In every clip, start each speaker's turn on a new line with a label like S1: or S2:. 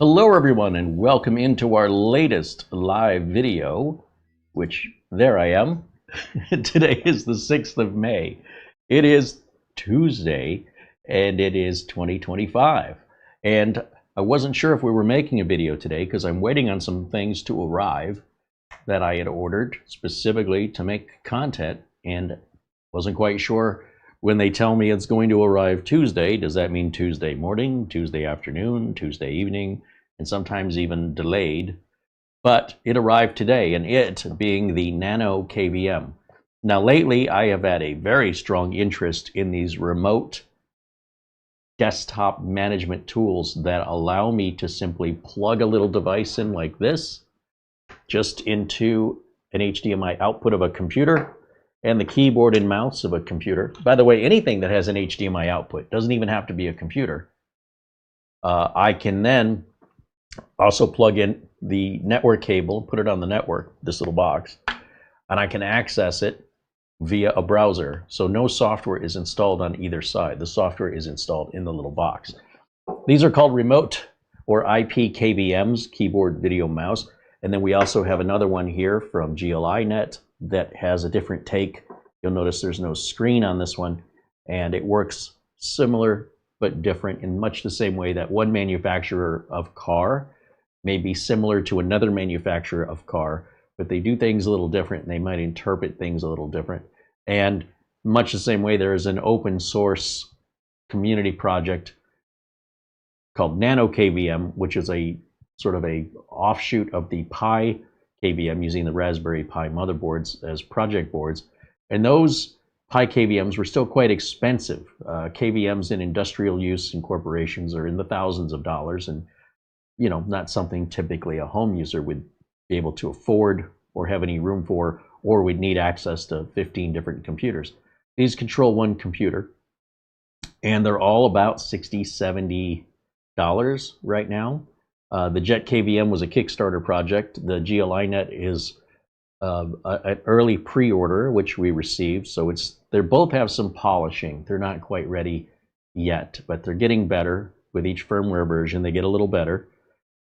S1: Hello everyone and welcome into our latest live video, which there I am. Today is the 6th of May. It is Tuesday and it is 2025. And I wasn't sure if we were making a video today because I'm waiting on some things to arrive that I had ordered specifically to make content, and wasn't quite sure. When they tell me it's going to arrive Tuesday, does that mean Tuesday morning, Tuesday afternoon, Tuesday evening, and sometimes even delayed? But it arrived today, and it being the Nano KVM. Now lately I have had a very strong interest in these remote desktop management tools that allow me to simply plug a little device in like this, just into an HDMI output of a computer, and the keyboard and mouse of a computer. By the way, anything that has an HDMI output, doesn't even have to be a computer. I can then also plug in the network cable, put it on the network, this little box, and I can access it via a browser. So no software is installed on either side. The software is installed in the little box. These are called remote or IP KVMs, keyboard, video, mouse. And then we also have another one here from GLInet that has a different take. You'll notice there's no screen on this one, and it works similar but different in much the same way that one manufacturer of car may be similar to another manufacturer of car, but they do things a little different and they might interpret things a little different. And much the same way, there is an open source community project called Nano KVM, which is a sort of a offshoot of the Pi KVM, using the Raspberry Pi motherboards as project boards. And those Pi KVMs were still quite expensive. KVMs in industrial use in corporations are in the thousands of dollars, and not something typically a home user would be able to afford or have any room for, or would need access to 15 different computers. These control one computer, and they're all about $60–70 right now. The Jet KVM was a Kickstarter project. The GLInet is an early pre-order, which we received. So they both have some polishing. They're not quite ready yet, but they're getting better with each firmware version. They get a little better.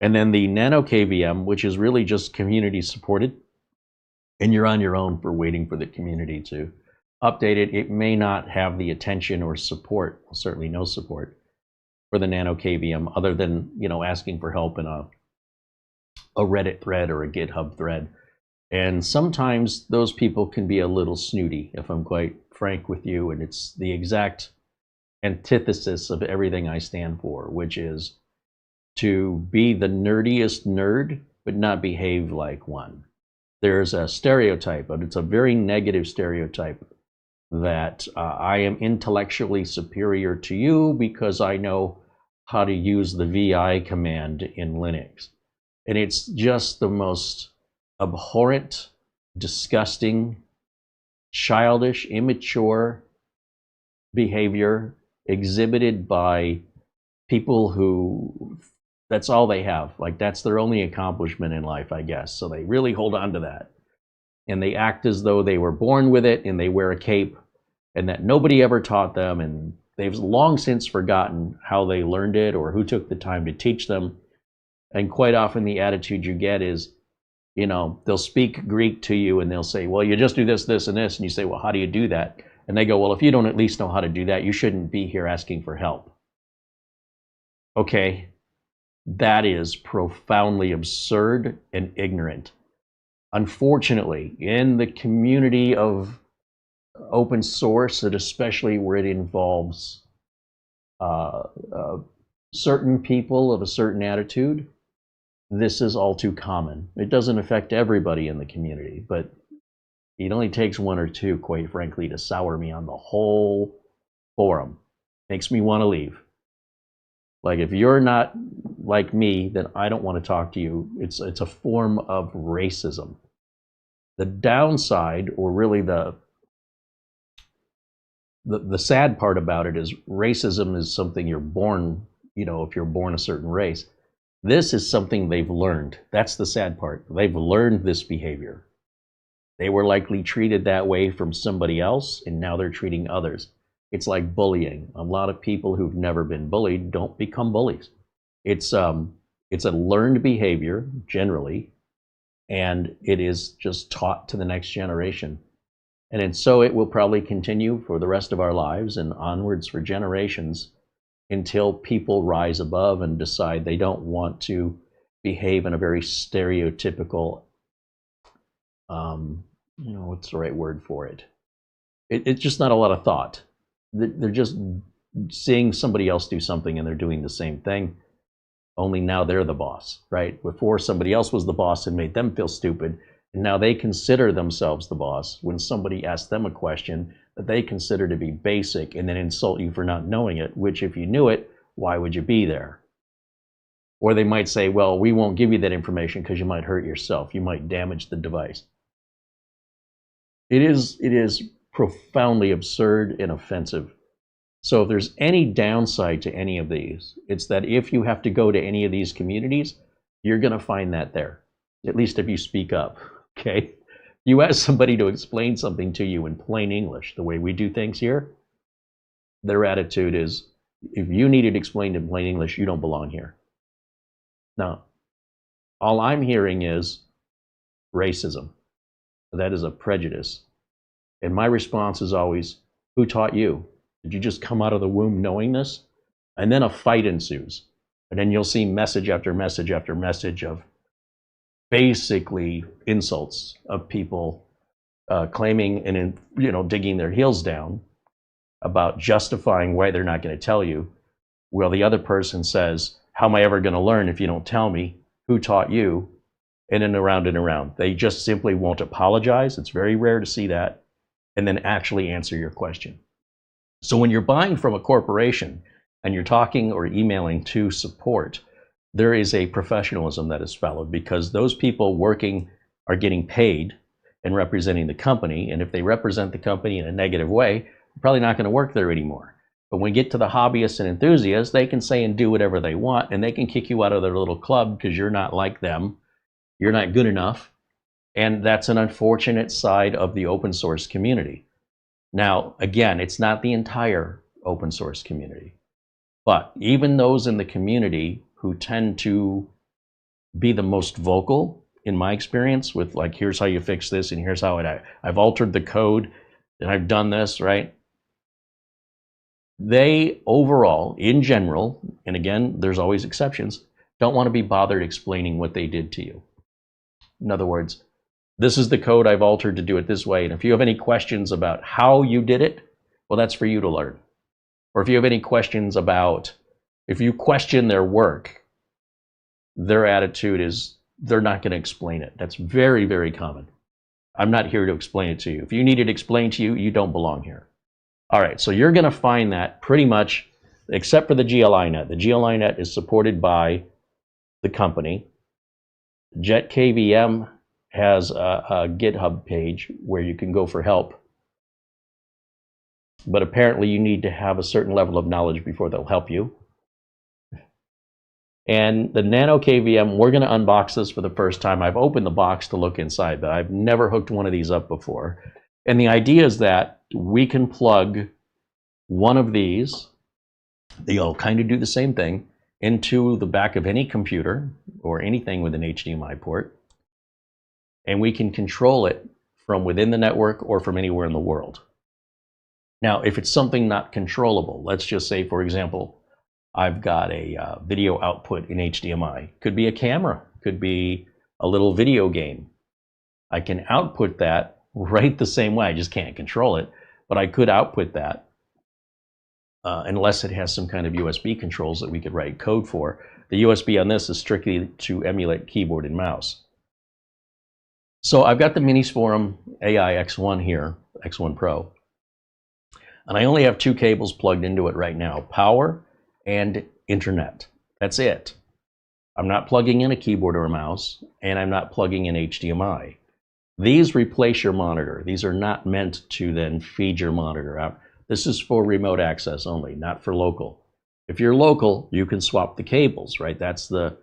S1: And then the Nano KVM, which is really just community supported, and you're on your own for waiting for the community to update it. It may not have the attention or support, certainly no support, for the Nano KVM, other than asking for help in a Reddit thread or a GitHub thread. And sometimes those people can be a little snooty, if I'm quite frank with you, and it's the exact antithesis of everything I stand for, which is to be the nerdiest nerd but not behave like one. There's a stereotype, but it's a very negative stereotype, that I am intellectually superior to you because I know how to use the VI command in Linux. And it's just the most abhorrent, disgusting, childish, immature behavior exhibited by people who, that's all they have. Like, that's their only accomplishment in life, I guess. So they really hold on to that. And they act as though they were born with it, and they wear a cape, and that nobody ever taught them, and they've long since forgotten how they learned it or who took the time to teach them. And quite often the attitude you get is, they'll speak Greek to you and they'll say, well, you just do this, this, and this. And you say, well, how do you do that? And they go, well, if you don't at least know how to do that, you shouldn't be here asking for help. Okay, that is profoundly absurd and ignorant. Unfortunately, in the community of open source, and especially where it involves certain people of a certain attitude, this is all too common. It doesn't affect everybody in the community, but it only takes one or two, quite frankly, to sour me on the whole forum. Makes me want to leave. Like, if you're not like me, then I don't want to talk to you. It's a form of racism. The downside, or really the sad part about it, is racism is something you're born, if you're born a certain race. This is something they've learned. That's the sad part. They've learned this behavior. They were likely treated that way from somebody else, and now they're treating others. It's like bullying. A lot of people who've never been bullied don't become bullies. It's It's a learned behavior generally, and it is just taught to the next generation. And so it will probably continue for the rest of our lives and onwards for generations until people rise above and decide they don't want to behave in a very stereotypical, what's the right word for it? It's just not a lot of thought. They're just seeing somebody else do something and they're doing the same thing, only now they're the boss, right? Before, somebody else was the boss and made them feel stupid, and now they consider themselves the boss when somebody asks them a question that they consider to be basic and then insult you for not knowing it, which if you knew it, why would you be there? Or they might say, well, we won't give you that information because you might hurt yourself. You might damage the device. It is profoundly absurd and offensive. So if there's any downside to any of these, it's that if you have to go to any of these communities, you're going to find that there, at least if you speak up, okay? You ask somebody to explain something to you in plain English, the way we do things here, their attitude is, if you need it explained in plain English, you don't belong here. Now, all I'm hearing is racism. That is a prejudice. And my response is always, who taught you? Did you just come out of the womb knowing this? And then a fight ensues. And then you'll see message after message after message of basically insults of people claiming and digging their heels down about justifying why they're not going to tell you. Well, the other person says, how am I ever going to learn if you don't tell me? Who taught you? And then around and around. They just simply won't apologize. It's very rare to see that. And then actually answer your question. So when you're buying from a corporation and you're talking or emailing to support, there is a professionalism that is followed, because those people working are getting paid and representing the company. And if they represent the company in a negative way, they're probably not going to work there anymore. But when we get to the hobbyists and enthusiasts, they can say and do whatever they want, and they can kick you out of their little club because you're not like them. You're not good enough. And that's an unfortunate side of the open source community. Now, again, it's not the entire open source community, but even those in the community who tend to be the most vocal, in my experience, with like, here's how you fix this, and here's how I've altered the code, and I've done this, right? They overall, in general, and again, there's always exceptions, don't want to be bothered explaining what they did to you. In other words, this is the code I've altered to do it this way. And if you have any questions about how you did it, well, that's for you to learn. Or if you have any questions about, if you question their work, their attitude is they're not going to explain it. That's very, very common. I'm not here to explain it to you. If you need it explained to you, you don't belong here. All right, so you're going to find that pretty much, except for the GLI-net. The GLI-net is supported by the company. Jet KVM has a GitHub page where you can go for help. But apparently you need to have a certain level of knowledge before they'll help you. And the Nano KVM, we're going to unbox this for the first time. I've opened the box to look inside, but I've never hooked one of these up before. And the idea is that we can plug one of these, they all kind of do the same thing, into the back of any computer or anything with an HDMI port. And we can control it from within the network or from anywhere in the world. Now, if it's something not controllable, let's just say, for example, I've got a video output in HDMI. Could be a camera, could be a little video game. I can output that right the same way. I just can't control it, but I could output that unless it has some kind of USB controls that we could write code for. The USB on this is strictly to emulate keyboard and mouse. So I've got the Minisporum AI X1 here, X1 Pro, and I only have two cables plugged into it right now, power and internet. That's it. I'm not plugging in a keyboard or a mouse, and I'm not plugging in HDMI. These replace your monitor. These are not meant to then feed your monitor out. This is for remote access only, not for local. If you're local, you can swap the cables, right? That's the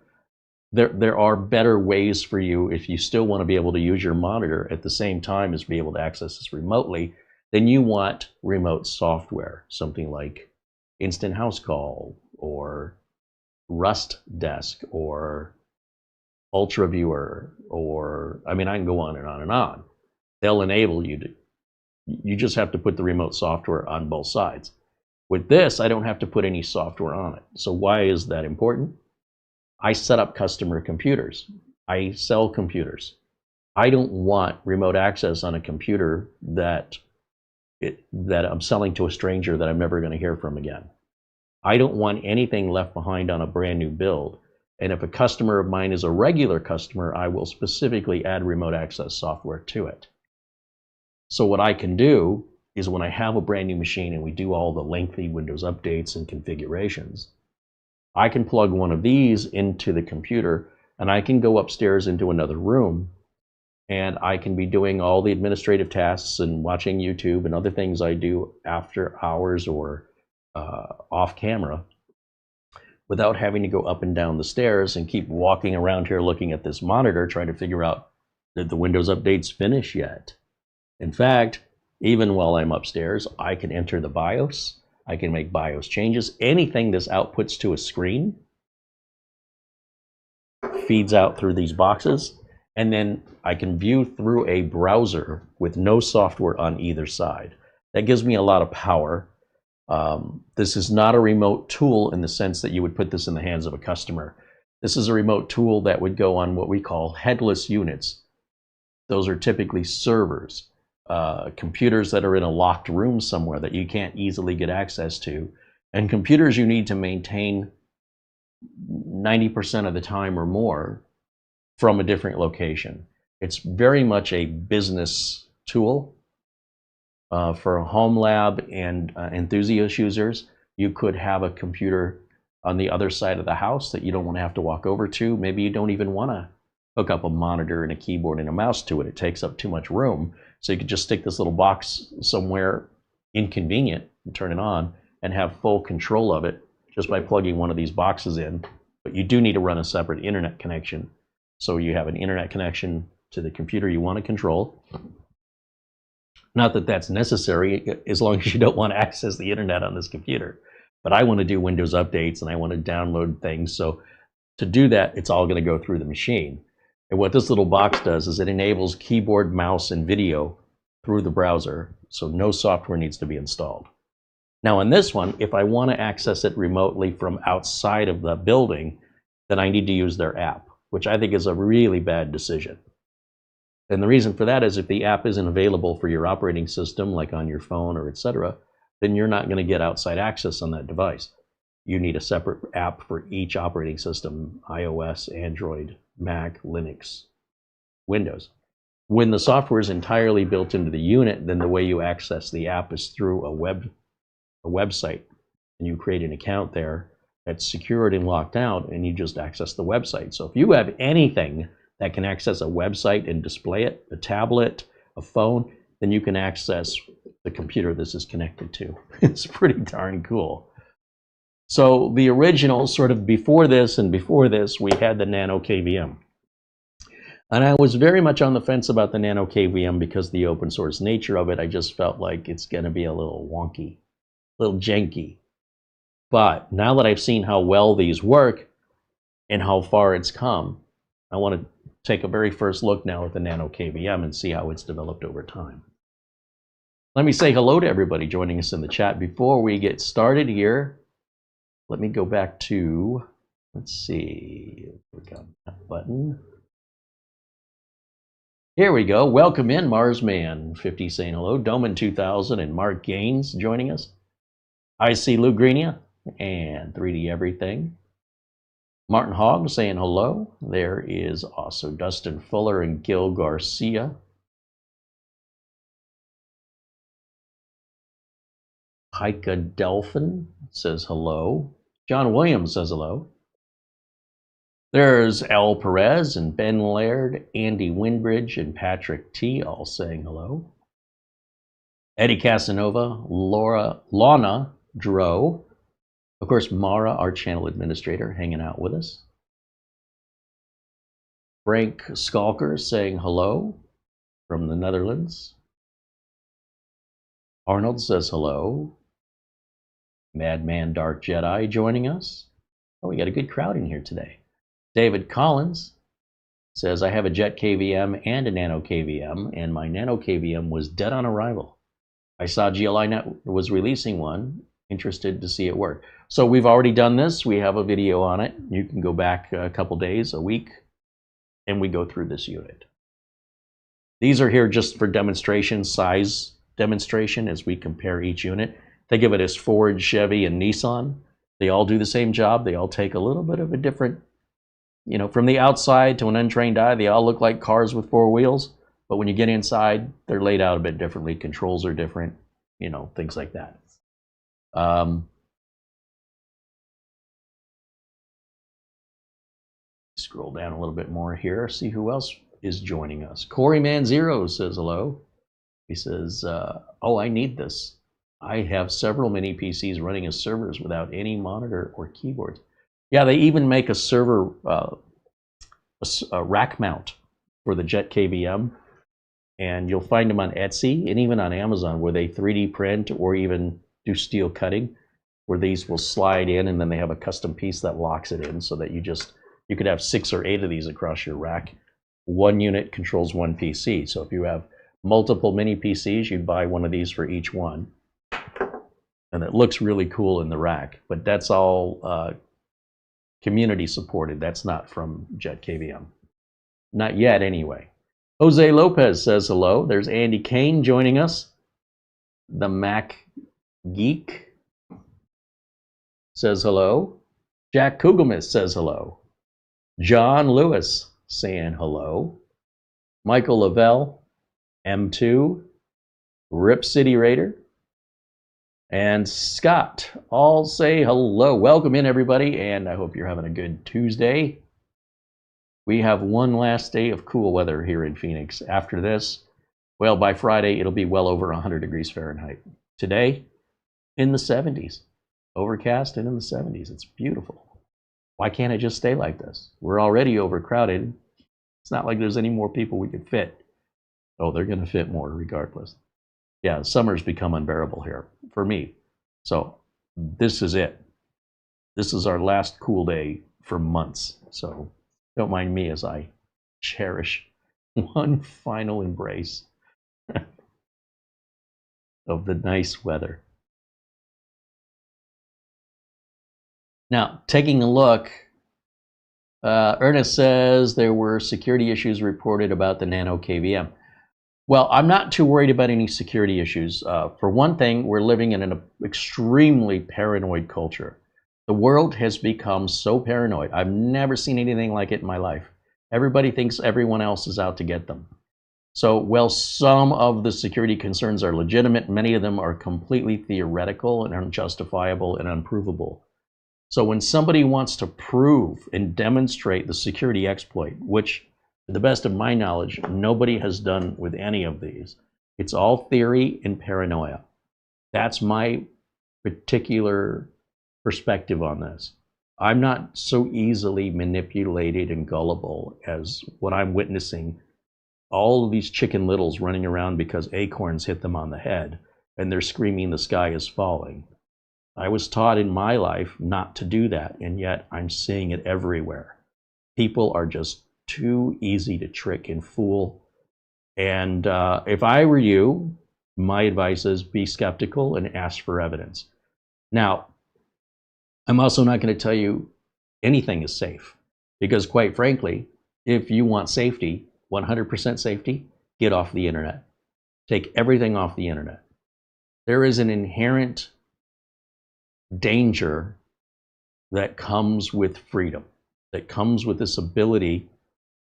S1: There are better ways for you if you still want to be able to use your monitor at the same time as be able to access this remotely. Then you want remote software, something like Instant House Call or Rust Desk or Ultra Viewer, or I mean, I can go on and on and on. They'll enable you to, you just have to put the remote software on both sides. With this, I don't have to put any software on it. So why is that important? I set up customer computers. I sell computers. I don't want remote access on a computer that I'm selling to a stranger that I'm never going to hear from again. I don't want anything left behind on a brand new build. And if a customer of mine is a regular customer, I will specifically add remote access software to it. So what I can do is when I have a brand new machine and we do all the lengthy Windows updates and configurations, I can plug one of these into the computer and I can go upstairs into another room and I can be doing all the administrative tasks and watching YouTube and other things I do after hours or off camera without having to go up and down the stairs and keep walking around here looking at this monitor trying to figure out, did the Windows updates finish yet? In fact, even while I'm upstairs, I can enter the BIOS. I can make BIOS changes. Anything this outputs to a screen feeds out through these boxes, and then I can view through a browser with no software on either side. That gives me a lot of power. This is not a remote tool in the sense that you would put this in the hands of a customer. This is a remote tool that would go on what we call headless units. Those are typically servers, computers that are in a locked room somewhere that you can't easily get access to, and computers you need to maintain 90% of the time or more from a different location. It's very much a business tool. For a home lab and enthusiast users, you could have a computer on the other side of the house that you don't want to have to walk over to. Maybe you don't even want to hook up a monitor and a keyboard and a mouse to it. It takes up too much room. So you could just stick this little box somewhere inconvenient and turn it on and have full control of it just by plugging one of these boxes in. But you do need to run a separate internet connection. So you have an internet connection to the computer you want to control. Not that that's necessary as long as you don't want to access the internet on this computer. But I want to do Windows updates and I want to download things. So to do that, it's all going to go through the machine. And what this little box does is it enables keyboard, mouse, and video through the browser. So no software needs to be installed. Now on this one, if I want to access it remotely from outside of the building, then I need to use their app, which I think is a really bad decision. And the reason for that is if the app isn't available for your operating system, like on your phone or etc., then you're not going to get outside access on that device. You need a separate app for each operating system: iOS, Android, Mac, Linux, Windows. When the software is entirely built into the unit, then the way you access the app is through a website, and you create an account there that's secured and locked out, and you just access the website. So if you have anything that can access a website and display it, a tablet, a phone, then you can access the computer this is connected to. It's pretty darn cool. So the original, sort of before this and before this, we had the Nano KVM. And I was very much on the fence about the Nano KVM because of the open source nature of it. I just felt like it's going to be a little wonky, a little janky. But now that I've seen how well these work and how far it's come, I want to take a very first look now at the Nano KVM and see how it's developed over time. Let me say hello to everybody joining us in the chat. Before we get started here, let me go back to, let's see, click on that button. Here we go. Welcome in, Marsman50 saying hello, Doman 2000 and Mark Gaines joining us. I see Lou Greenia and 3D Everything. Martin Hogg saying hello. There is also Dustin Fuller and Gil Garcia. Heike Delphin says hello. John Williams says hello. There's Al Perez and Ben Laird, Andy Winbridge and Patrick T all saying hello. Eddie Casanova, Lana Dro. Of course, Mara, our channel administrator, hanging out with us. Frank Skalker saying hello from the Netherlands. Arnold says hello. Madman Dark Jedi joining us. Oh, we got a good crowd in here today. David Collins says, I have a Jet KVM and a Nano KVM, and my Nano KVM was dead on arrival. I saw GLINet was releasing one, interested to see it work. So we've already done this. We have a video on it. You can go back a couple days, a week, and we go through this unit. These are here just for demonstration, size demonstration as we compare each unit. Think of it as Ford, Chevy, and Nissan. They all do the same job. They all take a little bit of a different, you know, from the outside to an untrained eye, they all look like cars with four wheels. But when you get inside, they're laid out a bit differently. Controls are different, you know, things like that. Scroll down a little bit more here, see who else is joining us. Corey Man Zero says hello. He says, oh, I need this. I have several mini PCs running as servers without any monitor or keyboards. Yeah, they even make a server, a rack mount for the Jet KVM. And you'll find them on Etsy and even on Amazon where they 3D print or even do steel cutting, where these will slide in and then they have a custom piece that locks it in so that you could have 6 or 8 of these across your rack. One unit controls one PC. So if you have multiple mini PCs, you'd buy one of these for each one. And it looks really cool in the rack, but that's all community supported. That's not from Jet KVM. Not yet anyway. Jose Lopez says hello. There's Andy Kane joining us. The Mac Geek says hello. Jack Kugelmis says hello. John Lewis saying hello. Michael Lavelle, M2, Rip City Raider, and Scott all say hello. Welcome in, everybody, and I hope you're having a good Tuesday. We have one last day of cool weather here in Phoenix. After this, well, by Friday, it'll be well over 100 degrees Fahrenheit. Today, in the 70s. Overcast and in the 70s. It's beautiful. Why can't it just stay like this? We're already overcrowded. It's not like there's any more people we could fit. Oh, they're going to fit more regardless. Yeah, summer's become unbearable here for me. So this is it. This is our last cool day for months. So don't mind me as I cherish one final embrace of the nice weather. Now, taking a look, Ernest says there were security issues reported about the Nano KVM. Well, I'm not too worried about any security issues. For one thing, we're living in an extremely paranoid culture. The world has become so paranoid. I've never seen anything like it in my life. Everybody thinks everyone else is out to get them. So, while some of the security concerns are legitimate, many of them are completely theoretical and unjustifiable and unprovable. So when somebody wants to prove and demonstrate the security exploit, which to the best of my knowledge, nobody has done with any of these, it's all theory and paranoia. That's my particular perspective on this. I'm not so easily manipulated and gullible as what I'm witnessing. All of these chicken littles running around because acorns hit them on the head and they're screaming the sky is falling. I was taught in my life not to do that, and yet I'm seeing it everywhere. People are just too easy to trick and fool. And if I were you, my advice is be skeptical and ask for evidence. Now, I'm also not going to tell you anything is safe, because quite frankly, if you want safety, 100% safety, get off the internet. Take everything off the internet. There is an inherent danger that comes with freedom, that comes with this ability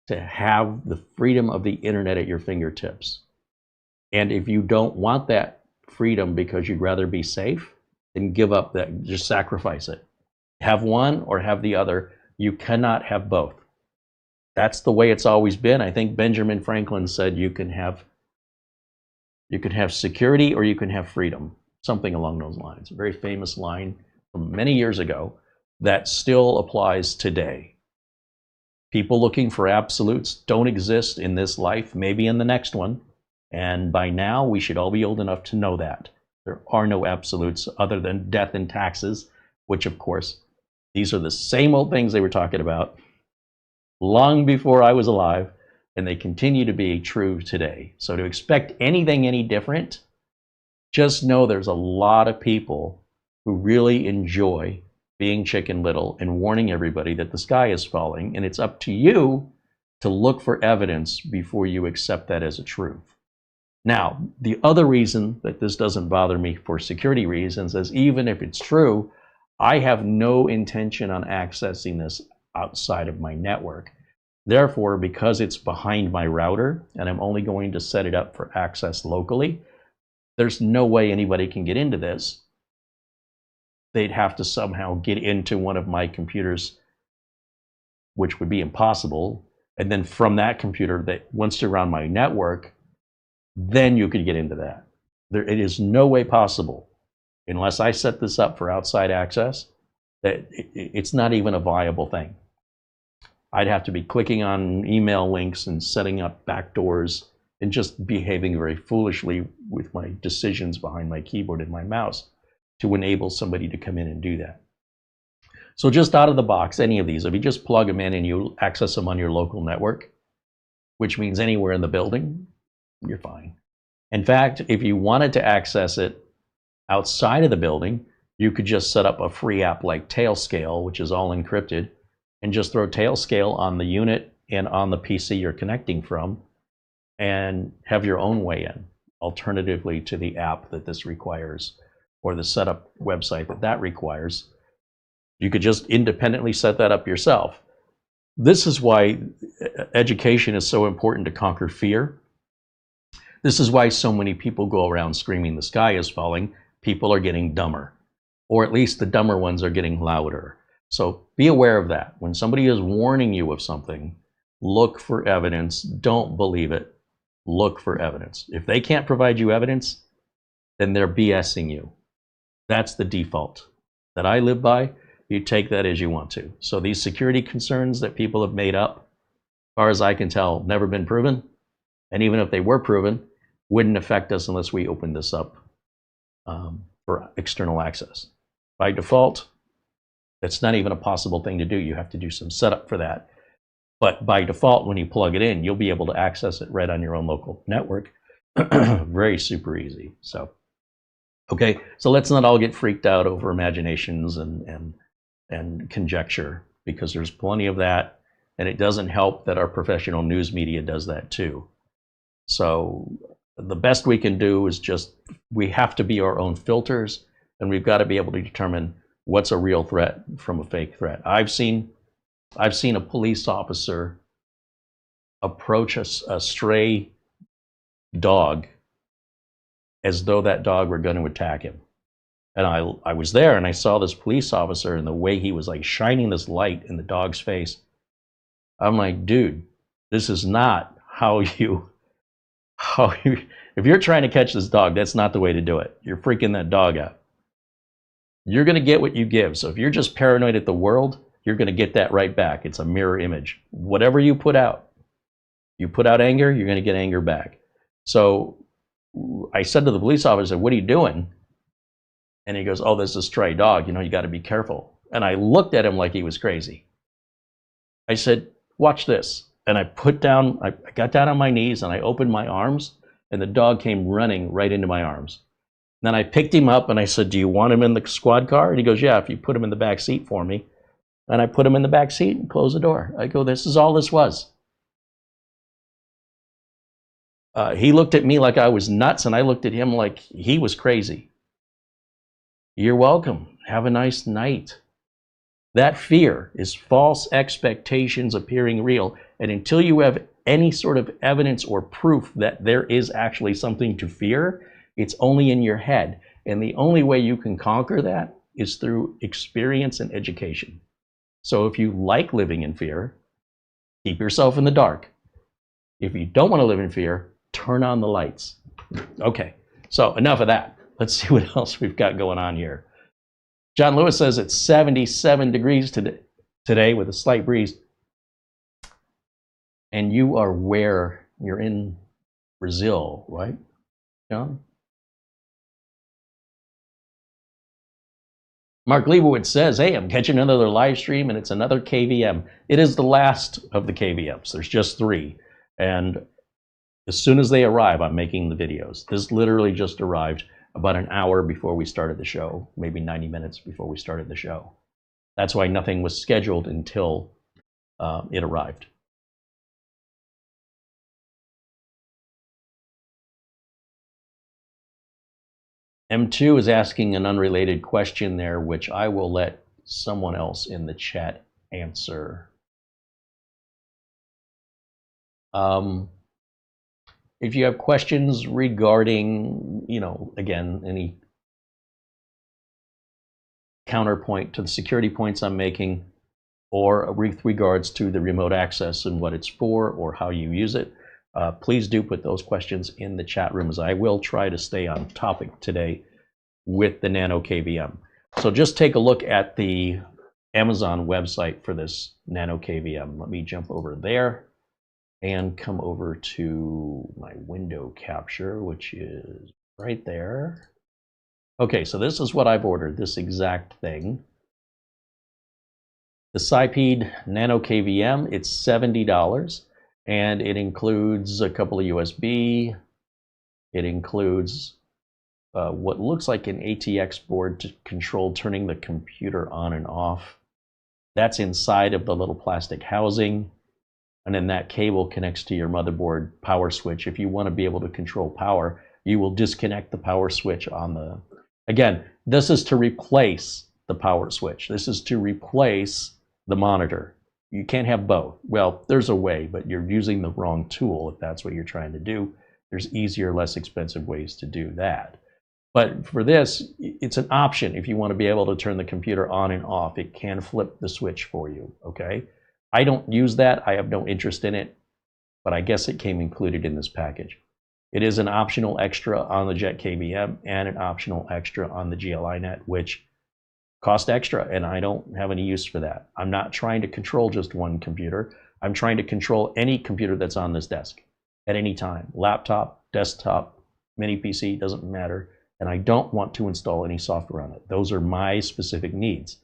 S1: to have the freedom of the internet at your fingertips. And if you don't want that freedom because you'd rather be safe, then give up that, just sacrifice it. Have one or have the other. You cannot have both. That's the way it's always been. I think Benjamin Franklin said you can have security or you can have freedom. Something along those lines. A very famous line from many years ago that still applies today. People looking for absolutes don't exist in this life, maybe in the next one. And by now, we should all be old enough to know that. There are no absolutes other than death and taxes, which of course These are the same old things they were talking about long before I was alive, and they continue to be true today. So to expect anything any different, just know there's a lot of people who really enjoy being Chicken Little and warning everybody that the sky is falling, and it's up to you to look for evidence before you accept that as a truth. Now, the other reason that this doesn't bother me for security reasons is even if it's true, I have no intention on accessing this outside of my network. Therefore, because it's behind my router and I'm only going to set it up for access locally, there's no way anybody can get into this. They'd have to somehow get into one of my computers, which would be impossible. And then from that computer, that once they're on my network, then you could get into that. It is no way possible, unless I set this up for outside access, that it's not even a viable thing. I'd have to be clicking on email links and setting up backdoors and just behaving very foolishly with my decisions behind my keyboard and my mouse to enable somebody to come in and do that. So just out of the box, any of these, if you just plug them in and you access them on your local network, which means anywhere in the building, you're fine. In fact, if you wanted to access it outside of the building, you could just set up a free app like Tailscale, which is all encrypted, and just throw Tailscale on the unit and on the PC you're connecting from, and have your own way in, alternatively to the app that this requires, or the setup website that requires. You could just independently set that up yourself. This is why education is so important to conquer fear. This is why so many people go around screaming the sky is falling. People are getting dumber, or at least the dumber ones are getting louder. So be aware of that. When somebody is warning you of something, look for evidence. Don't believe it. Look for evidence. If they can't provide you evidence, then they're BSing you. That's the default that I live by. You take that as you want to. So these security concerns that people have made up, as far as I can tell, never been proven. And even if they were proven, wouldn't affect us unless we opened this up for external access. By default, that's not even a possible thing to do. You have to do some setup for that. But by default, when you plug it in, you'll be able to access it right on your own local network. Very super easy. So, okay, so let's not all get freaked out over imaginations and conjecture, because there's plenty of that, and it doesn't help that our professional news media does that too. So the best we can do is just, we have to be our own filters, and we've got to be able to determine what's a real threat from a fake threat. I've seen a police officer approach a stray dog as though that dog were going to attack him. And I was there and I saw this police officer, and the way he was like shining this light in the dog's face. I'm like, dude, this is not how you, if you're trying to catch this dog, that's not the way to do it. You're freaking that dog out. You're going to get what you give. So if you're just paranoid at the world, you're going to get that right back. It's a mirror image. Whatever you put out anger, you're going to get anger back. So I said to the police officer, what are you doing? And he goes, oh, this is a stray dog. You know, you got to be careful. And I looked at him like he was crazy. I said, watch this. And I got down on my knees and I opened my arms, and the dog came running right into my arms. Then I picked him up and I said, do you want him in the squad car? And he goes, yeah, if you put him in the back seat for me. And I put him in the back seat and closed the door. I go, this is all this was. He looked at me like I was nuts, and I looked at him like he was crazy. You're welcome. Have a nice night. That fear is false expectations appearing real. And until you have any sort of evidence or proof that there is actually something to fear, it's only in your head. And the only way you can conquer that is through experience and education. So if you like living in fear, keep yourself in the dark. If you don't want to live in fear, turn on the lights. Okay, so enough of that. Let's see what else we've got going on here. John Lewis says it's 77 degrees today with a slight breeze. And you are where? You're in Brazil, right, John? Mark Leibowitz says, hey, I'm catching another live stream and it's another KVM. It is the last of the KVMs. There's just 3. And as soon as they arrive, I'm making the videos. This literally just arrived about an hour before we started the show, maybe 90 minutes before we started the show. That's why nothing was scheduled until it arrived. M2 is asking an unrelated question there, which I will let someone else in the chat answer. If you have questions regarding, again, any counterpoint to the security points I'm making, or with regards to the remote access and what it's for or how you use it, please do put those questions in the chat room, as I will try to stay on topic today with the Nano KVM. So just take a look at the Amazon website for this Nano KVM. Let me jump over there and come over to my window capture, which is right there. Okay, so this is what I've ordered, this exact thing. The Sipeed NanoKVM, it's $70, and it includes a couple of USB. It includes what looks like an ATX board to control turning the computer on and off. That's inside of the little plastic housing, and then that cable connects to your motherboard power switch. If you want to be able to control power, you will disconnect the power switch on the... Again, this is to replace the power switch. This is to replace the monitor. You can't have both. Well, there's a way, but you're using the wrong tool if that's what you're trying to do. There's easier, less expensive ways to do that. But for this, it's an option. If you want to be able to turn the computer on and off, it can flip the switch for you, okay? I don't use that. I have no interest in it, but I guess it came included in this package. It is an optional extra on the Jet KVM and an optional extra on the GLINet, which cost extra, and I don't have any use for that. I'm not trying to control just one computer. I'm trying to control any computer that's on this desk at any time. Laptop, desktop, mini PC, doesn't matter. And I don't want to install any software on it. Those are my specific needs.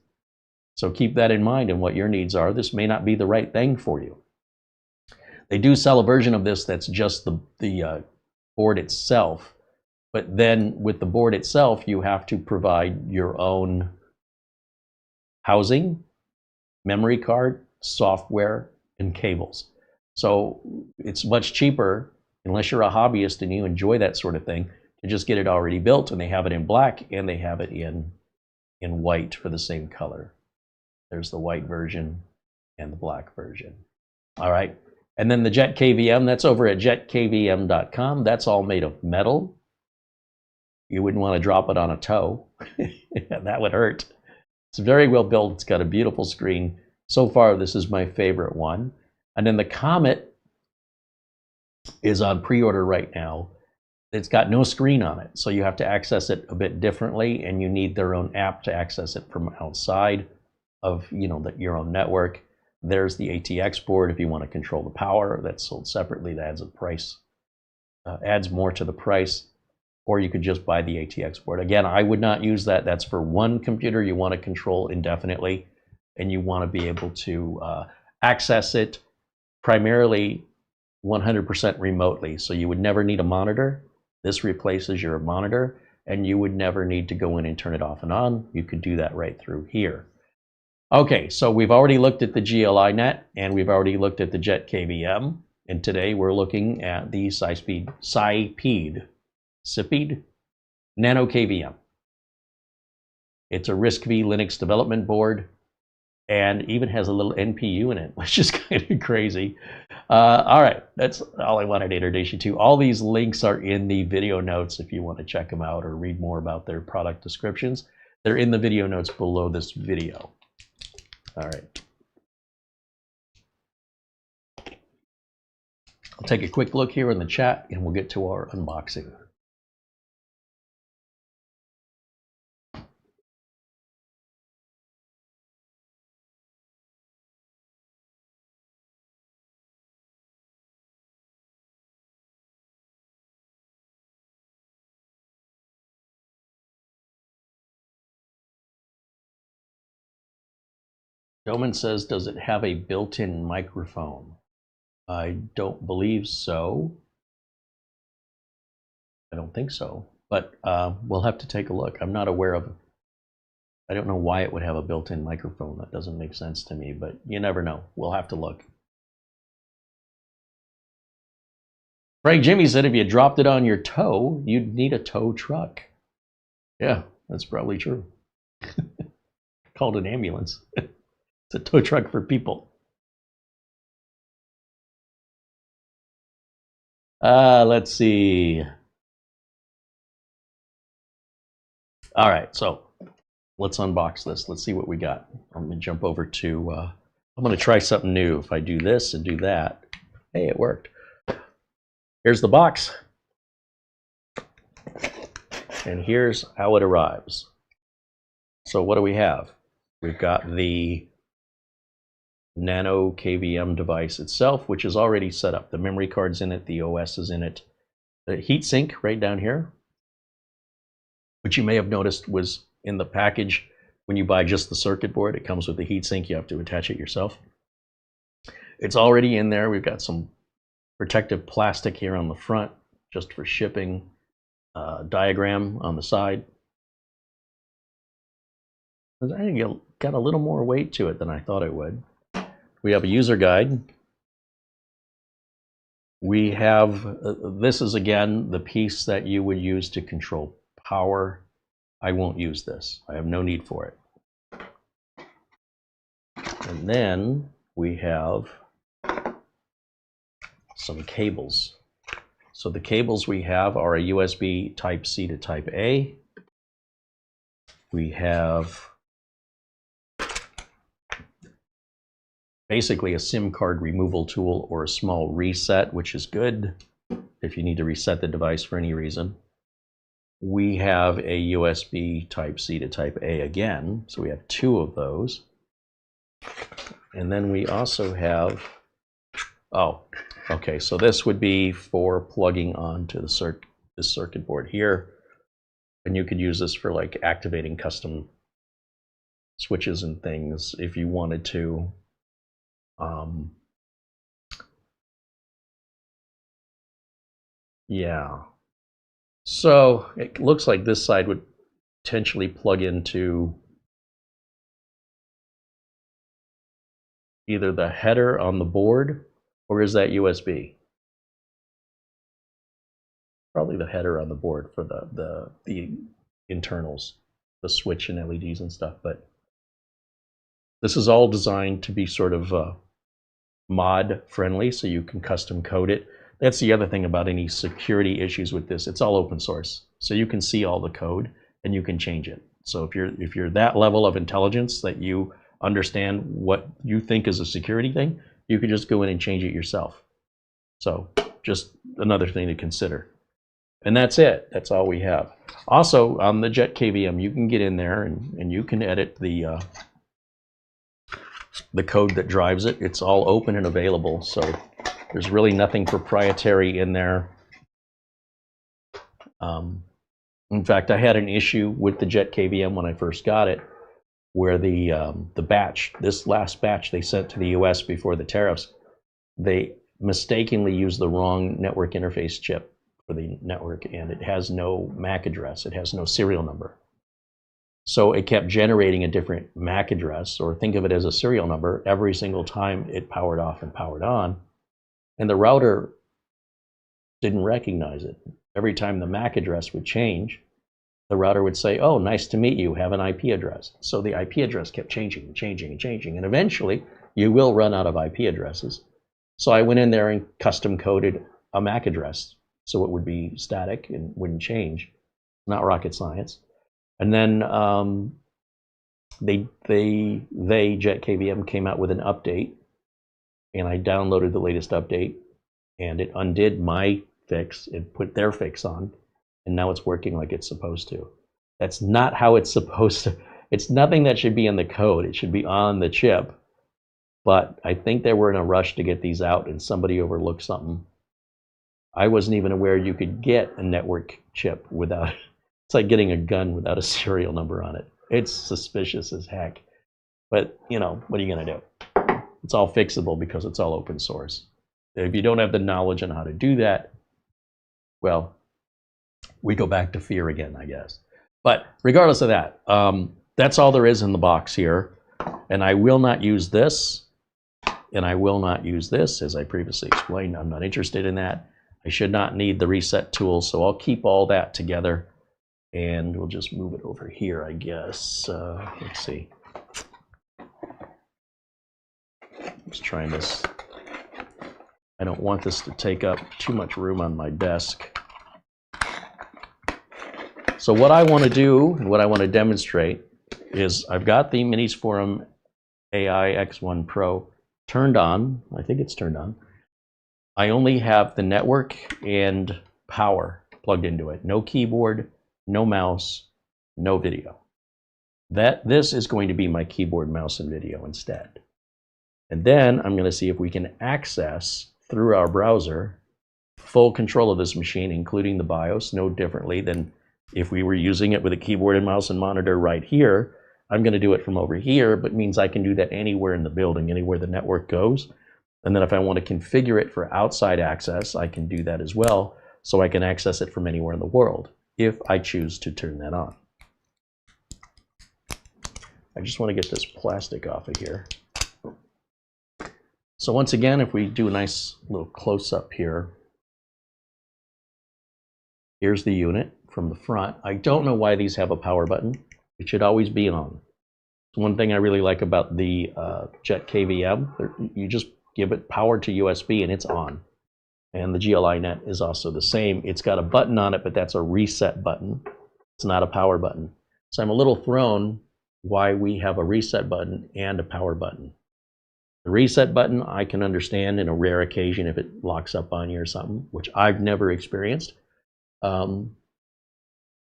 S1: So keep that in mind and what your needs are. This may not be the right thing for you. They do sell a version of this that's just the board itself, but then with the board itself, you have to provide your own housing, memory card, software, and cables. So it's much cheaper, unless you're a hobbyist and you enjoy that sort of thing, to just get it already built, and they have it in black and they have it in white for the same color. There's the white version and the black version. All right. And then the Jet KVM, that's over at jetkvm.com. That's all made of metal. You wouldn't want to drop it on a toe. That would hurt. It's very well built. It's got a beautiful screen. So far, this is my favorite one. And then the Comet is on pre-order right now. It's got no screen on it, so you have to access it a bit differently, and you need their own app to access it from outside of your own network. There's the ATX board if you want to control the power. That's sold separately. That adds a price, adds more to the price. Or you could just buy the ATX board. Again, I would not use that. That's for one computer you want to control indefinitely, and you want to be able to access it primarily 100% remotely. So you would never need a monitor. This replaces your monitor, and you would never need to go in and turn it off and on. You could do that right through here. Okay, so we've already looked at the GLINet, and we've already looked at the Jet KVM, and today we're looking at the Sipeed NanoKVM. It's a RISC-V Linux development board, and even has a little NPU in it, which is kind of crazy. All right, that's all I wanted to introduce you to. All these links are in the video notes if you want to check them out or read more about their product descriptions. They're in the video notes below this video. All right. I'll take a quick look here in the chat and we'll get to our unboxing. Doman says, does it have a built-in microphone? I don't believe so. I don't think so, but we'll have to take a look. I'm not aware of, I don't know why it would have a built-in microphone. That doesn't make sense to me, but you never know. We'll have to look. Frank Jimmy said if you dropped it on your toe, you'd need a tow truck. Yeah, that's probably true. Called an ambulance. It's a tow truck for people. Let's see. All right, so let's unbox this. Let's see what we got. I'm gonna jump over to, I'm gonna try something new. If I do this and do that, hey, it worked. Here's the box. And here's how it arrives. So what do we have? We've got the Nano KVM device itself, which is already set up. The memory card's in it, the OS is in it. The heatsink right down here, which you may have noticed was in the package. When you buy just the circuit board, it comes with the heatsink. You have to attach it yourself. It's already in there. We've got some protective plastic here on the front, just for shipping. Diagram on the side. I think it got a little more weight to it than I thought it would. We have a user guide. We have, this is again the piece that you would use to control power. I won't use this. I have no need for it. And then we have some cables. So the cables we have are a USB Type C to Type A. We have basically a SIM card removal tool or a small reset, which is good if you need to reset the device for any reason. We have a USB Type C to Type A again, so we have two of those. And then we also have, oh, okay, so this would be for plugging onto the this circuit board here. And you could use this for like activating custom switches and things if you wanted to. Yeah. So it looks like this side would potentially plug into either the header on the board, or is that USB? Probably the header on the board for the internals, the switch and LEDs and stuff. But this is all designed to be sort of mod friendly, so you can custom code it. That's the other thing about any security issues with this. It's all open source, so you can see all the code and you can change it. So if you're that level of intelligence that you understand what you think is a security thing, you can just go in and change it yourself. So just another thing to consider. And that's it. That's all we have. Also, on the Jet KVM, you can get in there and you can edit the code that drives it. It's all open and available, so there's really nothing proprietary in there. In fact, I had an issue with the Jet KVM when I first got it, where the batch, this last batch they sent to the US before the tariffs, they mistakenly used the wrong network interface chip for the network, and it has no MAC address. It has no serial number. So it kept generating a different MAC address, or think of it as a serial number, every single time it powered off and powered on. And the router didn't recognize it. Every time the MAC address would change, the router would say, oh, nice to meet you, have an IP address. So the IP address kept changing and changing and changing. And eventually, you will run out of IP addresses. So I went in there and custom coded a MAC address so it would be static and wouldn't change. Not rocket science. And then Jet KVM came out with an update, and I downloaded the latest update, and it undid my fix and put their fix on, and now it's working like it's supposed to. That's not how it's supposed to. It's nothing that should be in the code. It should be on the chip. But I think they were in a rush to get these out, and somebody overlooked something. I wasn't even aware you could get a network chip without, it's like getting a gun without a serial number on it. It's suspicious as heck. But, you know, what are you going to do? It's all fixable because it's all open source. If you don't have the knowledge on how to do that, well, we go back to fear again, I guess. But regardless of that, that's all there is in the box here. And I will not use this, and I will not use this, as I previously explained. I'm not interested in that. I should not need the reset tool, so I'll keep all that together. And we'll just move it over here, I guess. Let's see. Let's try this. I don't want this to take up too much room on my desk. So what I want to do and what I want to demonstrate is I've got the Minis Forum AI X1 Pro turned on. I think it's turned on. I only have the network and power plugged into it. No keyboard, no mouse, no video. This is going to be my keyboard, mouse, and video instead. And then I'm going to see if we can access through our browser full control of this machine, including the BIOS, no differently than if we were using it with a keyboard and mouse and monitor right here. I'm going to do it from over here, but means I can do that anywhere in the building, anywhere the network goes. And then if I want to configure it for outside access, I can do that as well, so I can access it from anywhere in the world if I choose to turn that on. I just want to get this plastic off of here. So once again, if we do a nice little close-up here, here's the unit from the front. I don't know why these have a power button. It should always be on. One thing I really like about the Jet KVM, you just give it power to USB and it's on. And the GLI net is also the same. It's got a button on it, but that's a reset button. It's not a power button. So I'm a little thrown why we have a reset button and a power button. The reset button I can understand in a rare occasion if it locks up on you or something, which I've never experienced. And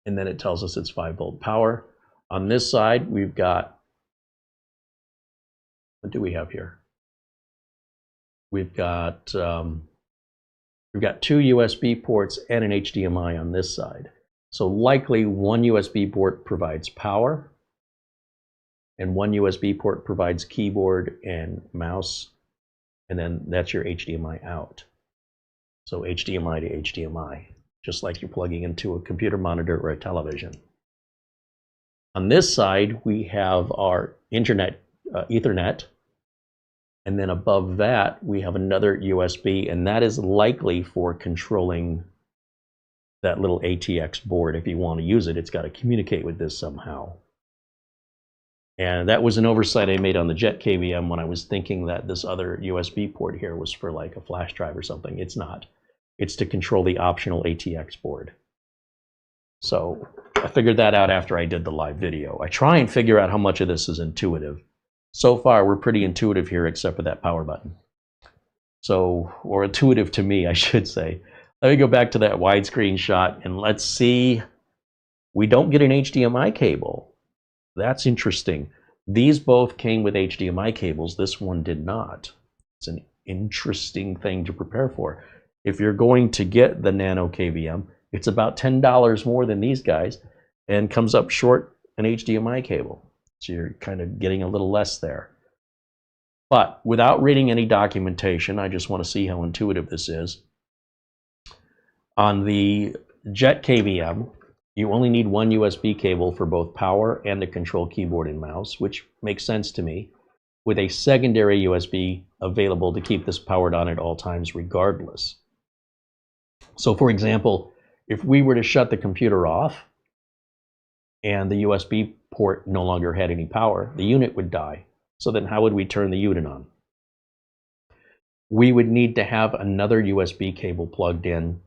S1: then it tells us it's 5-volt power. On this side, we've got, what do we have here? We've got 2 USB ports and an HDMI on this side. So likely one USB port provides power, and one USB port provides keyboard and mouse, and then that's your HDMI out. So HDMI to HDMI, just like you're plugging into a computer monitor or a television. On this side, we have our internet, Ethernet, and then above that, we have another USB, and that is likely for controlling that little ATX board. If you want to use it, it's got to communicate with this somehow. And that was an oversight I made on the Jet KVM when I was thinking that this other USB port here was for like a flash drive or something. It's not. It's to control the optional ATX board. So I figured that out after I did the live video. I try and figure out how much of this is intuitive. So far, we're pretty intuitive here, except for that power button. So, or intuitive to me, I should say. Let me go back to that widescreen shot and let's see. We don't get an HDMI cable. That's interesting. These both came with HDMI cables. This one did not. It's an interesting thing to prepare for. If you're going to get the Nano KVM, it's about $10 more than these guys and comes up short an HDMI cable. So you're kind of getting a little less there. But without reading any documentation, I just want to see how intuitive this is. On the Jet KVM, you only need one USB cable for both power and to control keyboard and mouse, which makes sense to me, with a secondary USB available to keep this powered on at all times regardless. So for example, if we were to shut the computer off and the USB port no longer had any power, the unit would die. So then how would we turn the unit on? We would need to have another USB cable plugged in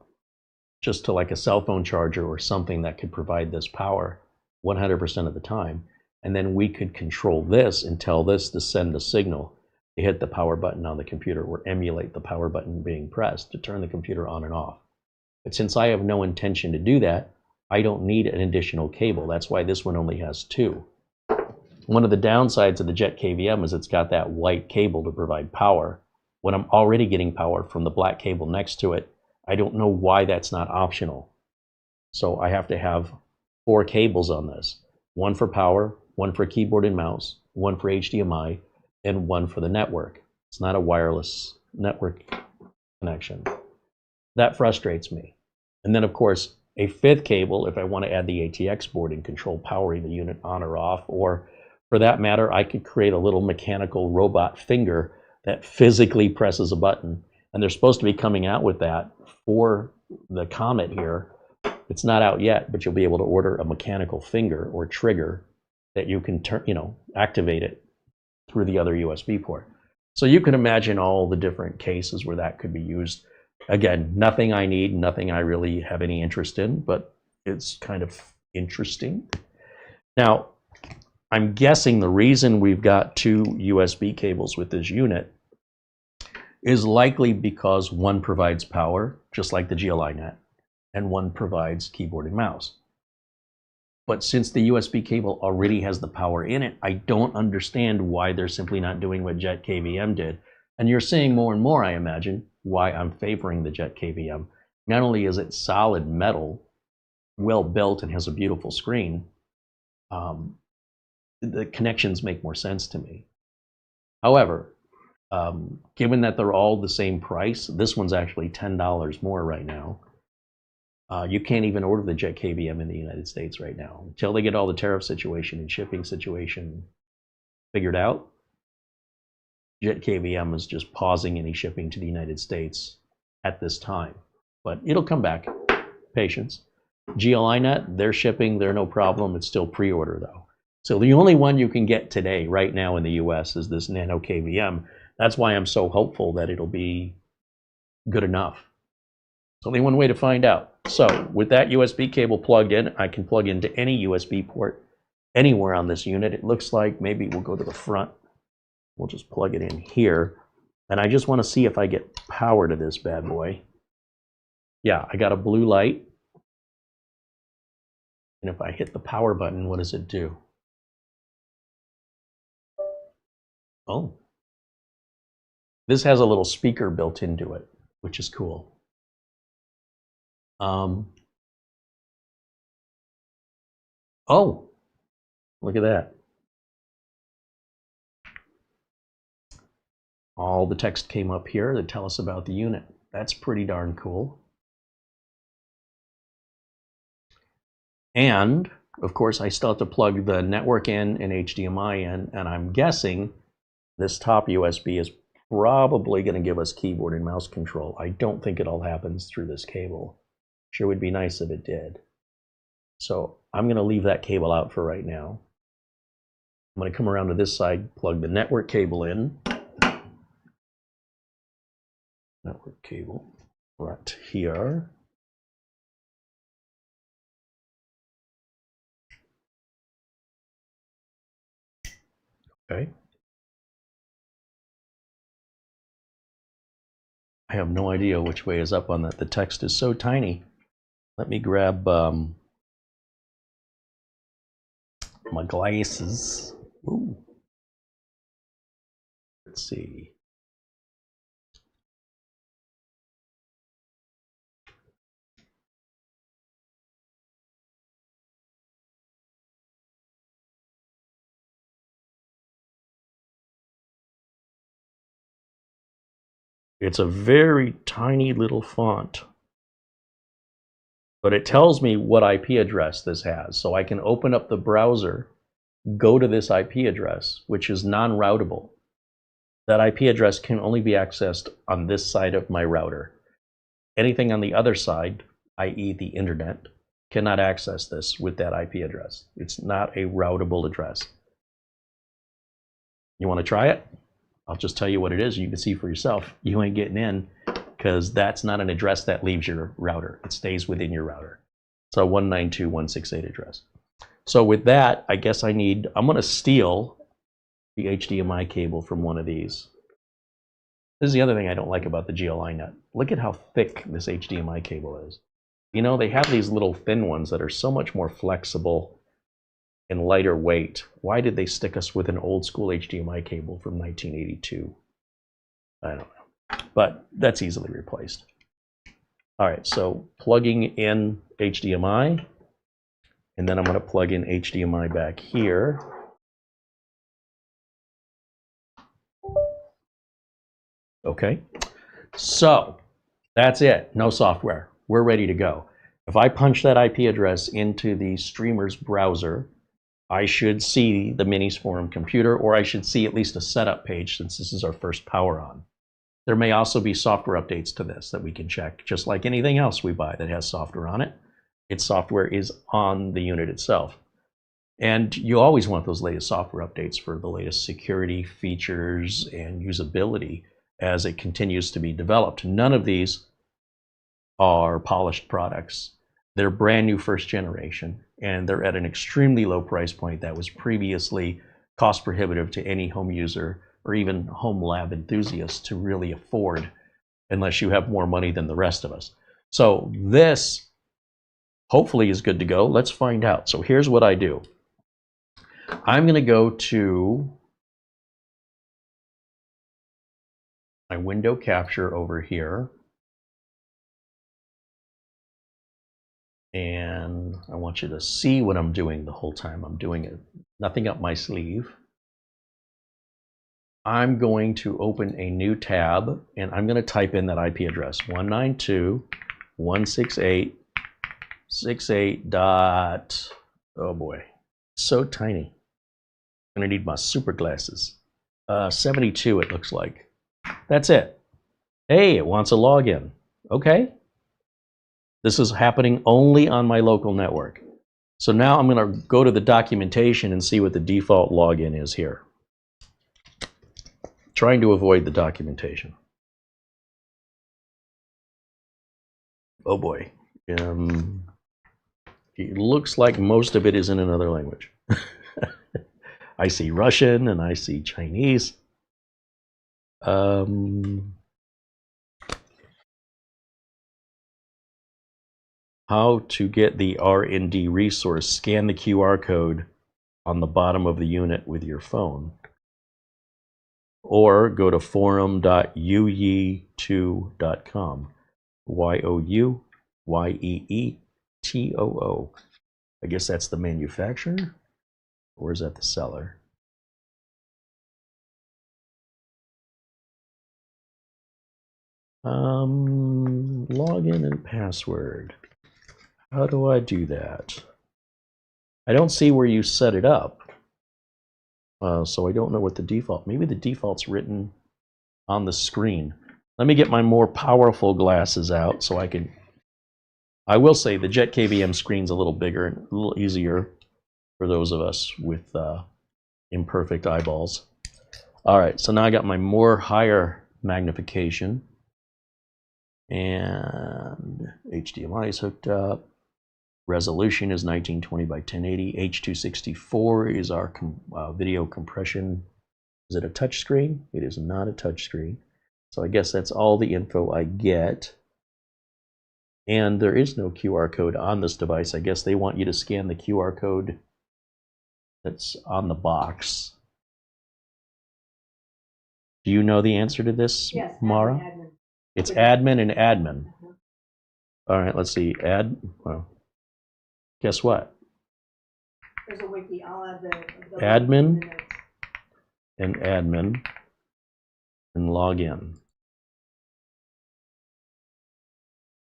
S1: just to like a cell phone charger or something that could provide this power 100% of the time. And then we could control this and tell this to send a signal to hit the power button on the computer or emulate the power button being pressed to turn the computer on and off. But since I have no intention to do that, I don't need an additional cable. That's why this one only has 2. One of the downsides of the Jet KVM is it's got that white cable to provide power. When I'm already getting power from the black cable next to it, I don't know why that's not optional. So I have to have 4 cables on this. 1 for power, one for keyboard and mouse, one for HDMI, and one for the network. It's not a wireless network connection. That frustrates me. And then, of course, a fifth cable if I want to add the ATX board and control powering the unit on or off, or for that matter, I could create a little mechanical robot finger that physically presses a button. And they're supposed to be coming out with that for the Comet here. It's not out yet, but you'll be able to order a mechanical finger or trigger that you can turn, activate it through the other USB port. So you can imagine all the different cases where that could be used. Again, nothing I need, nothing I really have any interest in, but it's kind of interesting. Now, I'm guessing the reason we've got two USB cables with this unit is likely because one provides power, just like the GLI net, and one provides keyboard and mouse. But since the USB cable already has the power in it, I don't understand why they're simply not doing what Jet KVM did. And you're seeing more and more, I imagine, why I'm favoring the Jet KVM. Not only is it solid metal, well built, and has a beautiful screen, the connections make more sense to me. However, given that they're all the same price, this one's actually $10 more right now. You can't even order the Jet KVM in the United States right now. Until they get all the tariff situation and shipping situation figured out, Jet KVM is just pausing any shipping to the United States at this time. But it'll come back. Patience. GLI net, they're shipping, they're no problem. It's still pre-order though. So the only one you can get today, right now in the US, is this Nano KVM. That's why I'm so hopeful that it'll be good enough. It's only one way to find out. So with that USB cable plugged in, I can plug into any USB port anywhere on this unit. It looks like maybe we'll go to the front. We'll just plug it in here. And I just want to see if I get power to this bad boy. Yeah, I got a blue light. And if I hit the power button, what does it do? Oh. This has a little speaker built into it, which is cool. Oh, look at that. All the text came up here to tell us about the unit. That's pretty darn cool. And, of course, I still have to plug the network in and HDMI in, and I'm guessing this top USB is probably going to give us keyboard and mouse control. I don't think it all happens through this cable. Sure would be nice if it did. So I'm going to leave that cable out for right now. I'm going to come around to this side, plug the network cable in. Network cable right here. Okay. I have no idea which way is up on that. The text is so tiny. Let me grab my glasses. Ooh. Let's see. It's a very tiny little font, but it tells me what IP address this has. So I can open up the browser, go to this IP address, which is non-routable. That IP address can only be accessed on this side of my router. Anything on the other side, i.e. the internet, cannot access this with that IP address. It's not a routable address. You want to try it? I'll just tell you what it is. You can see for yourself. You ain't getting in because that's not an address that leaves your router. It stays within your router. It's a 192.168 address. So with that, I guess I'm going to steal the HDMI cable from one of these. This is the other thing I don't like about the GLI net. Look at how thick this HDMI cable is. You know, they have these little thin ones that are so much more flexible and lighter weight. Why did they stick us with an old school HDMI cable from 1982? I don't know, but that's easily replaced. All right, so plugging in HDMI, and then I'm going to plug in HDMI back here. Okay, so that's it. No software. We're ready to go. If I punch that IP address into the streamer's browser, I should see the Minis Forum computer, or I should see at least a setup page since this is our first power on. There may also be software updates to this that we can check, just like anything else we buy that has software on it. Its software is on the unit itself. And you always want those latest software updates for the latest security features and usability as it continues to be developed. None of these are polished products. They're brand new first generation, and they're at an extremely low price point that was previously cost prohibitive to any home user or even home lab enthusiast to really afford, unless you have more money than the rest of us. So this hopefully is good to go. Let's find out. So here's what I do. I'm going to go to my window capture over here. And I want you to see what I'm doing the whole time I'm doing it. Nothing up my sleeve. I'm going to open a new tab, and I'm going to type in that IP address, 192.168.68 dot, oh boy, so tiny. I'm going to need my super glasses. 72 it looks like. That's it. Hey, it wants a login. Okay. This is happening only on my local network. So now I'm going to go to the documentation and see what the default login is here. Trying to avoid the documentation. Oh boy. It looks like most of it is in another language. I see Russian and I see Chinese. How to get the R&D resource, scan the QR code on the bottom of the unit with your phone. Or go to forum.uyee2.com. YOUYEETOO. I guess that's the manufacturer, or is that the seller? Login and password. How do I do that? I don't see where you set it up. So I don't know what the default, maybe the default's written on the screen. Let me get my more powerful glasses out so I can, I will say the Jet KVM screen's a little bigger and a little easier for those of us with imperfect eyeballs. All right, so now I got my more higher magnification and HDMI is hooked up. Resolution is 1920 by 1080. H.264 is our video compression. Is it a touch screen? It is not a touch screen. So I guess that's all the info I get. And there is no QR code on this device. I guess they want you to scan the QR code that's on the box. Do you know the answer to this,
S2: yes,
S1: Mara?
S2: admin.
S1: It's admin and admin. All right, let's see. Well, guess what?
S2: There's a wiki. I'll add the
S1: Admin and admin and log in.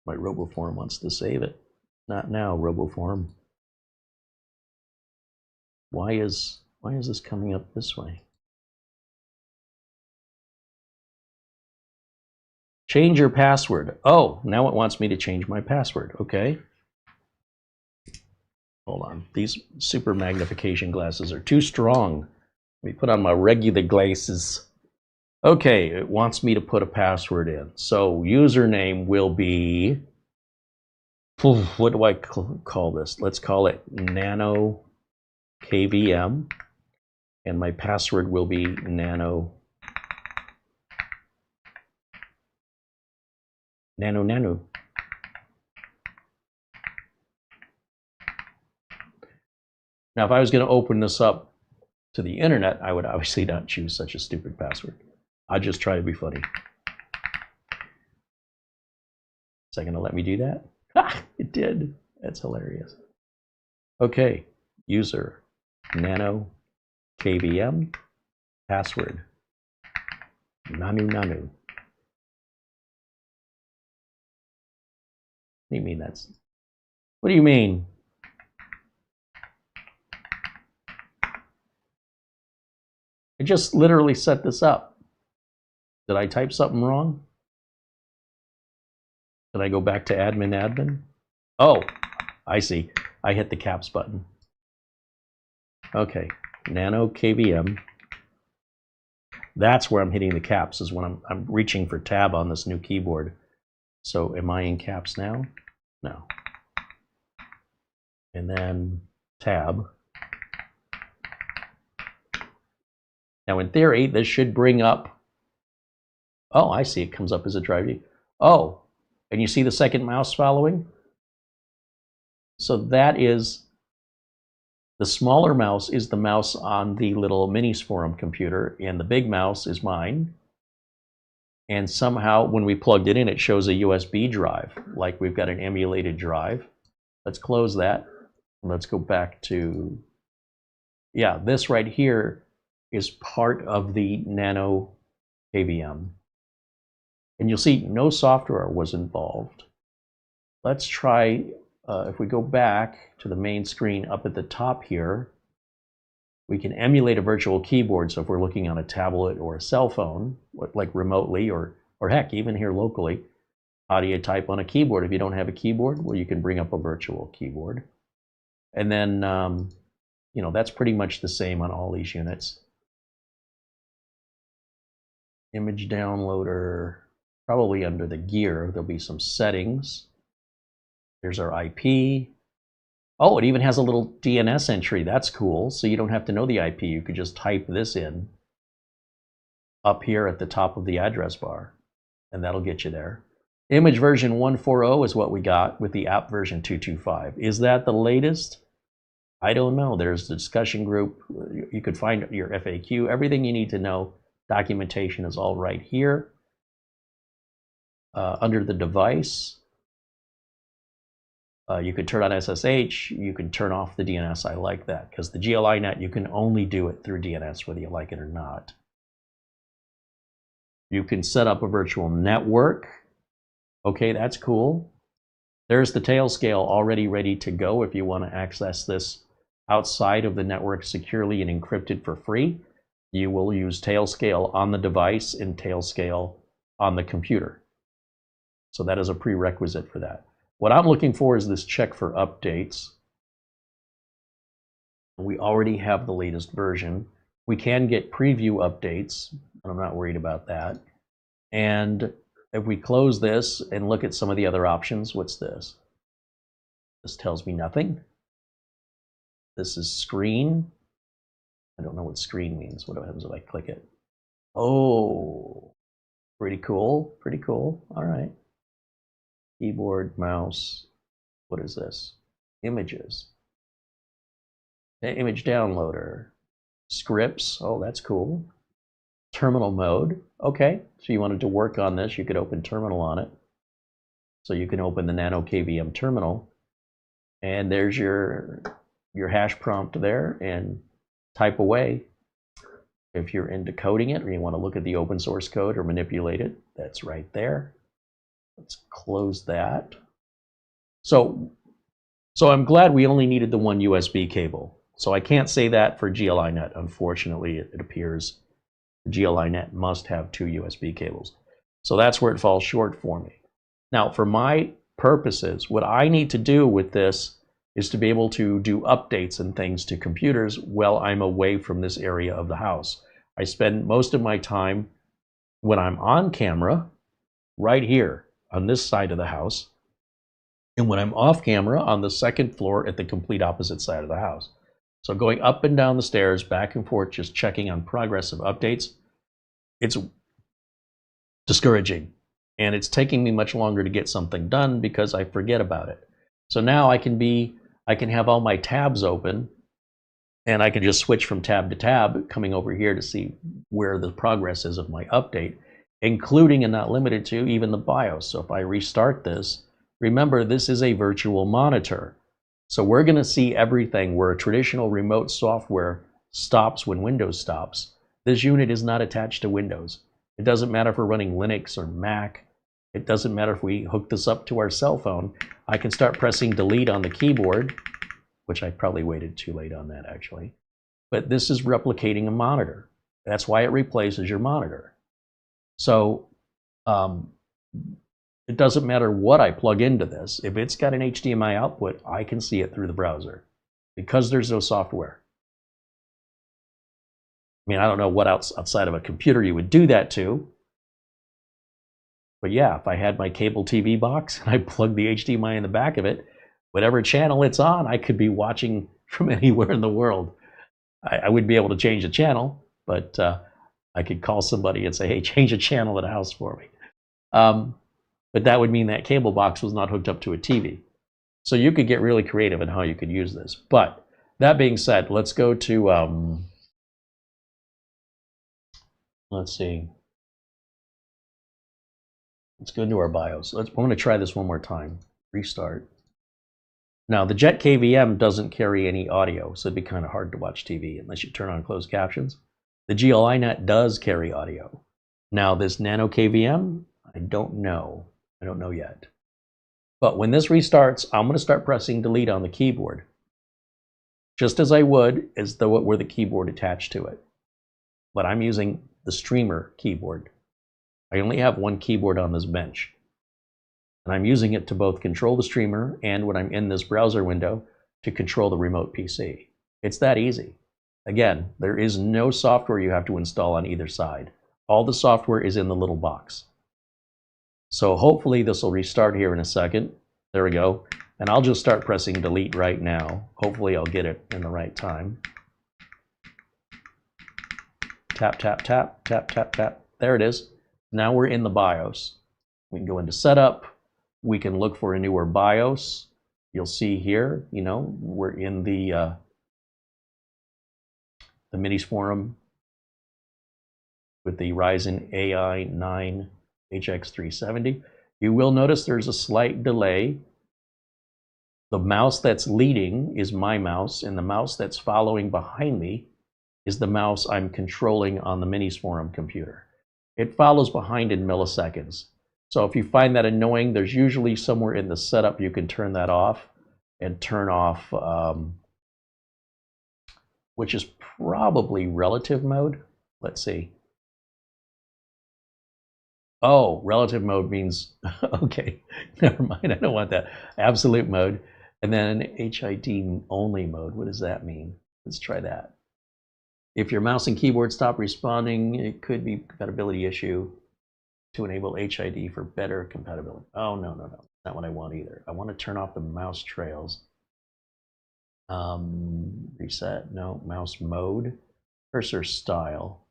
S1: My RoboForm wants to save it. Not now, RoboForm. Why is this coming up this way? Change your password. Oh, now it wants me to change my password. Okay. Hold on. These super magnification glasses are too strong. Let me put on my regular glasses. Okay, it wants me to put a password in. So username will be, what do I call this? Let's call it Nano KVM. And my password will be Nano. Now, if I was going to open this up to the internet, I would obviously not choose such a stupid password. I'd just try to be funny. Is that going to let me do that? Ha! It did. That's hilarious. Okay, user Nano KVM, password Nanu. What do you mean that's... What do you mean? I just literally set this up. Did I type something wrong? Did I go back to admin? Oh, I see. I hit the caps button. Okay, Nano KVM. That's where I'm hitting the caps, is when I'm reaching for tab on this new keyboard. So am I in caps now? No. And then tab. Now in theory, this should bring up, oh, I see, it comes up as a drive view. Oh, and you see the second mouse following? So that is, the smaller mouse is the mouse on the little Minis Forum computer, and the big mouse is mine. And somehow when we plugged it in, it shows a USB drive, like we've got an emulated drive. Let's close that. Let's go back to, yeah, this right here is part of the Nano KVM. And you'll see no software was involved. Let's try, if we go back to the main screen up at the top here, we can emulate a virtual keyboard. So if we're looking on a tablet or a cell phone, like remotely, or heck, even here locally, how do you type on a keyboard? If you don't have a keyboard, well, you can bring up a virtual keyboard. And then, you know, that's pretty much the same on all these units. Image downloader, probably under the gear, there'll be some settings. There's our IP. Oh, it even has a little DNS entry. That's cool. So you don't have to know the IP. You could just type this in up here at the top of the address bar, and that'll get you there. Image version 140 is what we got with the app version 225. Is that the latest? I don't know. There's the discussion group. You could find your FAQ. Everything you need to know. Documentation is all right here. Under the device, you could turn on SSH. You can turn off the DNS. I like that, because the GLINet, you can only do it through DNS, whether you like it or not. You can set up a virtual network. Okay, that's cool. There's the Tailscale already ready to go if you want to access this outside of the network securely and encrypted for free. You will use Tailscale on the device and Tailscale on the computer. So that is a prerequisite for that. What I'm looking for is this check for updates. We already have the latest version. We can get preview updates, but I'm not worried about that. And if we close this and look at some of the other options, what's this? This tells me nothing. This is screen. I don't know what screen means. What happens if I click it? Oh, pretty cool, pretty cool. All right. Keyboard, mouse, what is this? Images. Image downloader. Scripts, oh, that's cool. Terminal mode, okay. So you wanted to work on this, you could open terminal on it. So you can open the Nano KVM terminal, and there's your hash prompt there, and type away. If you're into coding it, or you want to look at the open source code or manipulate it, that's right there. Let's close that. So I'm glad we only needed the one USB cable. So I can't say that for GLINet. Unfortunately, it appears GLINet must have two USB cables. So that's where it falls short for me. Now, for my purposes, what I need to do with this is to be able to do updates and things to computers while I'm away from this area of the house. I spend most of my time when I'm on camera right here on this side of the house, and when I'm off camera on the second floor at the complete opposite side of the house. So going up and down the stairs, back and forth, just checking on progress of updates, it's discouraging. And it's taking me much longer to get something done because I forget about it. So now I can have all my tabs open, and I can just switch from tab to tab, coming over here to see where the progress is of my update, including and not limited to even the BIOS. So if I restart this, remember this is a virtual monitor. So we're going to see everything where a traditional remote software stops when Windows stops. This unit is not attached to Windows. It doesn't matter if we're running Linux or Mac. It doesn't matter if we hook this up to our cell phone. I can start pressing delete on the keyboard, which I probably waited too late on that actually. But this is replicating a monitor. That's why it replaces your monitor. So it doesn't matter what I plug into this. If it's got an HDMI output, I can see it through the browser because there's no software. I mean, I don't know what outside of a computer you would do that to. But yeah, if I had my cable TV box and I plugged the HDMI in the back of it, whatever channel it's on, I could be watching from anywhere in the world. I wouldn't be able to change the channel, but I could call somebody and say, hey, change a channel at the house for me. But that would mean that cable box was not hooked up to a TV. So you could get really creative in how you could use this. But that being said, let's go to, let's see. Let's go into our BIOS. I'm going to try this one more time. Restart. Now, the Jet KVM doesn't carry any audio, so it'd be kind of hard to watch TV unless you turn on closed captions. The GLINet does carry audio. Now, this Nano KVM, I don't know. I don't know yet. But when this restarts, I'm going to start pressing delete on the keyboard, just as I would as though it were the keyboard attached to it. But I'm using the streamer keyboard. I only have one keyboard on this bench. And I'm using it to both control the streamer and when I'm in this browser window to control the remote PC. It's that easy. Again, there is no software you have to install on either side. All the software is in the little box. So hopefully this will restart here in a second. There we go. And I'll just start pressing delete right now. Hopefully I'll get it in the right time. Tap, tap, tap, tap, tap, tap. There it is. Now we're in the BIOS. We can go into setup. We can look for a newer BIOS. You'll see here, you know, we're in the Minis forum with the Ryzen AI 9 HX370. You will notice there's a slight delay. The mouse that's leading is my mouse, and the mouse that's following behind me is the mouse I'm controlling on the Minis forum computer. It follows behind in milliseconds. So if you find that annoying, there's usually somewhere in the setup you can turn that off and turn off, which is probably relative mode. Let's see. Oh, relative mode means, okay, never mind, I don't want that. Absolute mode. And then HID only mode, what does that mean? Let's try that. If your mouse and keyboard stop responding, it could be a compatibility issue. To enable HID for better compatibility. Oh, no, no, no. Not what I want either. I want to turn off the mouse trails. Reset, no, mouse mode. Cursor style.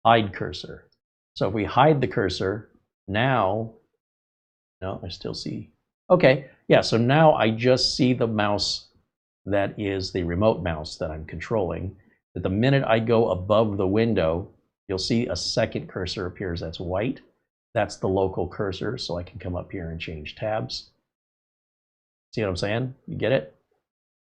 S1: Hide cursor. So if we hide the cursor, now, no, I still see. Okay, yeah, so now I just see the mouse that is the remote mouse that I'm controlling. But the minute I go above the window, you'll see a second cursor appears that's white. That's the local cursor, so I can come up here and change tabs. See what I'm saying? You get it?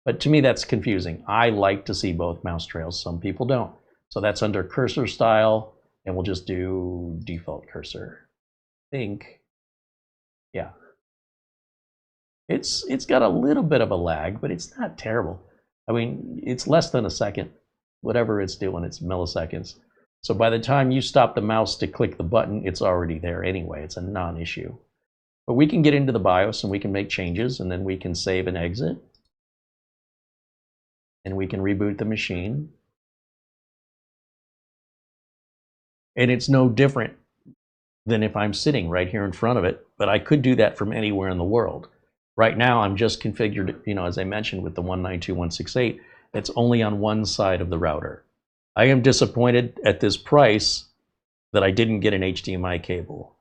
S1: But to me, that's confusing. I like to see both mouse trails. Some people don't. So that's under cursor style, and we'll just do default cursor. I think, yeah. It's got a little bit of a lag, but it's not terrible. I mean, it's less than a second. Whatever it's doing, it's milliseconds. So by the time you stop the mouse to click the button, it's already there anyway. It's a non-issue. But we can get into the BIOS and we can make changes, and then we can save and exit. And we can reboot the machine. And it's no different than if I'm sitting right here in front of it, but I could do that from anywhere in the world. Right now, I'm just configured, you know, as I mentioned, with the 192.168, it's only on one side of the router. I am disappointed at this price that I didn't get an HDMI cable,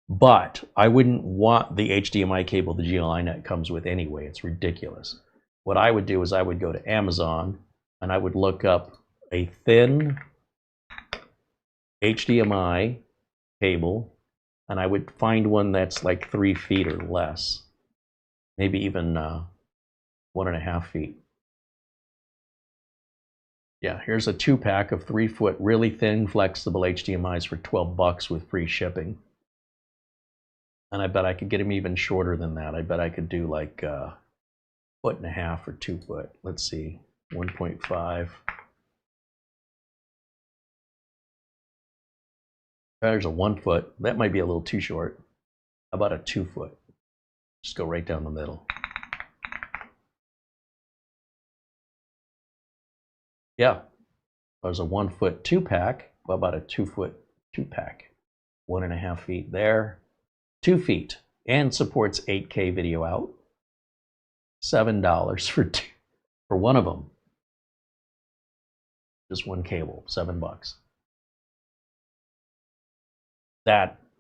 S1: but I wouldn't want the HDMI cable the GLINet comes with anyway. It's ridiculous. What I would do is I would go to Amazon and I would look up a thin HDMI cable, and I would find one that's like 3 feet or less, maybe even 1.5 feet. Yeah, here's a 2-pack of 3-foot, really thin, flexible HDMIs for $12 with free shipping. And I bet I could get them even shorter than that. I bet I could do like 1.5 feet or 2 foot. Let's see, 1.5. There's a 1 foot. That might be a little too short. How about a 2 foot? Just go right down the middle. Yeah, there's a 1 foot 2-pack. How about a 2 foot 2-pack? 1.5 feet there, 2 feet, and supports 8K video out. $7 for one of them. Just one cable, $7.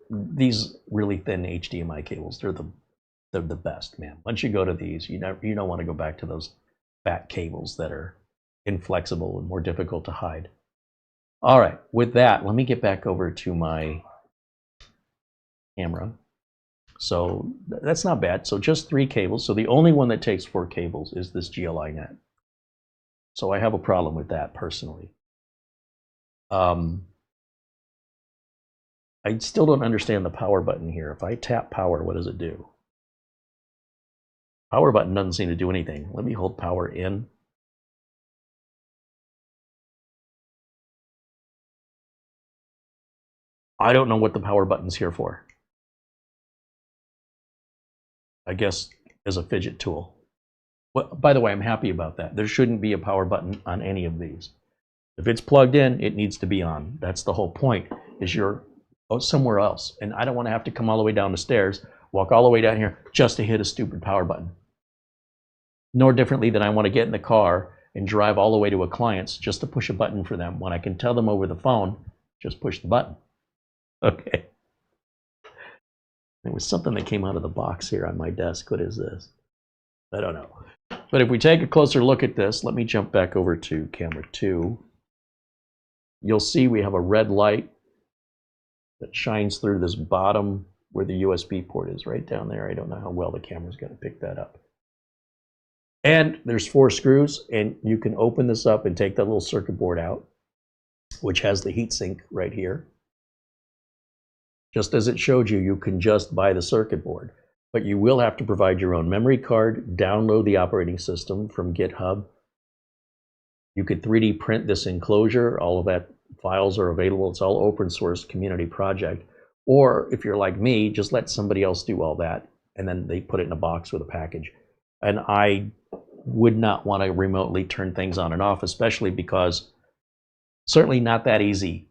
S1: These really thin HDMI cables, they're the best, man. Once you go to these, you don't want to go back to those fat cables that are inflexible and more difficult to hide. All right, with that, let me get back over to my camera. So that's not bad. So just 3 cables. So the only one that takes 4 cables is this GLI net. So I have a problem with that personally. I still don't understand the power button here. If I tap power, what does it do? Power button doesn't seem to do anything. Let me hold power in. I don't know what the power button's here for. I guess as a fidget tool. Well, by the way, I'm happy about that. There shouldn't be a power button on any of these. If it's plugged in, it needs to be on. That's the whole point, is you're somewhere else. And I don't want to have to come all the way down the stairs, walk all the way down here just to hit a stupid power button. Nor differently than I want to get in the car and drive all the way to a client's just to push a button for them when I can tell them over the phone, just push the button. Okay. There was something that came out of the box here on my desk. What is this? I don't know. But if we take a closer look at this, let me jump back over to camera 2. You'll see we have a red light that shines through this bottom where the USB port is, right down there. I don't know how well the camera's going to pick that up. And there's 4 screws, and you can open this up and take that little circuit board out, which has the heatsink right here. Just as it showed you, you can just buy the circuit board, but you will have to provide your own memory card, download the operating system from GitHub. You could 3D print this enclosure. All of that files are available. It's all open source community project. Or if you're like me, just let somebody else do all that, and then they put it in a box with a package. And I would not want to remotely turn things on and off, especially because certainly not that easy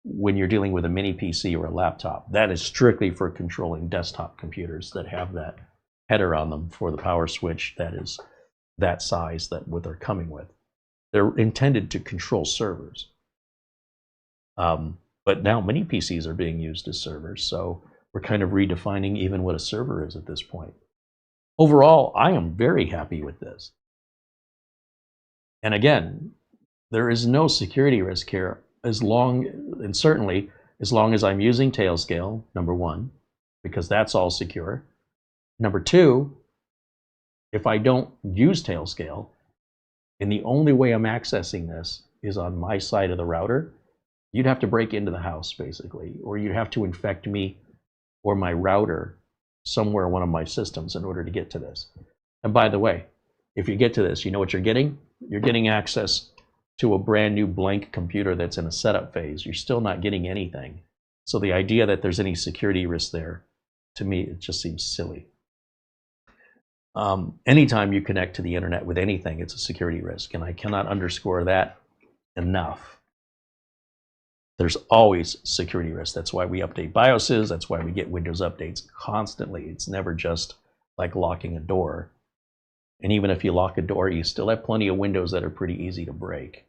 S1: when you're dealing with a mini PC or a laptop. That is strictly for controlling desktop computers that have that header on them for the power switch that is that size, that what they're coming with. They're intended to control servers. But now mini PCs are being used as servers, so we're kind of redefining even what a server is at this point. Overall, I am very happy with this. And again, there is no security risk here certainly as long as I'm using Tailscale, number 1, because that's all secure. Number 2, if I don't use Tailscale, and the only way I'm accessing this is on my side of the router, you'd have to break into the house basically, or you'd have to infect me or my router somewhere in one of my systems in order to get to this. And by the way, if you get to this, you know what you're getting? You're getting access to a brand new blank computer that's in a setup phase. You're still not getting anything. So the idea that there's any security risk there, to me, it just seems silly. Anytime you connect to the internet with anything, it's a security risk, and I cannot underscore that enough. There's always security risk. That's why we update BIOSes. That's why we get Windows updates constantly. It's never just like locking a door. And even if you lock a door, you still have plenty of windows that are pretty easy to break.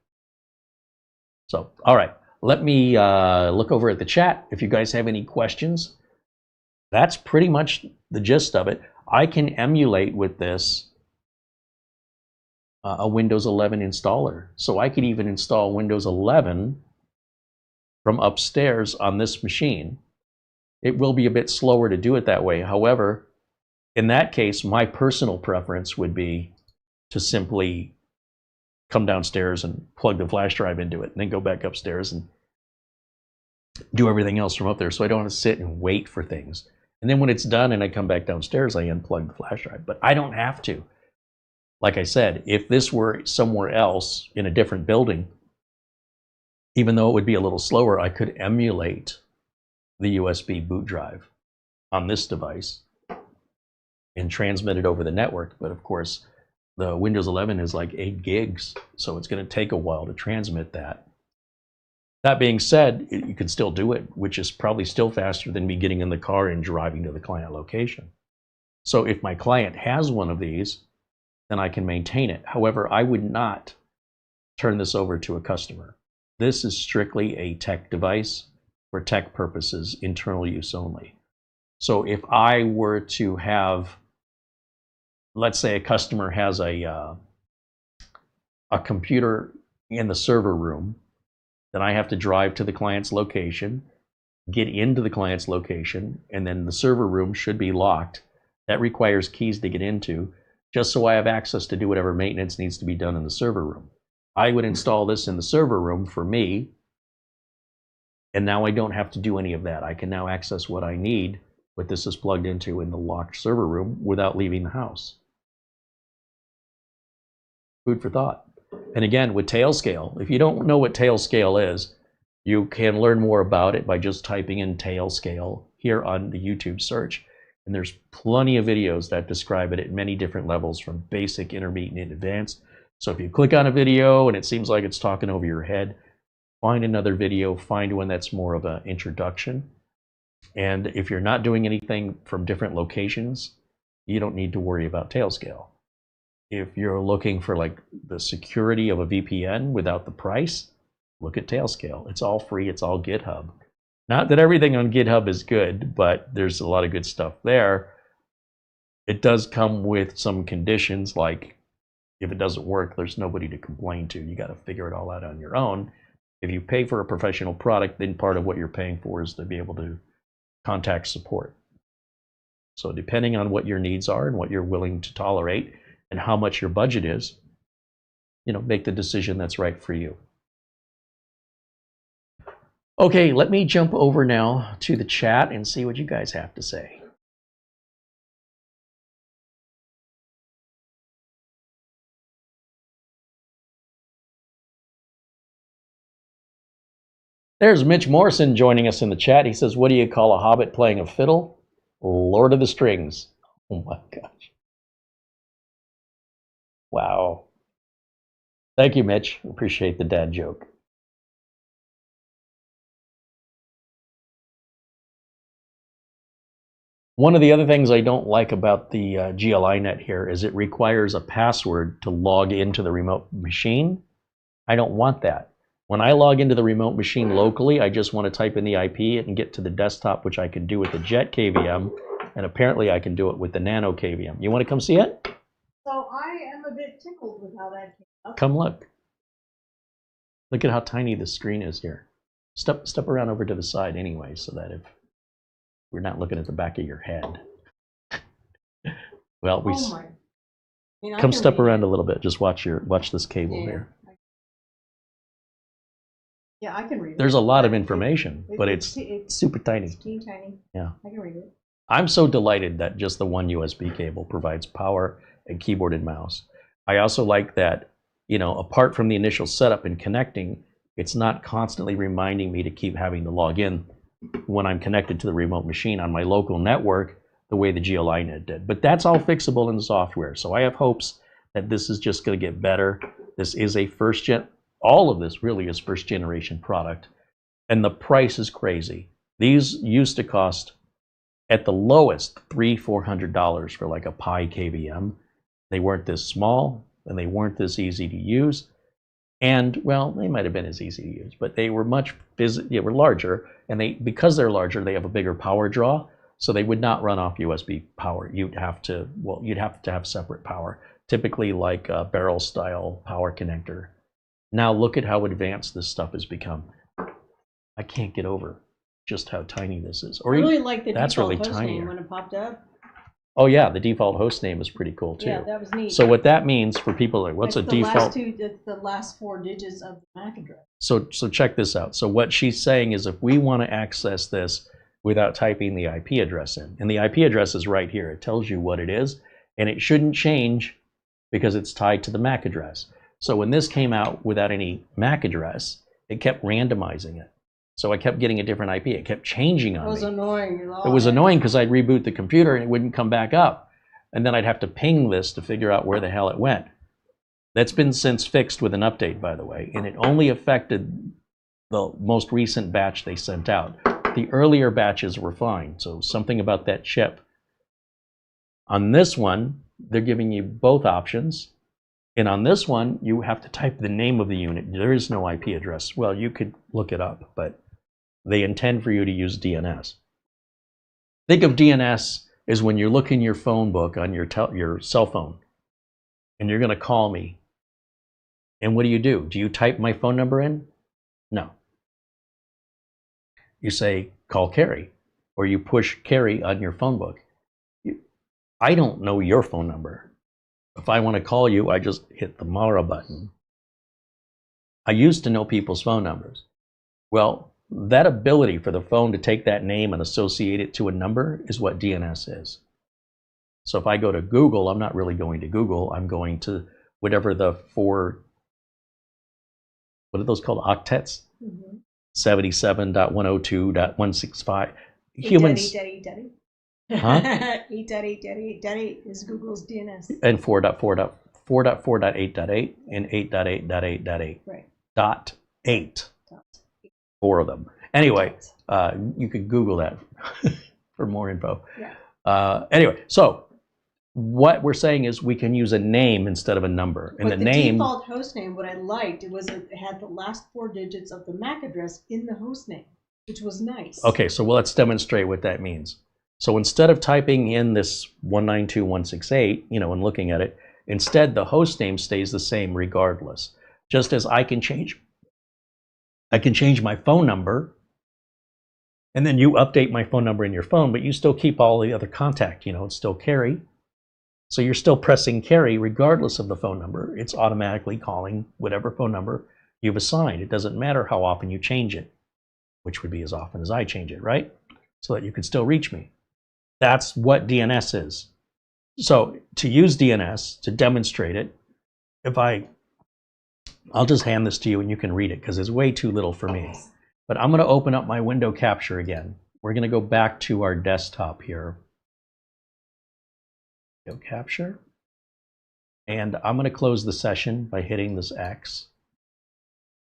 S1: So, all right, let me look over at the chat. If you guys have any questions, that's pretty much the gist of it. I can emulate with this a Windows 11 installer. So I could even install Windows 11 from upstairs on this machine. It will be a bit slower to do it that way. However, in that case, my personal preference would be to simply come downstairs and plug the flash drive into it and then go back upstairs and do everything else from up there, so I don't have to sit and wait for things. And then when it's done and I come back downstairs, I unplug the flash drive. But I don't have to. Like I said, if this were somewhere else in a different building, even though it would be a little slower, I could emulate the USB boot drive on this device and transmit it over the network. But of course, the Windows 11 is like 8 gigs, so it's going to take a while to transmit that. That being said, you can still do it, which is probably still faster than me getting in the car and driving to the client location. So if my client has one of these, then I can maintain it. However, I would not turn this over to a customer. This is strictly a tech device for tech purposes, internal use only. So if I were to have, let's say a customer has a computer in the server room, then I have to drive to the client's location, get into the client's location, and then the server room should be locked. That requires keys to get into, just so I have access to do whatever maintenance needs to be done in the server room. I would install this in the server room for me, and now I don't have to do any of that. I can now access what I need, what this is plugged into in the locked server room without leaving the house. Food for thought. And again, with Tailscale, if you don't know what Tailscale is, you can learn more about it by just typing in Tailscale here on the YouTube search. And there's plenty of videos that describe it at many different levels, from basic, intermediate, and advanced. So if you click on a video and it seems like it's talking over your head, find another video, find one that's more of an introduction. And if you're not doing anything from different locations, you don't need to worry about Tailscale. If you're looking for like the security of a VPN without the price, look at Tailscale. It's all free, it's all GitHub. Not that everything on GitHub is good, but there's a lot of good stuff there. It does come with some conditions, like if it doesn't work, there's nobody to complain to. You got to figure it all out on your own. If you pay for a professional product, then part of what you're paying for is to be able to contact support. So depending on what your needs are and what you're willing to tolerate and how much your budget is, make the decision that's right for you. Okay, let me jump over now to the chat and see what you guys have to say. There's Mitch Morrison joining us in the chat. He says, what do you call a hobbit playing a fiddle? Lord of the Strings. Oh my gosh. Wow. Thank you, Mitch. Appreciate the dad joke. One of the other things I don't like about the GLINet here is it requires a password to log into the remote machine. I don't want that. When I log into the remote machine locally, I just want to type in the IP and get to the desktop, which I can do with the Jet KVM, and apparently I can do it with the Nano KVM. You want to come see it?
S2: So I am a bit tickled with how that came up.
S1: Come look. Look at how tiny the screen is here. Step around over to the side anyway, so that if we're not looking at the back of your head. Well, come step around a little bit. Just watch this cable here.
S2: Yeah, I can read it.
S1: There's a lot of information, but it's super tiny.
S2: It's teeny tiny.
S1: Yeah.
S2: I can read it.
S1: I'm so delighted that just the one USB cable provides power and keyboard and mouse. I also like that, apart from the initial setup and connecting, it's not constantly reminding me to keep having to log in when I'm connected to the remote machine on my local network the way the GLINet did. But that's all fixable in the software. So I have hopes that this is just going to get better. This is a all of this really is first generation product. And the price is crazy. These used to cost at the lowest $300-400 for like a Pi KVM. They weren't this small and they weren't this easy to use. And well, they might have been as easy to use, but they were they were larger, and because they're larger, they have a bigger power draw, so they would not run off USB power. You'd have to have separate power, typically like a barrel style power connector. Now look at how advanced this stuff has become. I can't get over just how tiny this is. Or
S2: I really like the
S1: that's
S2: default
S1: really
S2: host
S1: tiny
S2: name when it popped up.
S1: Oh yeah, the default host name is pretty cool too.
S2: Yeah, that was neat.
S1: So what that means for people like, what's a default?
S2: It's the last 4 digits of the MAC address.
S1: So check this out. So what she's saying is if we want to access this without typing the IP address in. And the IP address is right here. It tells you what it is, and it shouldn't change because it's tied to the MAC address. So when this came out without any MAC address, it kept randomizing it. So I kept getting a different IP. It kept changing on me.
S2: It was annoying.
S1: It was annoying because I'd reboot the computer and it wouldn't come back up. And then I'd have to ping this to figure out where the hell it went. That's been since fixed with an update, by the way, and it only affected the most recent batch they sent out. The earlier batches were fine, so something about that chip. On this one, they're giving you both options. And on this one, you have to type the name of the unit. There is no IP address. Well, you could look it up, but they intend for you to use DNS. Think of DNS as when you're looking your phone book on your cell phone, and you're going to call me. And what do? Do you type my phone number in? No. You say, call Carey, or you push Carey on your phone book. I don't know your phone number. If I want to call you, I just hit the Mara button. I used to know people's phone numbers. Well, that ability for the phone to take that name and associate it to a number is what DNS is. So if I go to Google, I'm not really going to Google. I'm going to whatever the what are those called? Octets? Mm-hmm. 77.102.165. Humans. Huh?
S2: 8.8.8.8 is Google's DNS.
S1: And 4.4.8.8 and 8.8.8.8.
S2: Right.
S1: Dot 8. 4 of them. Anyway, you could Google that for more info.
S2: Yeah.
S1: Anyway, so what we're saying is we can use a name instead of a number. And
S2: but
S1: the name,
S2: default host name, what I liked, it had the last 4 digits of the MAC address in the host name, which was nice.
S1: Okay, so let's demonstrate what that means. So instead of typing in this 192.168, and looking at it, instead the host name stays the same regardless. Just as I can change my phone number, and then you update my phone number in your phone, but you still keep all the other contact. It's still Carey. So you're still pressing Carey regardless of the phone number. It's automatically calling whatever phone number you've assigned. It doesn't matter how often you change it, which would be as often as I change it, right? So that you can still reach me. That's what DNS is. So to use DNS, to demonstrate it, I'll just hand this to you and you can read it because it's way too little for me. But I'm going to open up my window capture again. We're going to go back to our desktop here. Go capture. And I'm going to close the session by hitting this X.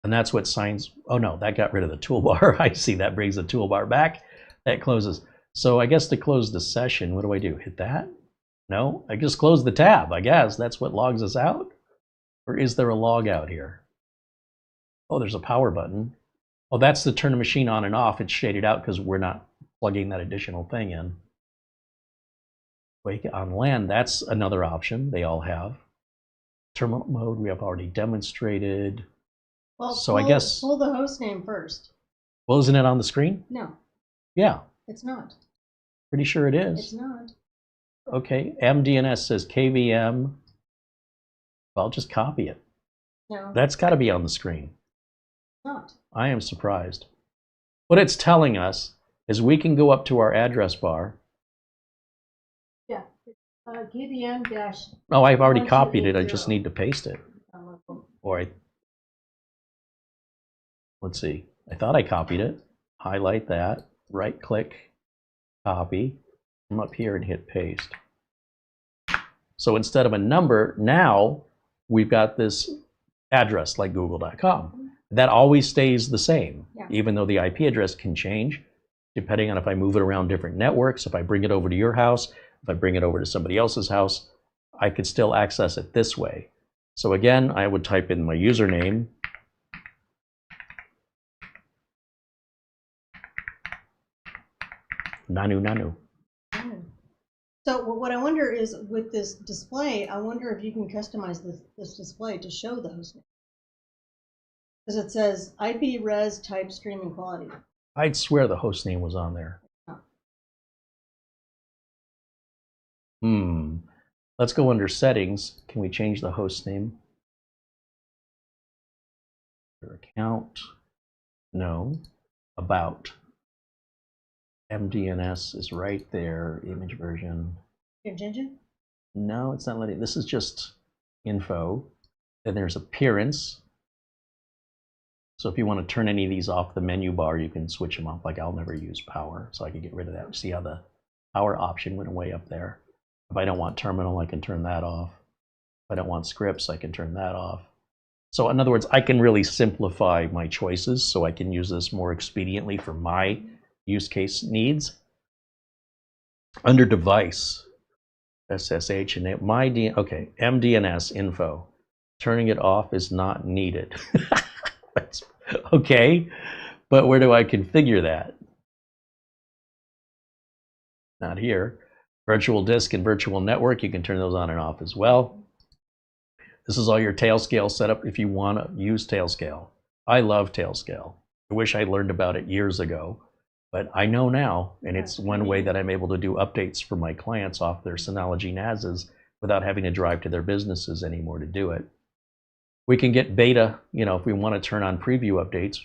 S1: And that's what signs. Oh no, that got rid of the toolbar. I see that brings the toolbar back. That closes. So I guess to close the session, what do? Hit that? No, I just close the tab. I guess that's what logs us out. Or is there a log out here? Oh, there's a power button. Oh, that's to turn the machine on and off. It's shaded out because we're not plugging that additional thing in. Wake on LAN, that's another option they all have. Terminal mode, we have already demonstrated.
S2: Well,
S1: so I guess
S2: pull the host name first.
S1: Well, isn't it on the screen?
S2: No.
S1: Yeah.
S2: It's not.
S1: Pretty sure it is.
S2: It's not.
S1: Okay, MDNS says KVM. Well, I'll just copy it.
S2: No.
S1: That's got to be on the screen.
S2: It's not.
S1: I am surprised. What it's telling us is we can go up to our address bar.
S2: Yeah. KVM dash.
S1: Oh, I've already copied it. I just need to paste it. Or let's see. I thought I copied it. Highlight that. Right click. Copy. Come up here and hit paste. So instead of a number, now we've got this address like google.com. That always stays the same, even though the IP address can change depending on if I move it around different networks, if I bring it over to your house, if I bring it over to somebody else's house, I could still access it this way. So again, I would type in my username. Nano.
S2: So what I wonder is with this display, I wonder if you can customize this display to show the host name. Because it says IP res type streaming quality.
S1: I'd swear the host name was on there. Oh. Let's go under settings. Can we change the host name? Your account. No. About. MDNS is right there, image version.
S2: Change engine?
S1: No, it's not letting, this is just info. Then there's appearance. So if you want to turn any of these off the menu bar, you can switch them off. Like I'll never use power, so I can get rid of that. See how the power option went way up there. If I don't want terminal, I can turn that off. If I don't want scripts, I can turn that off. So in other words, I can really simplify my choices so I can use this more expediently for my use case needs. Under device, SSH and okay, MDNS info. Turning it off is not needed. That's okay, but where do I configure that? Not here. Virtual disk and virtual network, you can turn those on and off as well. This is all your Tailscale setup if you want to use Tailscale. I love Tailscale. I wish I learned about it years ago, but I know now, and it's one way that I'm able to do updates for my clients off their Synology NASs without having to drive to their businesses anymore to do it. We can get beta, you know, if we want to turn on preview updates.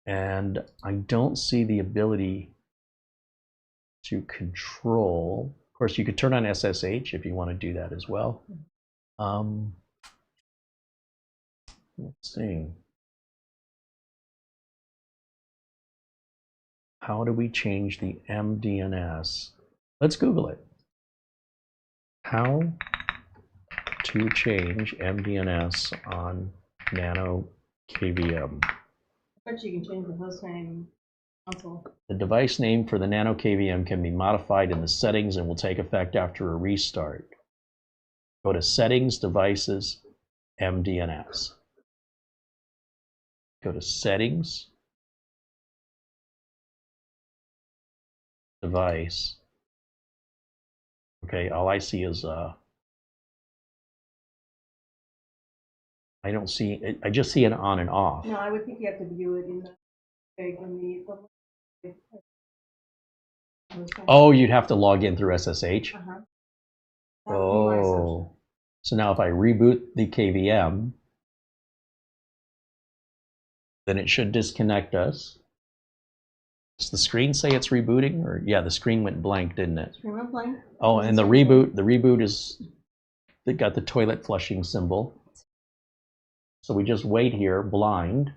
S1: And I don't see the ability to control. Of course, you could turn on SSH if you want to do that as well. Let's see. How do we change the MDNS? Let's Google it. How to change MDNS on Nano KVM.
S2: I bet you can change the host name console.
S1: The device name for the Nano KVM can be modified in the settings and will take effect after a restart. Go to Settings, Devices, MDNS. Go to Settings, Device. Okay, all I see is I don't see it. I just see an on and off.
S2: No, I would think you have to view it in the
S1: Oh, you'd have to log in through SSH.
S2: Uh-huh.
S1: Oh, so now if I reboot the KVM, then it should disconnect us. Does the screen say it's rebooting? Or yeah, the screen went blank, didn't it?
S2: Screen went blank.
S1: Oh, and the reboot is, it got the toilet flushing symbol. So we just wait here blind,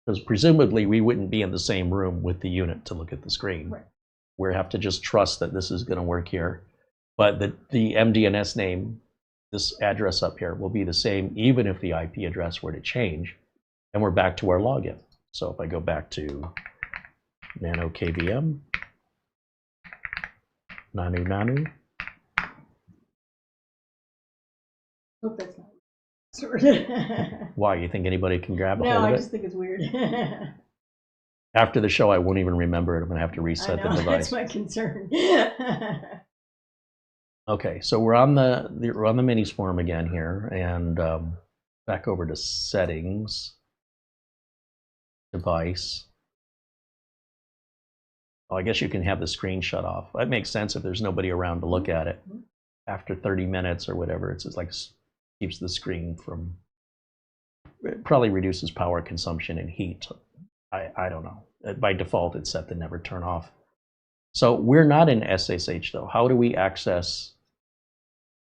S1: because presumably we wouldn't be in the same room with the unit to look at the screen.
S2: Right.
S1: We have to just trust that this is going to work here. But the MDNS name, this address up here, will be the same even if the IP address were to change. And we're back to our login. So if I go back to Nano KVM, Nano.
S2: Hope that's not weird.
S1: Why, you think anybody can grab a hold
S2: No,
S1: of
S2: I
S1: it?
S2: just think it's weird.
S1: After the show, I won't even remember it. I'm going to have to reset the device.
S2: That's my concern.
S1: Okay, so we're on the mini swarm again here, and back over to settings, device. Oh, I guess you can have the screen shut off. That makes sense if there's nobody around to look at it. After 30 minutes or whatever, it's just like keeps the screen from. It probably reduces power consumption and heat. I don't know. By default, it's set to never turn off. So we're not in SSH though. How do we access?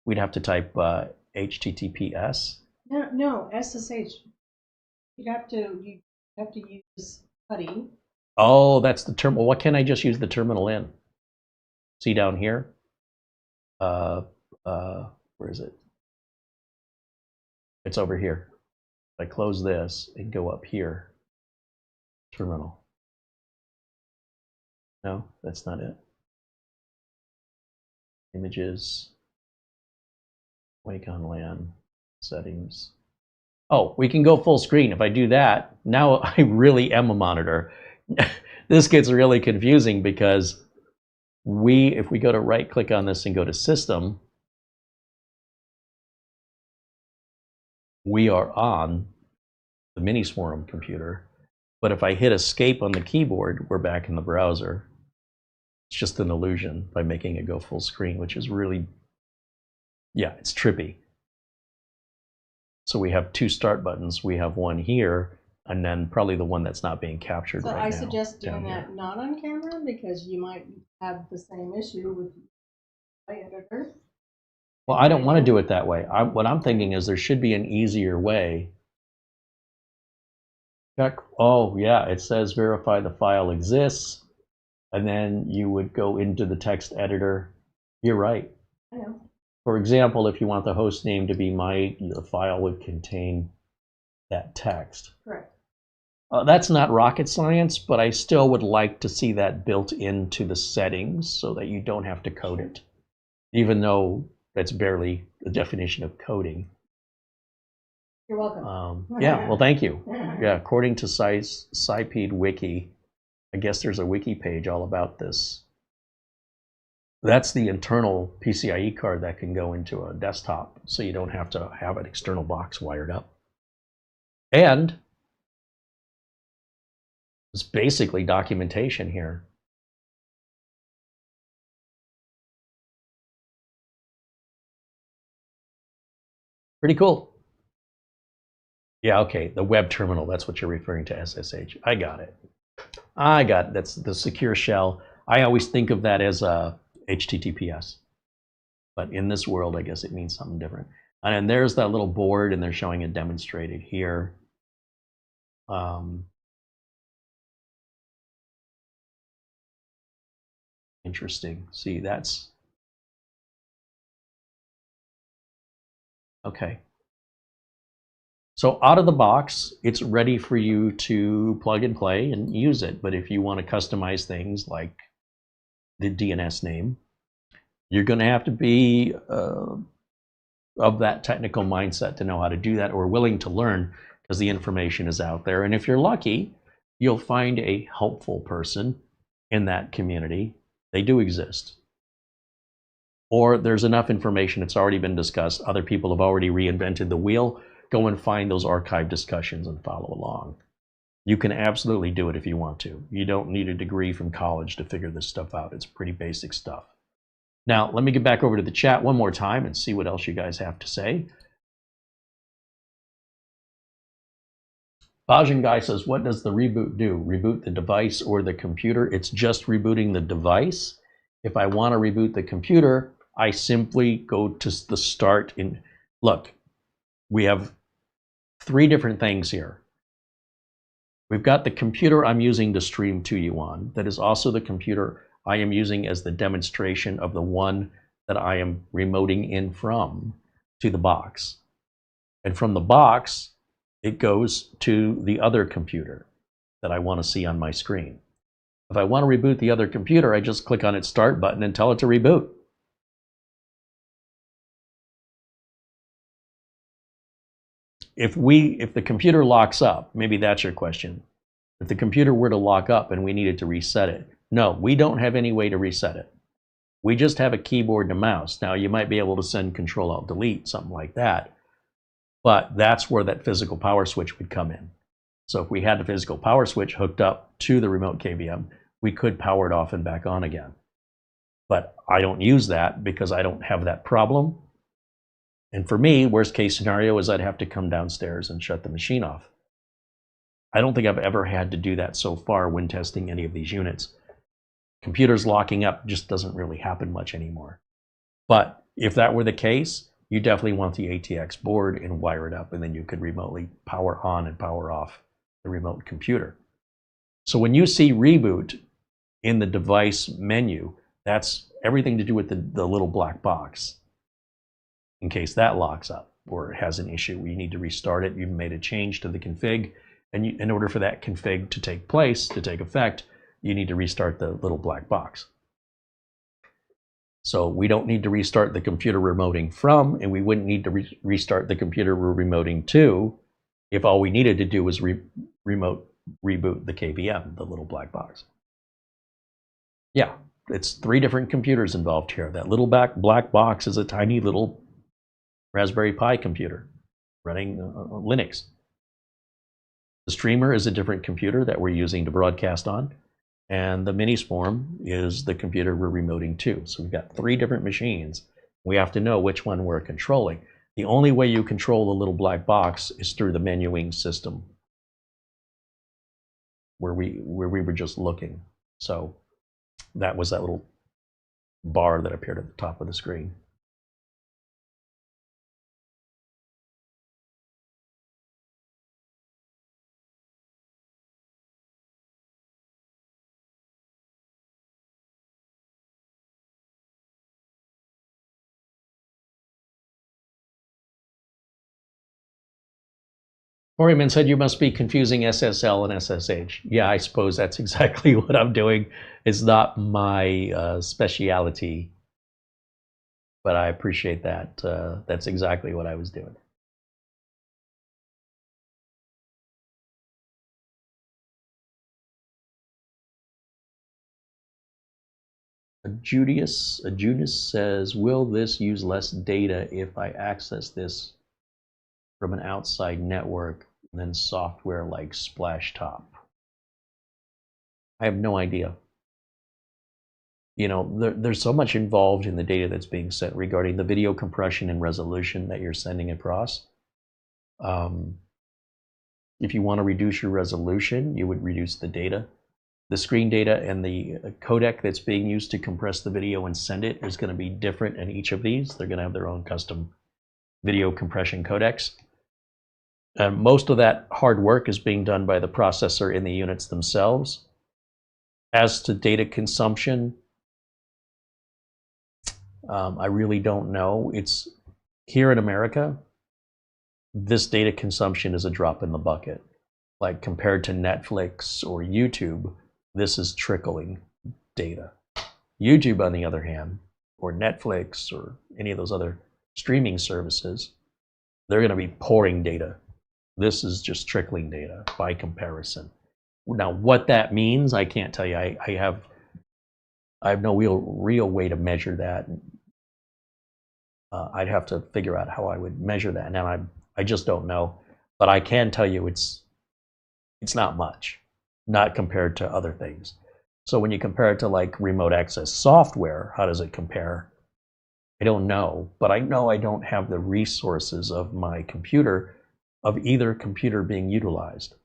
S1: We'd have to type HTTPS.
S2: No, SSH. You'd have to use PuTTY.
S1: Oh, that's the term. Well, what can I just use the terminal in? See down here? Where is it? It's over here. If I close this and go up here, terminal. No, that's not it. Images, wake on LAN, settings. Oh, we can go full screen. If I do that, now I really am a monitor. This gets really confusing because if we go to right click on this and go to system, we are on the mini swarm computer. But if I hit escape on the keyboard, we're back in the browser. It's just an illusion by making it go full screen, which is really, yeah, it's trippy. So we have two start buttons. We have one here and then probably the one that's not being captured
S2: So
S1: right
S2: I
S1: now.
S2: suggest doing
S1: down here.
S2: that not on camera because you might have the same issue with my editor.
S1: Well, I don't want to do it that way. What I'm thinking is there should be an easier way. Check. Oh, yeah, it says verify the file exists, and then you would go into the text editor. You're right.
S2: I know.
S1: For example, if you want the host name to be Mike, the file would contain that text.
S2: Correct.
S1: That's not rocket science, but I still would like to see that built into the settings so that you don't have to code it, even though that's barely the definition of coding.
S2: You're welcome.
S1: Yeah, well, thank you. Yeah, according to Sipeed Wiki, I guess there's a wiki page all about this. That's the internal PCIe card that can go into a desktop, so you don't have to have an external box wired up. And it's basically documentation here. Pretty cool. Yeah, okay, the web terminal, that's what you're referring to, SSH. I got it. That's the secure shell. I always think of that as a HTTPS. But in this world, I guess it means something different. And there's that little board, and they're showing it demonstrated here. Interesting. See, that's okay. So out of the box, it's ready for you to plug and play and use it. But if you want to customize things like the DNS name, you're going to have to be of that technical mindset to know how to do that, or willing to learn, because the information is out there. And if you're lucky, you'll find a helpful person in that community. They do exist. Or there's enough information, it's already been discussed, other people have already reinvented the wheel. Go and find those archive discussions and follow along. You can absolutely do it if you want to. You don't need a degree from college to figure this stuff out. It's pretty basic stuff. Now, let me get back over to the chat one more time and see what else you guys have to say. Bajan Guy says, what does the reboot do? Reboot the device or the computer? It's just rebooting the device. If I want to reboot the computer, I simply go to the start. Look, we have three different things here. We've got the computer I'm using to stream to you on. That is also the computer I am using as the demonstration of the one that I am remoting in from to the box. And from the box, it goes to the other computer that I want to see on my screen. If I want to reboot the other computer, I just click on its start button and tell it to reboot. If the computer locks up, maybe that's your question. If the computer were to lock up and we needed to reset it, no, we don't have any way to reset it. We just have a keyboard and a mouse. Now, you might be able to send Control-Alt-Delete, something like that. But that's where that physical power switch would come in. So if we had the physical power switch hooked up to the remote KVM, we could power it off and back on again. But I don't use that because I don't have that problem. And for me, worst case scenario is I'd have to come downstairs and shut the machine off. I don't think I've ever had to do that so far when testing any of these units. Computers locking up just doesn't really happen much anymore. But if that were the case, you definitely want the ATX board and wire it up, and then you could remotely power on and power off the remote computer. So when you see reboot in the device menu, that's everything to do with the little black box. In case that locks up or it has an issue, you need to restart it. You've made a change to the config, and in order for that config to take place, to take effect, you need to restart the little black box. So we don't need to restart the computer we're remoting from, and we wouldn't need to restart the computer we're remoting to if all we needed to do was reboot the KVM, the little black box. Yeah, it's three different computers involved here. That little black box is a tiny little Raspberry Pi computer running Linux. The streamer is a different computer that we're using to broadcast on. And the mini swarm is the computer we're remoting to. So we've got three different machines. We have to know which one we're controlling. The only way you control the little black box is through the menuing system. where we were just looking. So that was that little bar that appeared at the top of the screen. Foreman said you must be confusing SSL and SSH. Yeah, I suppose that's exactly what I'm doing. It's not my speciality, but I appreciate that. That's exactly what I was doing. Judas says, will this use less data if I access this from an outside network than software like Splashtop? I have no idea. You know, there's so much involved in the data that's being sent regarding the video compression and resolution that you're sending across. If you want to reduce your resolution, you would reduce the data. The screen data and the codec that's being used to compress the video and send it is going to be different in each of these. They're going to have their own custom video compression codecs. Most of that hard work is being done by the processor in the units themselves. As to data consumption, I really don't know. It's here in America, this data consumption is a drop in the bucket. Like compared to Netflix or YouTube, this is trickling data. YouTube, on the other hand, or Netflix or any of those other streaming services, they're going to be pouring data. This is just trickling data by comparison. Now, what that means, I can't tell you. I have no real way to measure that. I'd have to figure out how I would measure that. Now, I just don't know. But I can tell you it's not much, not compared to other things. So when you compare it to like remote access software, how does it compare? I don't know, but I know I don't have the resources of my computer, of either computer being utilized.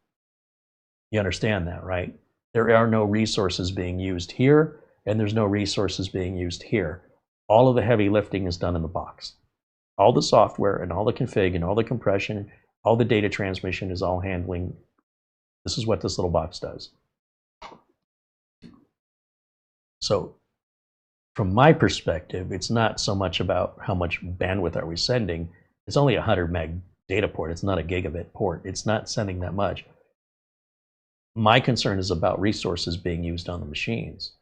S1: You understand that, right? There are no resources being used here, and there's no resources being used here. All of the heavy lifting is done in the box. All the software and all the config and all the compression, all the data transmission is all handling. This is what this little box does. So from my perspective, it's not so much about how much bandwidth are we sending. It's only a 100 meg data port. It's not a gigabit port. It's not sending that much. My concern is about resources being used on the machines.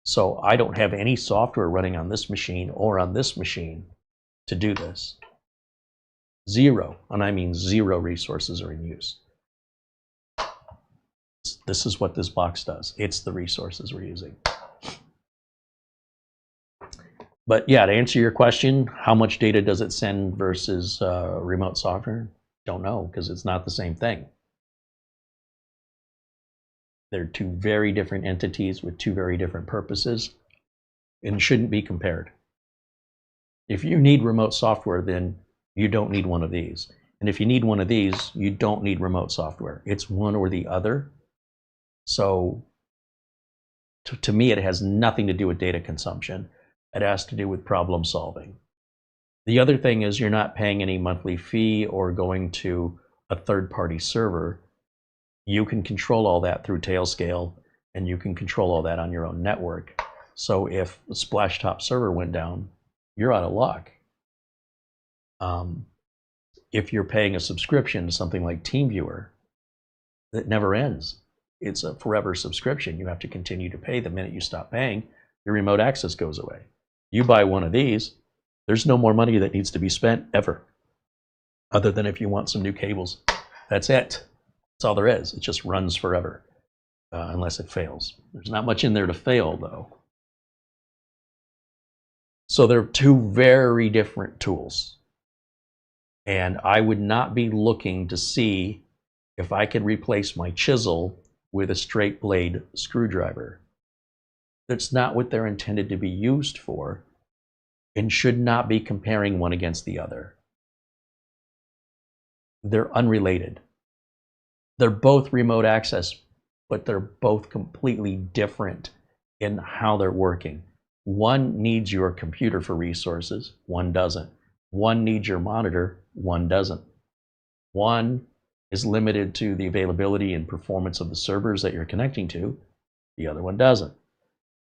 S1: So I don't have any software running on this machine or on this machine to do this. Zero, and I mean zero resources are in use. This is what this box does. It's the resources we're using. But yeah, to answer your question, how much data does it send versus remote software? Don't know, because it's not the same thing. They're two very different entities with two very different purposes and shouldn't be compared. If you need remote software, then you don't need one of these. And if you need one of these, you don't need remote software. It's one or the other. So to me, it has nothing to do with data consumption. It has to do with problem solving. The other thing is you're not paying any monthly fee or going to a third-party server. You can control all that through Tailscale, and you can control all that on your own network. So if the Splashtop server went down, you're out of luck. If you're paying a subscription to something like TeamViewer, that never ends. It's a forever subscription. You have to continue to pay. The minute you stop paying, your remote access goes away. You buy one of these, there's no more money that needs to be spent ever, other than if you want some new cables. That's it. That's all there is. It just runs forever, unless it fails. There's not much in there to fail, though. So they're two very different tools. And I would not be looking to see if I could replace my chisel with a straight blade screwdriver. That's not what they're intended to be used for, and should not be comparing one against the other. They're unrelated. They're both remote access, but they're both completely different in how they're working. One needs your computer for resources, one doesn't. One needs your monitor, one doesn't. One is limited to the availability and performance of the servers that you're connecting to, the other one doesn't.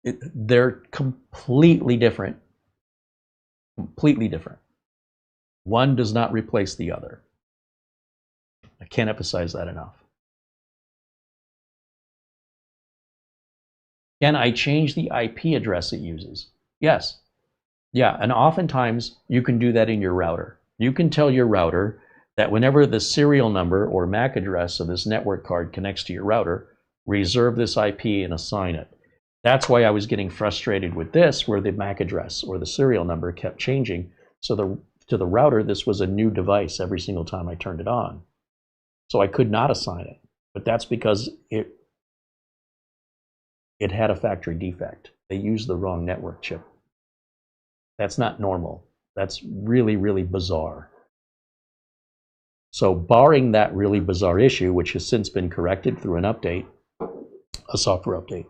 S1: They're completely different. Completely different. One does not replace the other. I can't emphasize that enough. Can I change the IP address it uses? Yes. Yeah, and oftentimes you can do that in your router. You can tell your router that whenever the serial number or MAC address of this network card connects to your router, reserve this IP and assign it. That's why I was getting frustrated with this, where the MAC address or the serial number kept changing. So to the router, this was a new device every single time I turned it on. So I could not assign it, but that's because it had a factory defect. They used the wrong network chip. That's not normal. That's really, really bizarre. So barring that really bizarre issue, which has since been corrected through an update, a software update,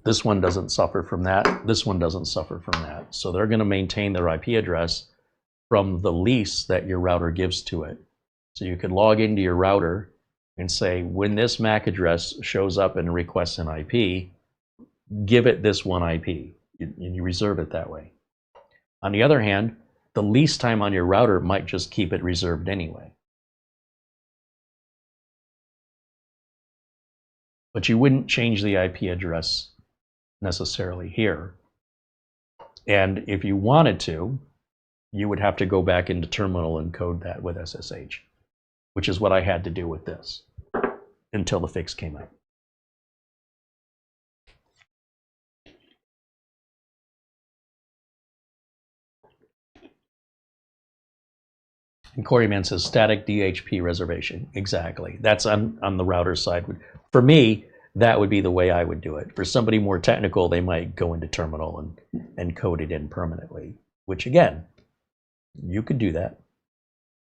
S1: this one doesn't suffer from that. This one doesn't suffer from that. So they're going to maintain their IP address from the lease that your router gives to it. So you can log into your router and say, when this MAC address shows up and requests an IP, give it this one IP. And you reserve it that way. On the other hand, the lease time on your router might just keep it reserved anyway. But you wouldn't change the IP address necessarily here. And if you wanted to, you would have to go back into terminal and code that with SSH, which is what I had to do with this until the fix came out. And Coreyman says static DHP reservation. Exactly. That's on the router side. For me, that would be the way I would do it. For somebody more technical, they might go into terminal and code it in permanently, which again, you could do that.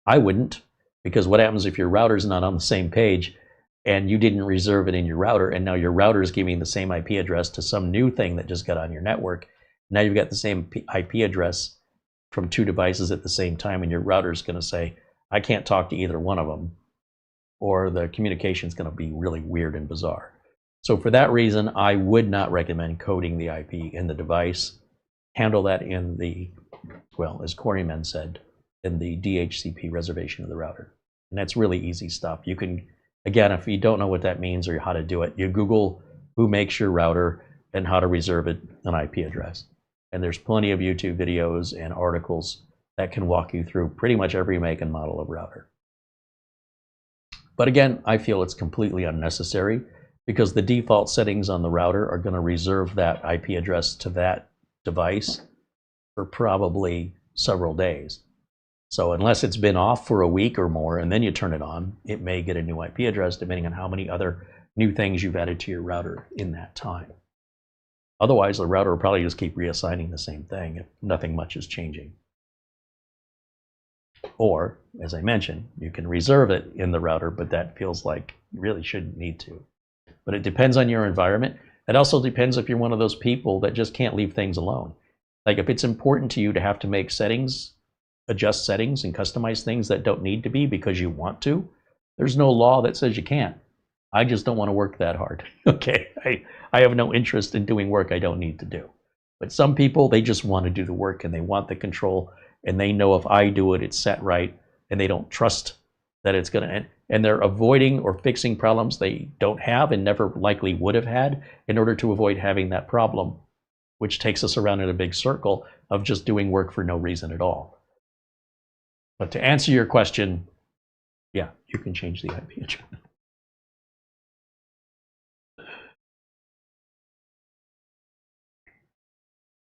S1: I wouldn't, because what happens if your router's not on the same page and you didn't reserve it in your router, and now your router is giving the same IP address to some new thing that just got on your network. Now you've got the same IP address from two devices at the same time, and your router is going to say, I can't talk to either one of them, or the communication is going to be really weird and bizarre. So for that reason, I would not recommend coding the IP in the device. Handle that in the, well, as Coreyman said, in the DHCP reservation of the router. And that's really easy stuff. You can, again, if you don't know what that means or how to do it, you Google who makes your router and how to reserve it an IP address. And there's plenty of YouTube videos and articles that can walk you through pretty much every make and model of router. But again, I feel it's completely unnecessary because the default settings on the router are going to reserve that IP address to that device for probably several days. So unless it's been off for a week or more and then you turn it on, it may get a new IP address depending on how many other new things you've added to your router in that time. Otherwise, the router will probably just keep reassigning the same thing if nothing much is changing. Or, as I mentioned, you can reserve it in the router, but that feels like you really shouldn't need to. But it depends on your environment. It also depends if you're one of those people that just can't leave things alone. Like if it's important to you to have to make settings, adjust settings and customize things that don't need to be because you want to, there's no law that says you can't. I just don't want to work that hard. Okay, I have no interest in doing work I don't need to do. But some people, they just want to do the work and they want the control, and they know if I do it, it's set right, and they don't trust that it's going to end. And they're avoiding or fixing problems they don't have and never likely would have had in order to avoid having that problem, which takes us around in a big circle of just doing work for no reason at all. But to answer your question, yeah, you can change the IP address.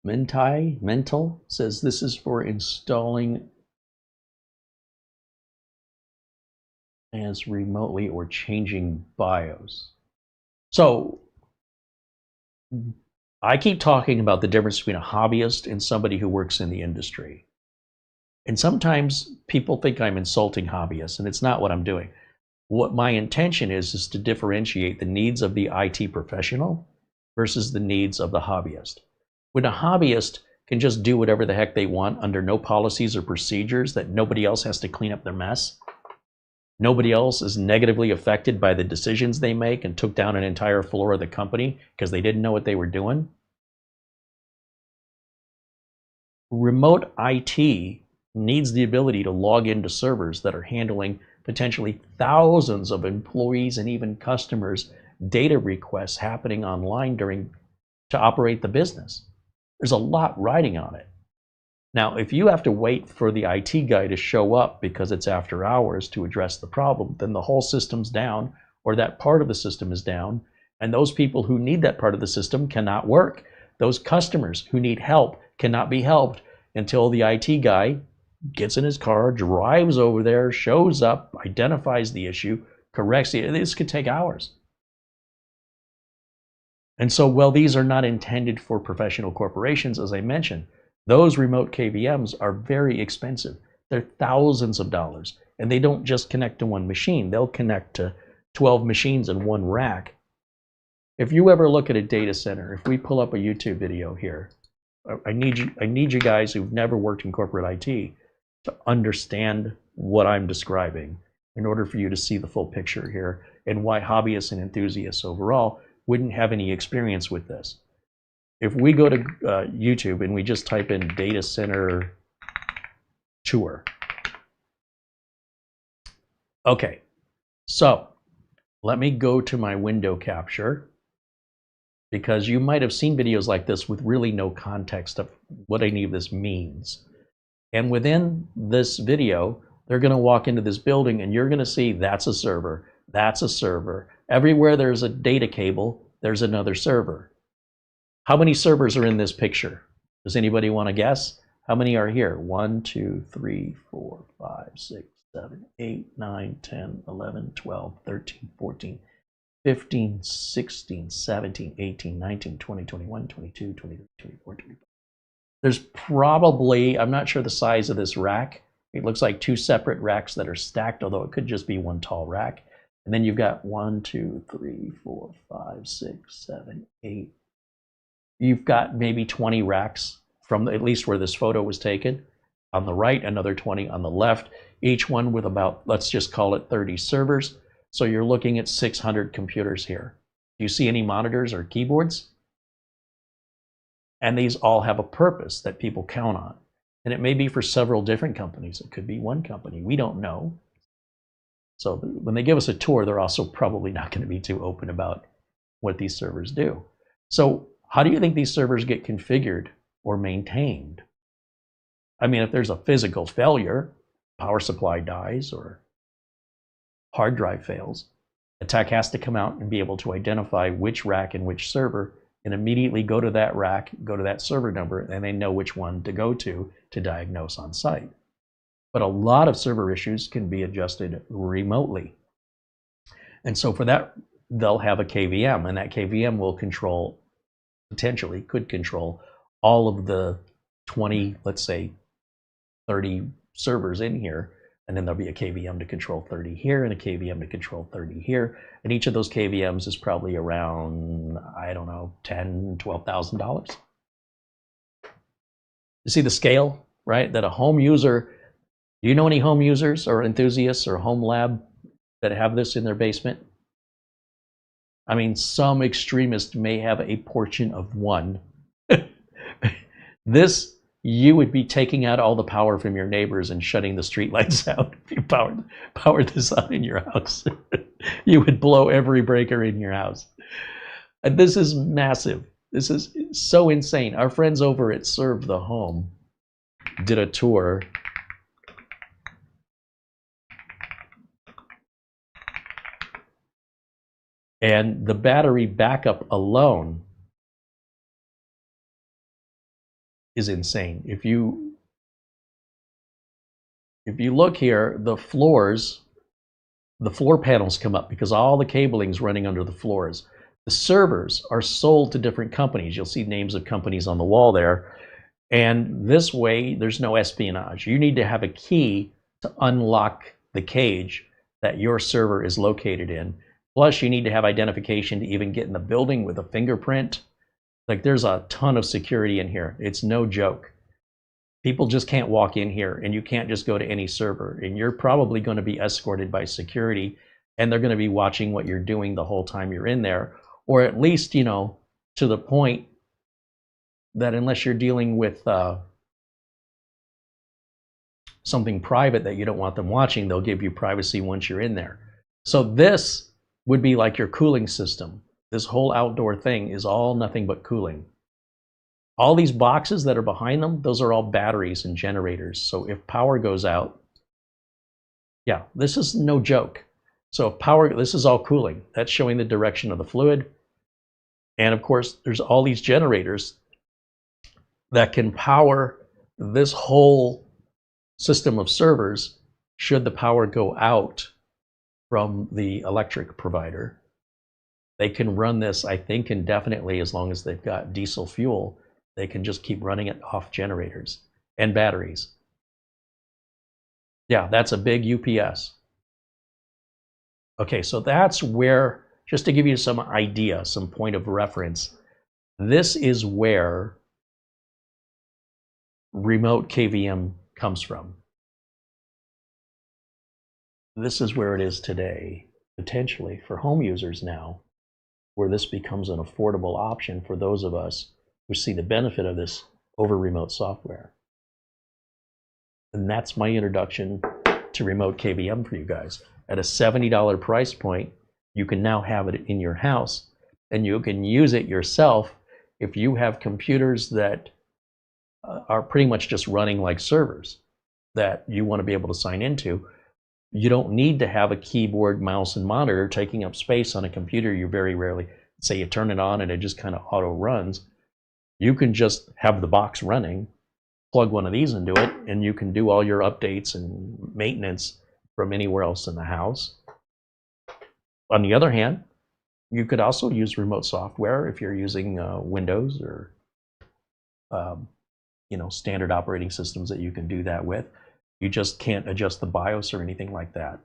S1: Mental says this is for installing as remotely or changing BIOS. So I keep talking about the difference between a hobbyist and somebody who works in the industry. And sometimes people think I'm insulting hobbyists, and it's not what I'm doing. What my intention is to differentiate the needs of the IT professional versus the needs of the hobbyist. When a hobbyist can just do whatever the heck they want under no policies or procedures that nobody else has to clean up their mess, nobody else is negatively affected by the decisions they make and took down an entire floor of the company because they didn't know what they were doing. Remote IT needs the ability to log into servers that are handling potentially thousands of employees and even customers' data requests happening online to operate the business. There's a lot riding on it. Now, if you have to wait for the IT guy to show up because it's after hours to address the problem, then the whole system's down, or that part of the system is down, and those people who need that part of the system cannot work. Those customers who need help cannot be helped until the IT guy gets in his car, drives over there, shows up, identifies the issue, corrects it. This could take hours. And so, while these are not intended for professional corporations, as I mentioned, those remote KVMs are very expensive. They're thousands of dollars, and they don't just connect to one machine. They'll connect to 12 machines in one rack. If you ever look at a data center, if we pull up a YouTube video here, I need you guys who've never worked in corporate IT to understand what I'm describing in order for you to see the full picture here and why hobbyists and enthusiasts overall wouldn't have any experience with this. If we go to YouTube and we just type in data center tour. Okay, so let me go to my window capture, because you might have seen videos like this with really no context of what any of this means. And within this video, they're going to walk into this building and you're going to see that's a server, that's a server. Everywhere there's a data cable, there's another server. How many servers are in this picture? Does anybody want to guess? How many are here? 1, 2, 3, 4, 5, 6, 7, 8, 9, 10, 11, 12, 13, 14, 15, 16, 17, 18, 19, 20, 21, 22, 23, 24, 25. There's probably, I'm not sure the size of this rack. It looks like 2 separate racks that are stacked, although it could just be one tall rack. And then you've got 1, 2, 3, 4, 5, 6, 7, 8. You've got maybe 20 racks from at least where this photo was taken. On the right, another 20 on the left, each one with about, let's just call it 30 servers. So you're looking at 600 computers here. Do you see any monitors or keyboards? And these all have a purpose that people count on. And it may be for several different companies. It could be one company. We don't know. So when they give us a tour, they're also probably not going to be too open about what these servers do. So how do you think these servers get configured or maintained? I mean, if there's a physical failure, power supply dies or hard drive fails, a tech has to come out and be able to identify which rack and which server and immediately go to that rack, go to that server number, and they know which one to go to diagnose on site. But a lot of server issues can be adjusted remotely. And so for that, they'll have a KVM, and that KVM will control, potentially could control all of the 20, let's say 30 servers in here, and then there'll be a KVM to control 30 here and a KVM to control 30 here. And each of those KVMs is probably around, I don't know, $10,000, $12,000. You see the scale, right? That a home user, do you know any home users or enthusiasts or home lab that have this in their basement? I mean, some extremist may have a portion of one. This, you would be taking out all the power from your neighbors and shutting the street lights out if you powered this on in your house. You would blow every breaker in your house. And this is massive. This is so insane. Our friends over at Serve the Home did a tour. And the battery backup alone is insane. If you look here, the floor panels come up because all the cabling is running under the floors. The servers are sold to different companies. You'll see names of companies on the wall there. And this way, there's no espionage. You need to have a key to unlock the cage that your server is located in. Plus, you need to have identification to even get in the building with a fingerprint. Like, there's a ton of security in here. It's no joke. People just can't walk in here, and you can't just go to any server. And you're probably going to be escorted by security, and they're going to be watching what you're doing the whole time you're in there. Or at least, you know, to the point that unless you're dealing with something private that you don't want them watching, they'll give you privacy once you're in there. So this would be like your cooling system. This whole outdoor thing is all nothing but cooling. All these boxes that are behind them, those are all batteries and generators. So if power goes out, yeah, this is no joke. So if power, this is all cooling. That's showing the direction of the fluid. And of course, there's all these generators that can power this whole system of servers should the power go out from the electric provider. They can run this, I think, indefinitely as long as they've got diesel fuel. They can just keep running it off generators and batteries. Yeah, that's a big UPS. Okay, so that's where, just to give you some idea, some point of reference, this is where remote KVM comes from. This is where it is today, potentially for home users now, where this becomes an affordable option for those of us who see the benefit of this over remote software. And that's my introduction to remote KVM for you guys. At a $70 price point, you can now have it in your house, and you can use it yourself if you have computers that are pretty much just running like servers that you want to be able to sign into. You don't need to have a keyboard, mouse, and monitor taking up space on a computer. You very rarely, say you turn it on and it just kind of auto runs. You can just have the box running, plug one of these into it, and you can do all your updates and maintenance from anywhere else in the house. On the other hand, you could also use remote software if you're using Windows or you know, standard operating systems that you can do that with. You just can't adjust the BIOS or anything like that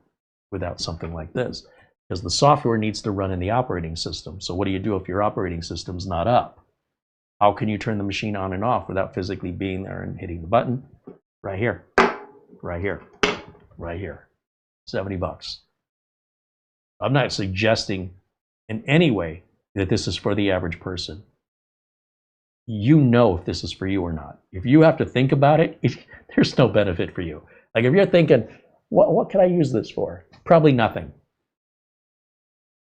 S1: without something like this, because the software needs to run in the operating system. So what do you do if your operating system's not up? How can you turn the machine on and off without physically being there and hitting the button? Right here, right here, right here. $70. I'm not suggesting in any way that this is for the average person. You know if this is for you or not. If you have to think about it, there's no benefit for you. Like if you're thinking, what can I use this for? Probably nothing.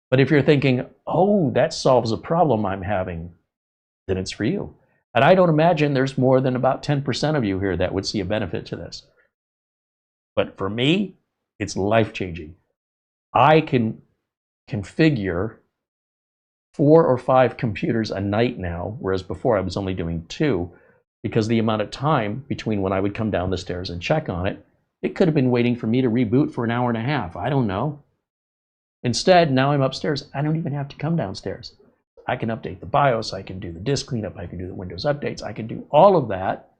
S1: But if you're thinking, oh, that solves a problem I'm having, then it's for you. And I don't imagine there's more than about 10% of you here that would see a benefit to this. But for me, it's life-changing. I can configure 4 or 5 computers a night now, whereas before I was only doing 2, because the amount of time between when I would come down the stairs and check on it, it could have been waiting for me to reboot for an hour and a half. I don't know. Instead, now I'm upstairs. I don't even have to come downstairs. I can update the BIOS, I can do the disk cleanup, I can do the Windows updates, I can do all of that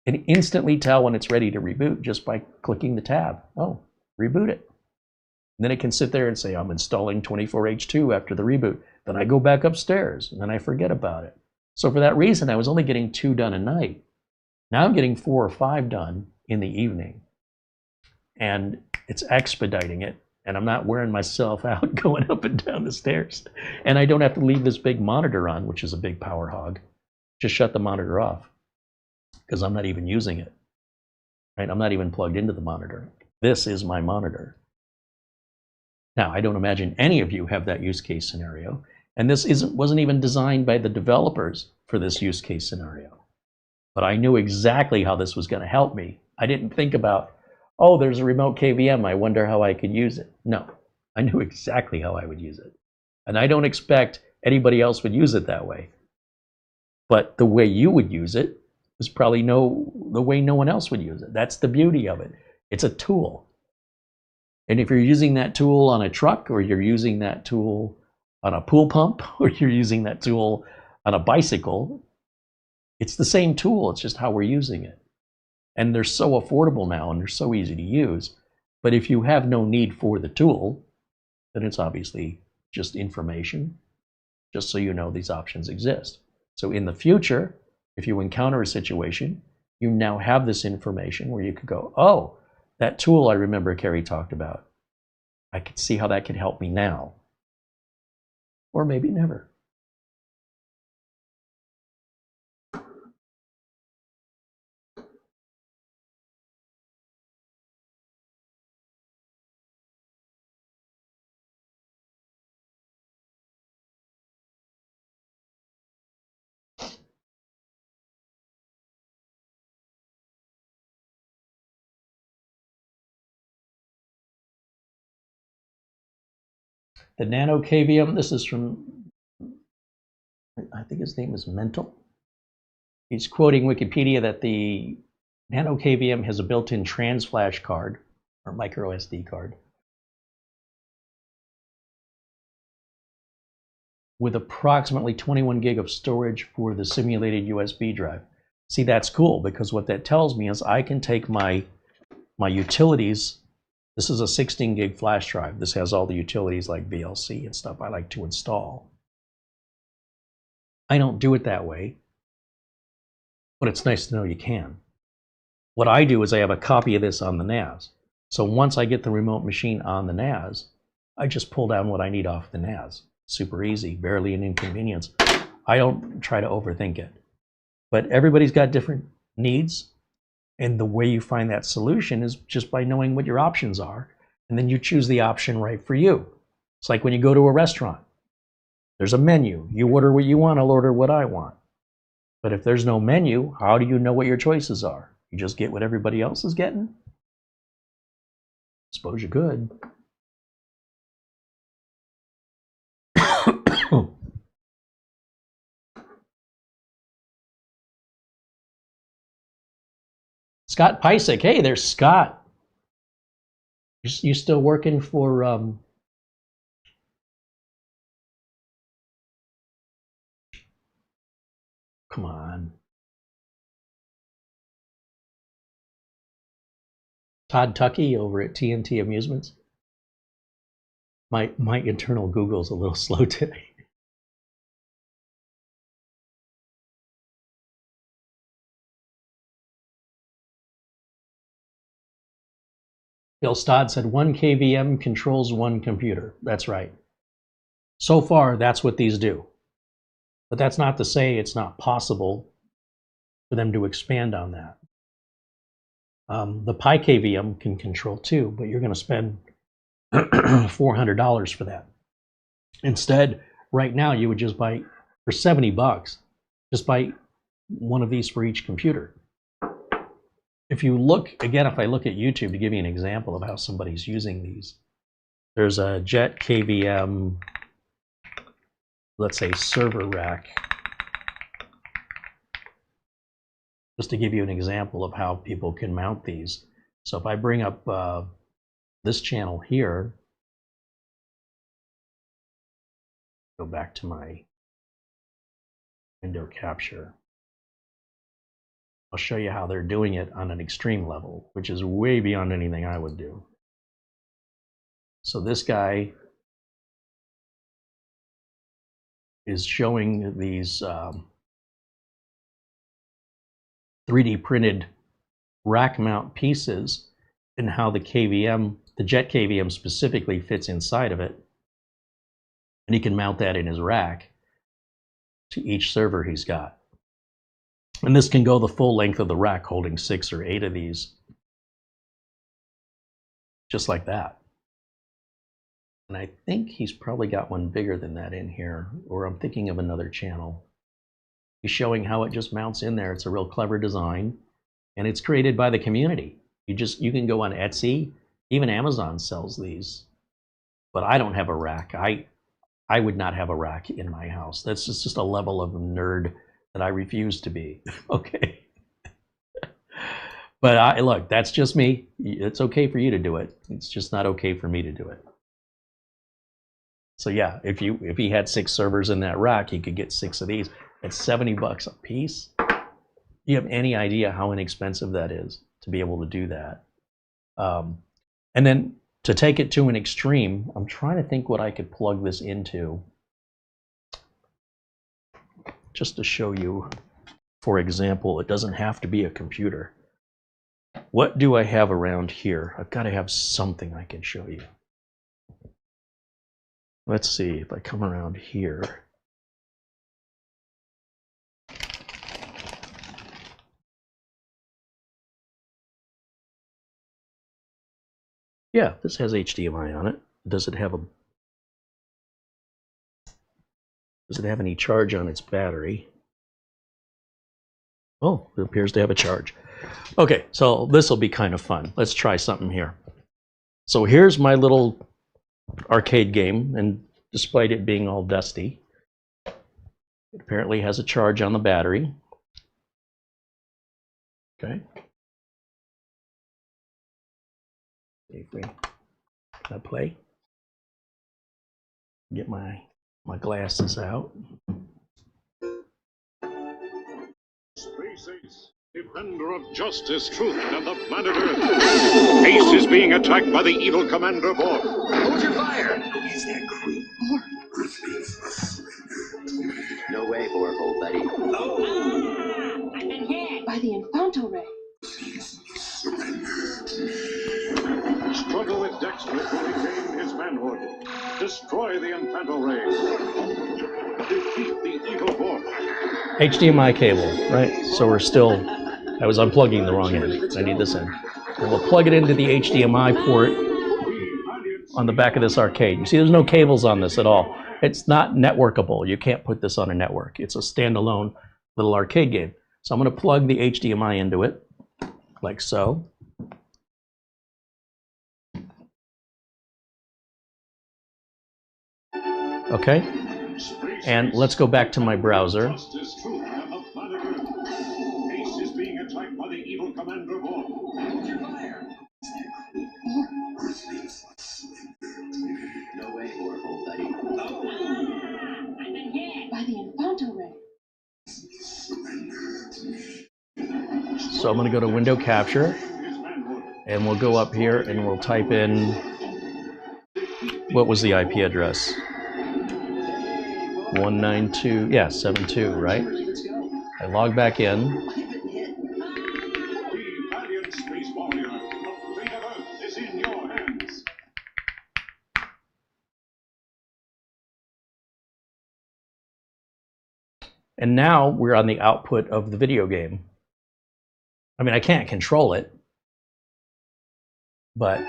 S1: and instantly tell when it's ready to reboot just by clicking the tab. Oh, reboot it. And then it can sit there and say, I'm installing 24H2 after the reboot. Then I go back upstairs and then I forget about it. So for that reason, I was only getting 2 done a night. Now I'm getting 4 or 5 done in the evening. And it's expediting it. And I'm not wearing myself out going up and down the stairs. And I don't have to leave this big monitor on, which is a big power hog. Just shut the monitor off because I'm not even using it. Right? I'm not even plugged into the monitor. This is my monitor. Now, I don't imagine any of you have that use case scenario. And this wasn't even designed by the developers for this use case scenario. But I knew exactly how this was going to help me. I didn't think about, oh, there's a remote KVM, I wonder how I could use it. No, I knew exactly how I would use it. And I don't expect anybody else would use it that way. But the way you would use it is probably the way no one else would use it. That's the beauty of it. It's a tool. And if you're using that tool on a truck, or you're using that tool on a pool pump, or you're using that tool on a bicycle, it's the same tool, it's just how we're using it. And they're so affordable now, and they're so easy to use. But if you have no need for the tool, then it's obviously just information, just so you know these options exist. So in the future, if you encounter a situation, you now have this information where you could go, oh, that tool I remember Carey talked about, I could see how that could help me now. Or maybe never. The Nano KVM, this is from, I think his name is Mental. He's quoting Wikipedia that the Nano KVM has a built-in trans flash card, or micro SD card, with approximately 21 gig of storage for the simulated USB drive. See, that's cool, because what that tells me is I can take my utilities. This is a 16 gig flash drive. This has all the utilities like VLC and stuff I like to install. I don't do it that way, but it's nice to know you can. What I do is I have a copy of this on the NAS. So once I get the remote machine on the NAS, I just pull down what I need off the NAS. Super easy, barely an inconvenience. I don't try to overthink it. But everybody's got different needs. And the way you find that solution is just by knowing what your options are. And then you choose the option right for you. It's like when you go to a restaurant. There's a menu. You order what you want, I'll order what I want. But if there's no menu, how do you know what your choices are? You just get what everybody else is getting? Suppose you could. Scott Pysick. Hey, there's Scott. You still working for come on. Todd Tuckey over at TNT Amusements. My internal Google's a little slow today. Bill Stodd said 1 KVM controls 1 computer. That's right. So far, that's what these do. But that's not to say it's not possible for them to expand on that. The Pi KVM can control 2, but you're going to spend $400 for that. Instead, right now, you would just buy, for 70 bucks, just buy one of these for each computer. If you look, again, if I look at YouTube to give you an example of how somebody's using these, there's a Jet KVM, let's say server rack, just to give you an example of how people can mount these. So if I bring up this channel here, go back to my window capture. I'll show you how they're doing it on an extreme level, which is way beyond anything I would do. So this guy is showing these 3D printed rack mount pieces and how the KVM, the Jet KVM specifically, fits inside of it. And he can mount that in his rack to each server he's got. And this can go the full length of the rack, holding 6 or 8 of these. Just like that. And I think he's probably got one bigger than that in here, or I'm thinking of another channel. He's showing how it just mounts in there. It's a real clever design, and it's created by the community. You can go on Etsy, even Amazon sells these. But I don't have a rack. I would not have a rack in my house. That's just a level of nerd that I refuse to be. Okay. But look, that's just me. It's okay for you to do it. It's just not okay for me to do it. So yeah, if he had 6 servers in that rack, he could get 6 of these at 70 bucks a piece. You have any idea how inexpensive that is to be able to do that? And then to take it to an extreme, I'm trying to think what I could plug this into. Just to show you, for example, it doesn't have to be a computer. What do I have around here? I've got to have something I can show you. Let's see if I come around here. Yeah, this has HDMI on it. Does it have any charge on its battery? Oh, it appears to have a charge. Okay, so this will be kind of fun. Let's try something here. So here's my little arcade game, and despite it being all dusty, it apparently has a charge on the battery. Okay. See if we can play. Get my glasses out.
S3: Space Ace, defender of justice, truth, and the planet Earth. Ace is being attacked by the evil Commander Borg.
S4: Hold your fire!
S5: Who is that creep?
S4: No way, Borg, old buddy.
S5: Oh!
S6: I've been hit by the Infanto ray.
S3: Struggle with Dexter to regain his manhood. Destroy the Infanto ray. Defeat the evil Borg.
S1: HDMI cable, right? So we're still, I was unplugging the wrong end. I need this end. And we'll plug it into the HDMI port on the back of this arcade. You see there's no cables on this at all. It's not networkable. You can't put this on a network. It's a standalone little arcade game. So I'm going to plug the HDMI into it, like so. Okay, and let's go back to my browser.
S4: No way, Borg, old buddy.
S6: I've been hit by the Infanto ray.
S1: So I'm going to go to Window Capture, and we'll go up here and we'll type in, what was the IP address? 192, yeah, 72, right? I log back in. And now we're on the output of the video game. I mean, I can't control it, but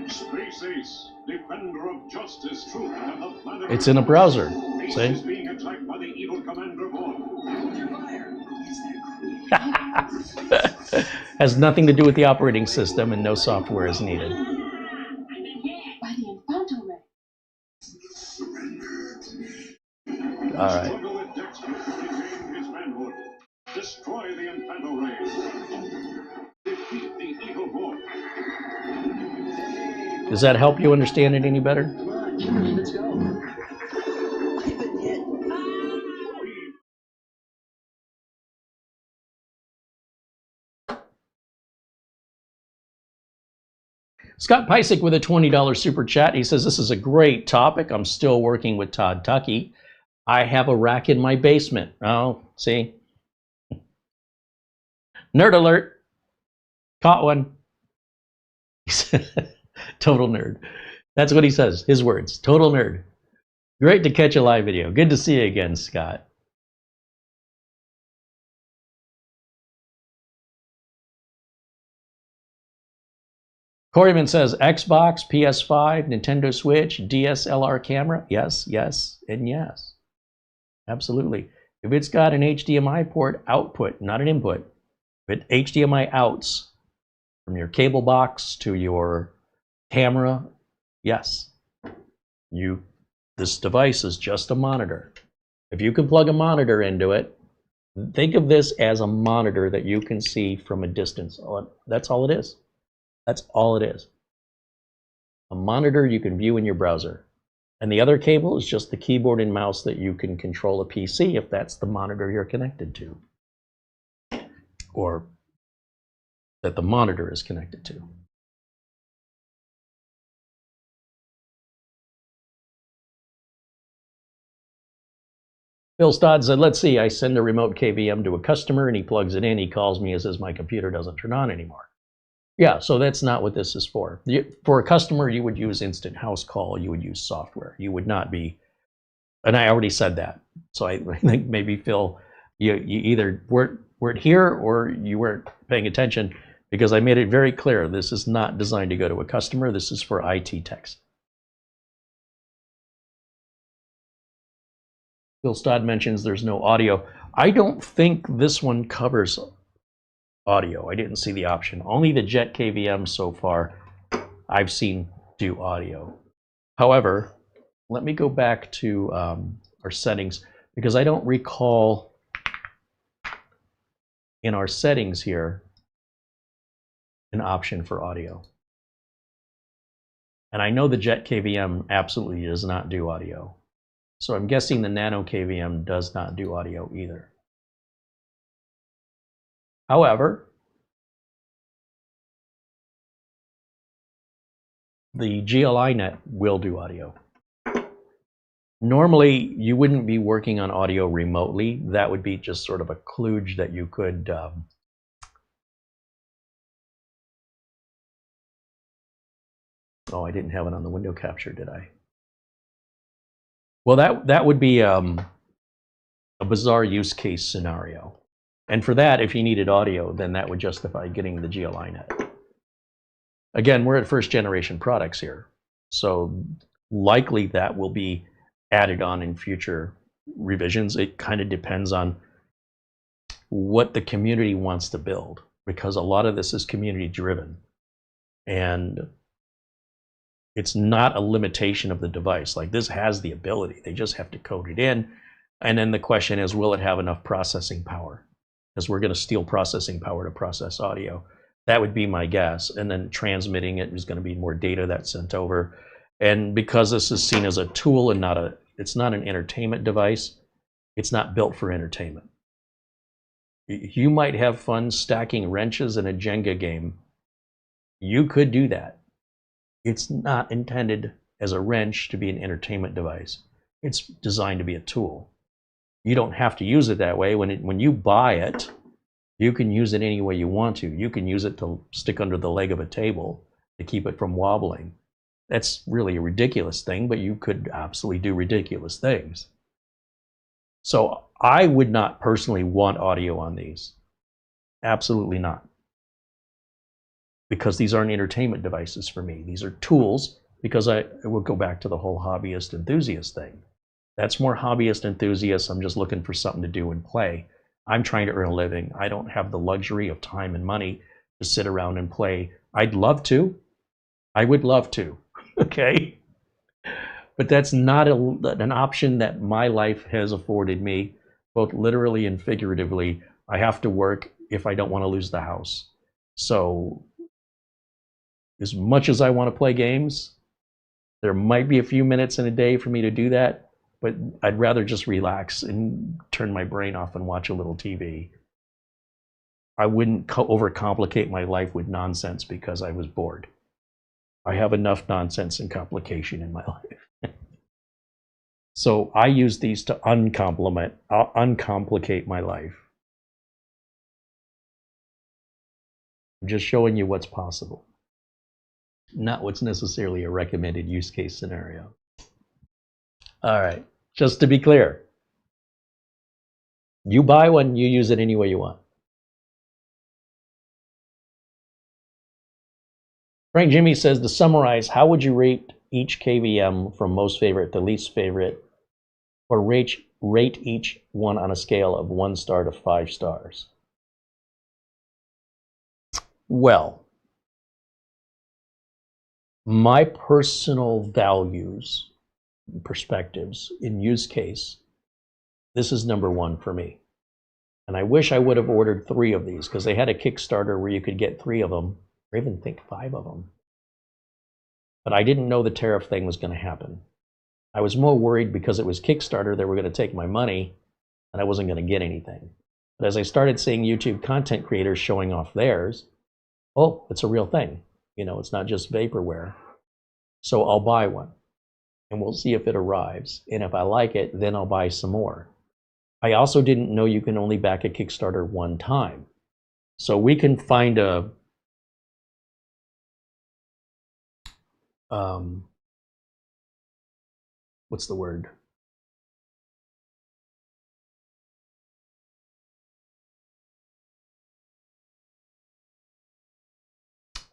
S3: Space Ace, defender of justice, truth, and the planet
S1: it's in a browser.
S3: Ace
S1: See?
S3: is being attacked by the evil Commander Borg.
S1: Has nothing to do with the operating system, and no software is needed.
S6: I've been hit by the Infanto ray.
S1: All right.
S3: Struggle with Dexter to regain his manhood. Destroy the Infanto ray. Defeat the evil Borg.
S1: Does that help you understand it any better?
S4: Come on, Kimberly, let's go.
S2: I've been hit.
S1: Scott Pysick with a $20 super chat. He says, this is a great topic. I'm still working with Todd Tuckey. I have a rack in my basement. Oh, see? Nerd alert. Caught one. Total nerd. That's what he says. His words. Total nerd. Great to catch a live video. Good to see you again, Scott. Coreyman says, Xbox, PS5, Nintendo Switch, DSLR camera. Yes, yes, and yes. Absolutely. If it's got an HDMI port output, not an input, but HDMI outs from your cable box to your camera, yes. This device is just a monitor. If you can plug a monitor into it, think of this as a monitor that you can see from a distance. That's all it is. That's all it is. A monitor you can view in your browser. And the other cable is just the keyboard and mouse that you can control a PC if that's the monitor you're connected to. Or that the monitor is connected to. Bill Stodd said, let's see, I send a remote KVM to a customer and he plugs it in, he calls me and says my computer doesn't turn on anymore. Yeah, so that's not what this is for. For a customer, you would use instant house call, you would use software. You would not be, and I already said that. So I think maybe Phil, you either weren't here or you weren't paying attention, because I made it very clear this is not designed to go to a customer, this is for IT techs. Bill Stodd mentions there's no audio. I don't think this one covers audio. I didn't see the option. Only the Jet KVM so far I've seen do audio. However, let me go back to our settings, because I don't recall in our settings here an option for audio. And I know the Jet KVM absolutely does not do audio. So I'm guessing the Nano KVM does not do audio either. However, the GLI net will do audio. Normally, you wouldn't be working on audio remotely. That would be just sort of a kludge that you could oh, I didn't have it on the window capture, did I? Well, that would be a bizarre use case scenario. And for that, if you needed audio, then that would justify getting the GLI net. Again, we're at first generation products here. So likely that will be added on in future revisions. It kind of depends on what the community wants to build, because a lot of this is community driven. And it's not a limitation of the device. Like, this has the ability. They just have to code it in. And then the question is, will it have enough processing power? Because we're going to steal processing power to process audio. That would be my guess. And then transmitting it is going to be more data that's sent over. And because this is seen as a tool and it's not an entertainment device, it's not built for entertainment. You might have fun stacking wrenches in a Jenga game. You could do that. It's not intended as a wrench to be an entertainment device. It's designed to be a tool. You don't have to use it that way. When you buy it, you can use it any way you want to. You can use it to stick under the leg of a table to keep it from wobbling. That's really a ridiculous thing, but you could absolutely do ridiculous things. So I would not personally want audio on these. Absolutely not. Because these aren't entertainment devices for me. These are tools, because I will go back to the whole hobbyist enthusiast thing. That's more hobbyist enthusiast. I'm just looking for something to do and play. I'm trying to earn a living. I don't have the luxury of time and money to sit around and play. I'd love to. I would love to, okay? But that's not an option that my life has afforded me, both literally and figuratively. I have to work if I don't want to lose the house. So as much as I want to play games, there might be a few minutes in a day for me to do that, but I'd rather just relax and turn my brain off and watch a little TV. I wouldn't overcomplicate my life with nonsense because I was bored. I have enough nonsense and complication in my life. So I use these to uncomplicate my life. I'm just showing you what's possible, not what's necessarily a recommended use case scenario. All right, just to be clear, you buy one, you use it any way you want. Frank Jimmy says, to summarize, how would you rate each KVM from most favorite to least favorite, or rate each one on a scale of 1 star to 5 stars? Well, my personal values, perspectives in use case, this is number 1 for me. And I wish I would have ordered 3 of these, because they had a Kickstarter where you could get 3 of them, or even think 5 of them. But I didn't know the tariff thing was going to happen. I was more worried because it was Kickstarter, they were going to take my money and I wasn't going to get anything. But as I started seeing YouTube content creators showing off theirs, oh, it's a real thing. You know, it's not just vaporware. So I'll buy one and we'll see if it arrives. And if I like it, then I'll buy some more. I also didn't know you can only back a Kickstarter one time. So we can find a what's the word?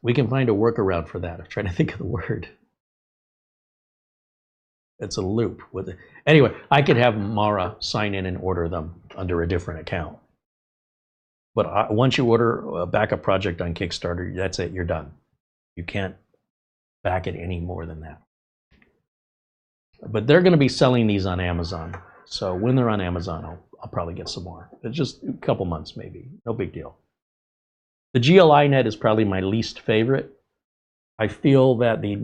S1: We can find a workaround for that. I'm trying to think of the word. It's a loop with it. Anyway, I could have Mara sign in and order them under a different account. But once you order a backup project on Kickstarter, that's it, you're done. You can't back it any more than that. But they're going to be selling these on Amazon. So when they're on Amazon, I'll probably get some more. It's just a couple months maybe, no big deal. The GLI net is probably my least favorite. I feel that the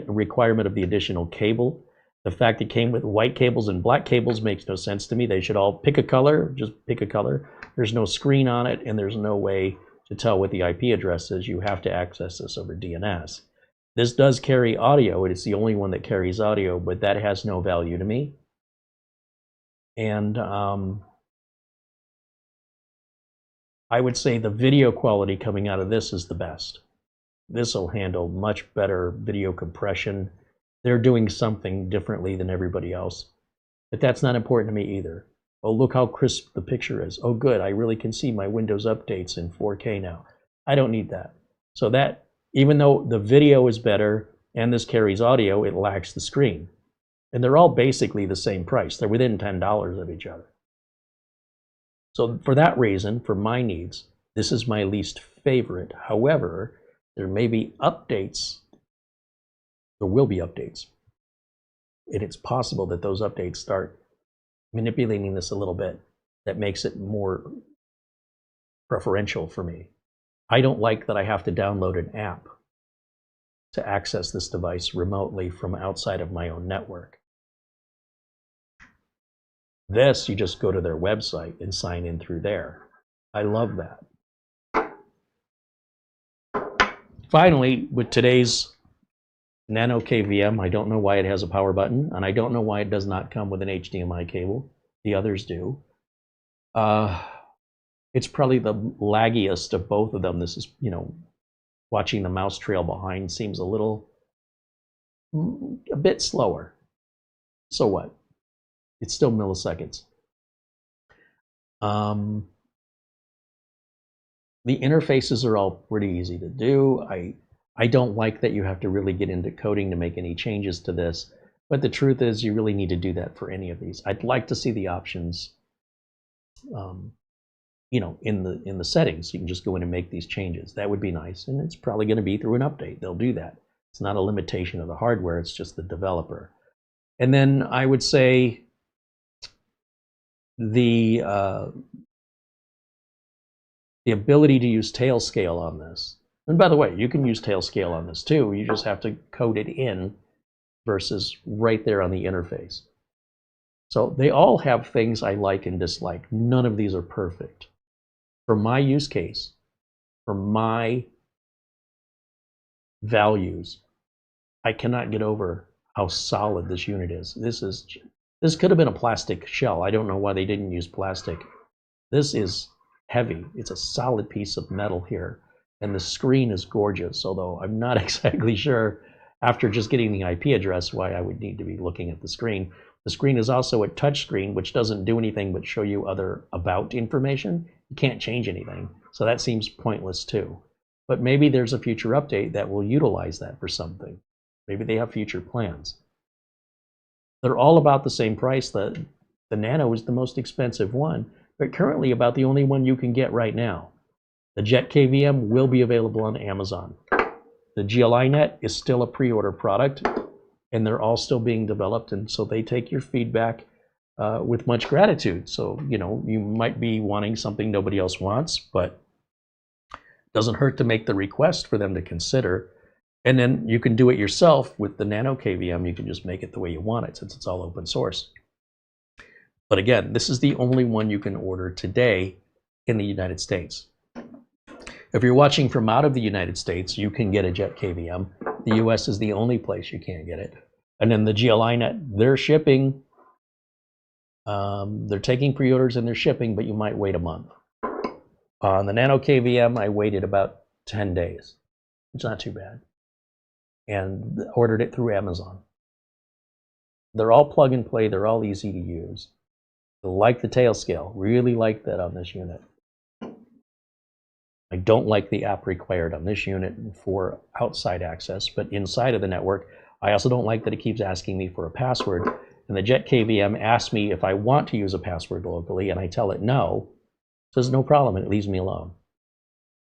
S1: requirement of the additional cable, the fact it came with white cables and black cables makes no sense to me. They should all pick a color, just pick a color. There's no screen on it, and there's no way to tell what the IP address is. You have to access this over DNS. This does carry audio. It is the only one that carries audio, but that has no value to me. And I would say the video quality coming out of this is the best. This will handle much better video compression. They're doing something differently than everybody else, but that's not important to me either. Oh, look how crisp the picture is. Oh, good, I really can see my Windows updates in 4K now. I don't need that. So that, even though the video is better and this carries audio, it lacks the screen. And they're all basically the same price. They're within $10 of each other. So for that reason, for my needs, this is my least favorite. However, there may be updates. There will be updates. And it's possible that those updates start manipulating this a little bit. That makes it more preferential for me. I don't like that I have to download an app to access this device remotely from outside of my own network. This, you just go to their website and sign in through there. I love that. Finally, with today's Nano KVM, I don't know why it has a power button, and I don't know why it does not come with an HDMI cable. The others do. It's probably the laggiest of both of them. This is, watching the mouse trail behind seems a bit slower. So what? It's still milliseconds. The interfaces are all pretty easy to do. I don't like that you have to really get into coding to make any changes to this, but the truth is you really need to do that for any of these. I'd like to see the options, in the settings. You can just go in and make these changes. That would be nice, and it's probably going to be through an update. They'll do that. It's not a limitation of the hardware. It's just the developer. And then I would say the ability to use Tailscale on this. And by the way, you can use Tailscale on this too. You just have to code it in versus right there on the interface. So they all have things I like and dislike. None of these are perfect. For my use case, for my values, I cannot get over how solid this unit is. This could have been a plastic shell. I don't know why they didn't use plastic. This is heavy. It's a solid piece of metal here. And the screen is gorgeous, although I'm not exactly sure, after just getting the IP address, why I would need to be looking at the screen. The screen is also a touch screen, which doesn't do anything but show you other about information. You can't change anything, so that seems pointless too. But maybe there's a future update that will utilize that for something. Maybe they have future plans. They're all about the same price. The Nano is the most expensive one, but currently about the only one you can get right now. The Jet KVM will be available on Amazon. The GLI net is still a pre-order product, and they're all still being developed, and so they take your feedback with much gratitude. So, you might be wanting something nobody else wants, but it doesn't hurt to make the request for them to consider. And then you can do it yourself with the Nano KVM. You can just make it the way you want it, since it's all open source. But again, this is the only one you can order today in the United States. If you're watching from out of the United States, you can get a Jet KVM. The US is the only place you can't get it. And then the GLI net, they're shipping They're taking pre-orders and they're shipping, but you might wait a month. On the Nano KVM, I waited about 10 days. It's not too bad. And ordered it through Amazon. They're all plug and play. They're all easy to use. I like the Tailscale. Really like that on this unit. I don't like the app required on this unit for outside access, but inside of the network, I also don't like that it keeps asking me for a password. And the Jet KVM asks me if I want to use a password locally, and I tell it no. It says no problem, and it leaves me alone.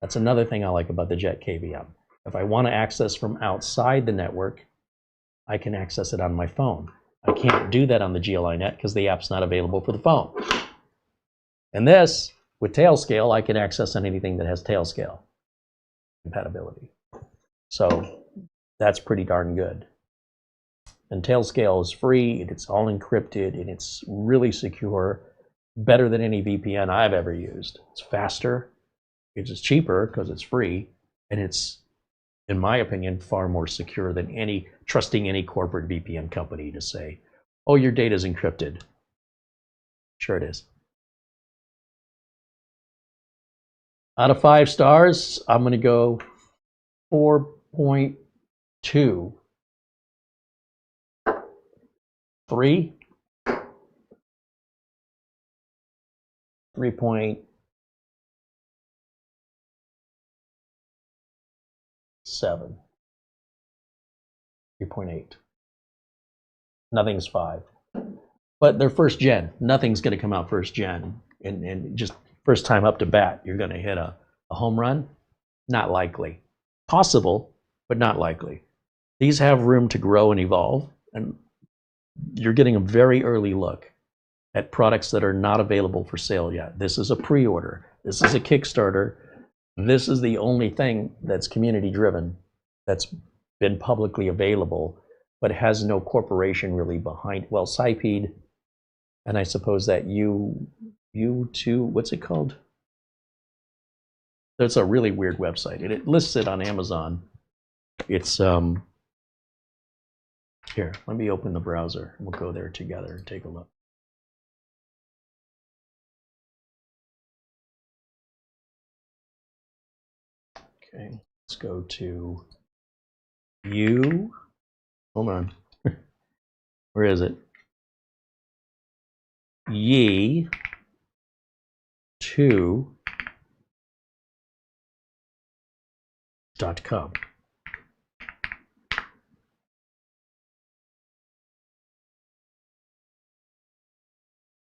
S1: That's another thing I like about the Jet KVM. If I want to access from outside the network, I can access it on my phone. I can't do that on the GLI net because the app's not available for the phone. And this, with Tailscale, I can access anything that has Tailscale compatibility. So that's pretty darn good. And Tailscale is free, and it's all encrypted, and it's really secure, better than any VPN I've ever used. It's faster, it's cheaper because it's free, and it's, in my opinion, far more secure than trusting any corporate VPN company to say, oh, your data is encrypted. Sure it is. Out of 5 stars, I'm going to go 4.2. 3. 3.7. 3.8. Nothing's 5. But they're first gen. Nothing's going to come out first gen. And just first time up to bat, you're going to hit a home run? Not likely. Possible, but not likely. These have room to grow and evolve. And you're getting a very early look at products that are not available for sale yet. This is a pre-order. This is a Kickstarter. This is the only thing that's community driven, that's been publicly available, but has no corporation really behind. Well, Sipeed, and I suppose that U2, what's it called? It's a really weird website. It lists it on Amazon. It's here, let me open the browser. We'll go there together and take a look. Okay, let's go to hold on. Where is it? Ye2.com.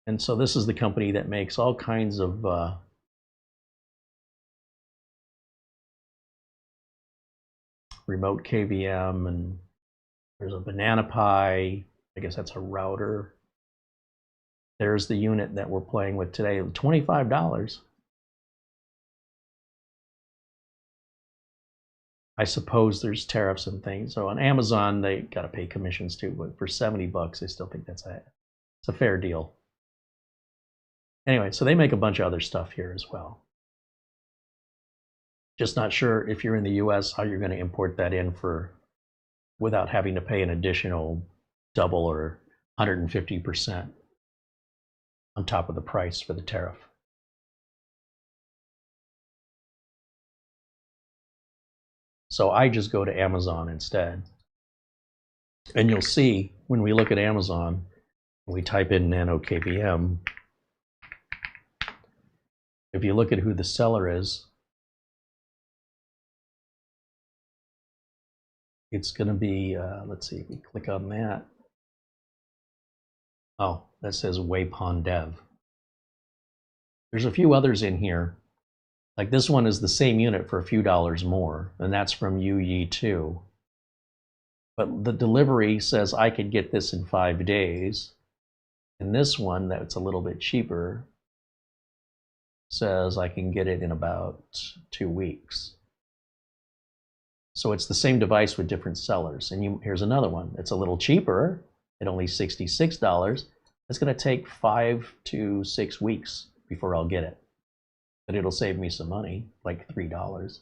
S1: And so this is the company that makes all kinds of remote KVM, and there's a Banana Pi. I guess that's a router. There's the unit that we're playing with today, $25. I suppose there's tariffs and things. So on Amazon, they got to pay commissions too, but for $70, I still think it's a fair deal. Anyway, so they make a bunch of other stuff here as well. Just not sure if you're in the US how you're going to import that in without having to pay an additional double or 150% on top of the price for the tariff. So I just go to Amazon instead. And you'll see when we look at Amazon, we type in Nano KVM. If you look at who the seller is, it's going to be, let's see, if we click on that. Oh, that says Waypon Dev. There's a few others in here. Like this one is the same unit for a few dollars more, and that's from Ye2. But the delivery says I could get this in 5 days. And this one, that's a little bit cheaper, says I can get it in about 2 weeks. So it's the same device with different sellers. And here's another one. It's a little cheaper at only $66. It's going to take 5 to 6 weeks before I'll get it. But it'll save me some money, like $3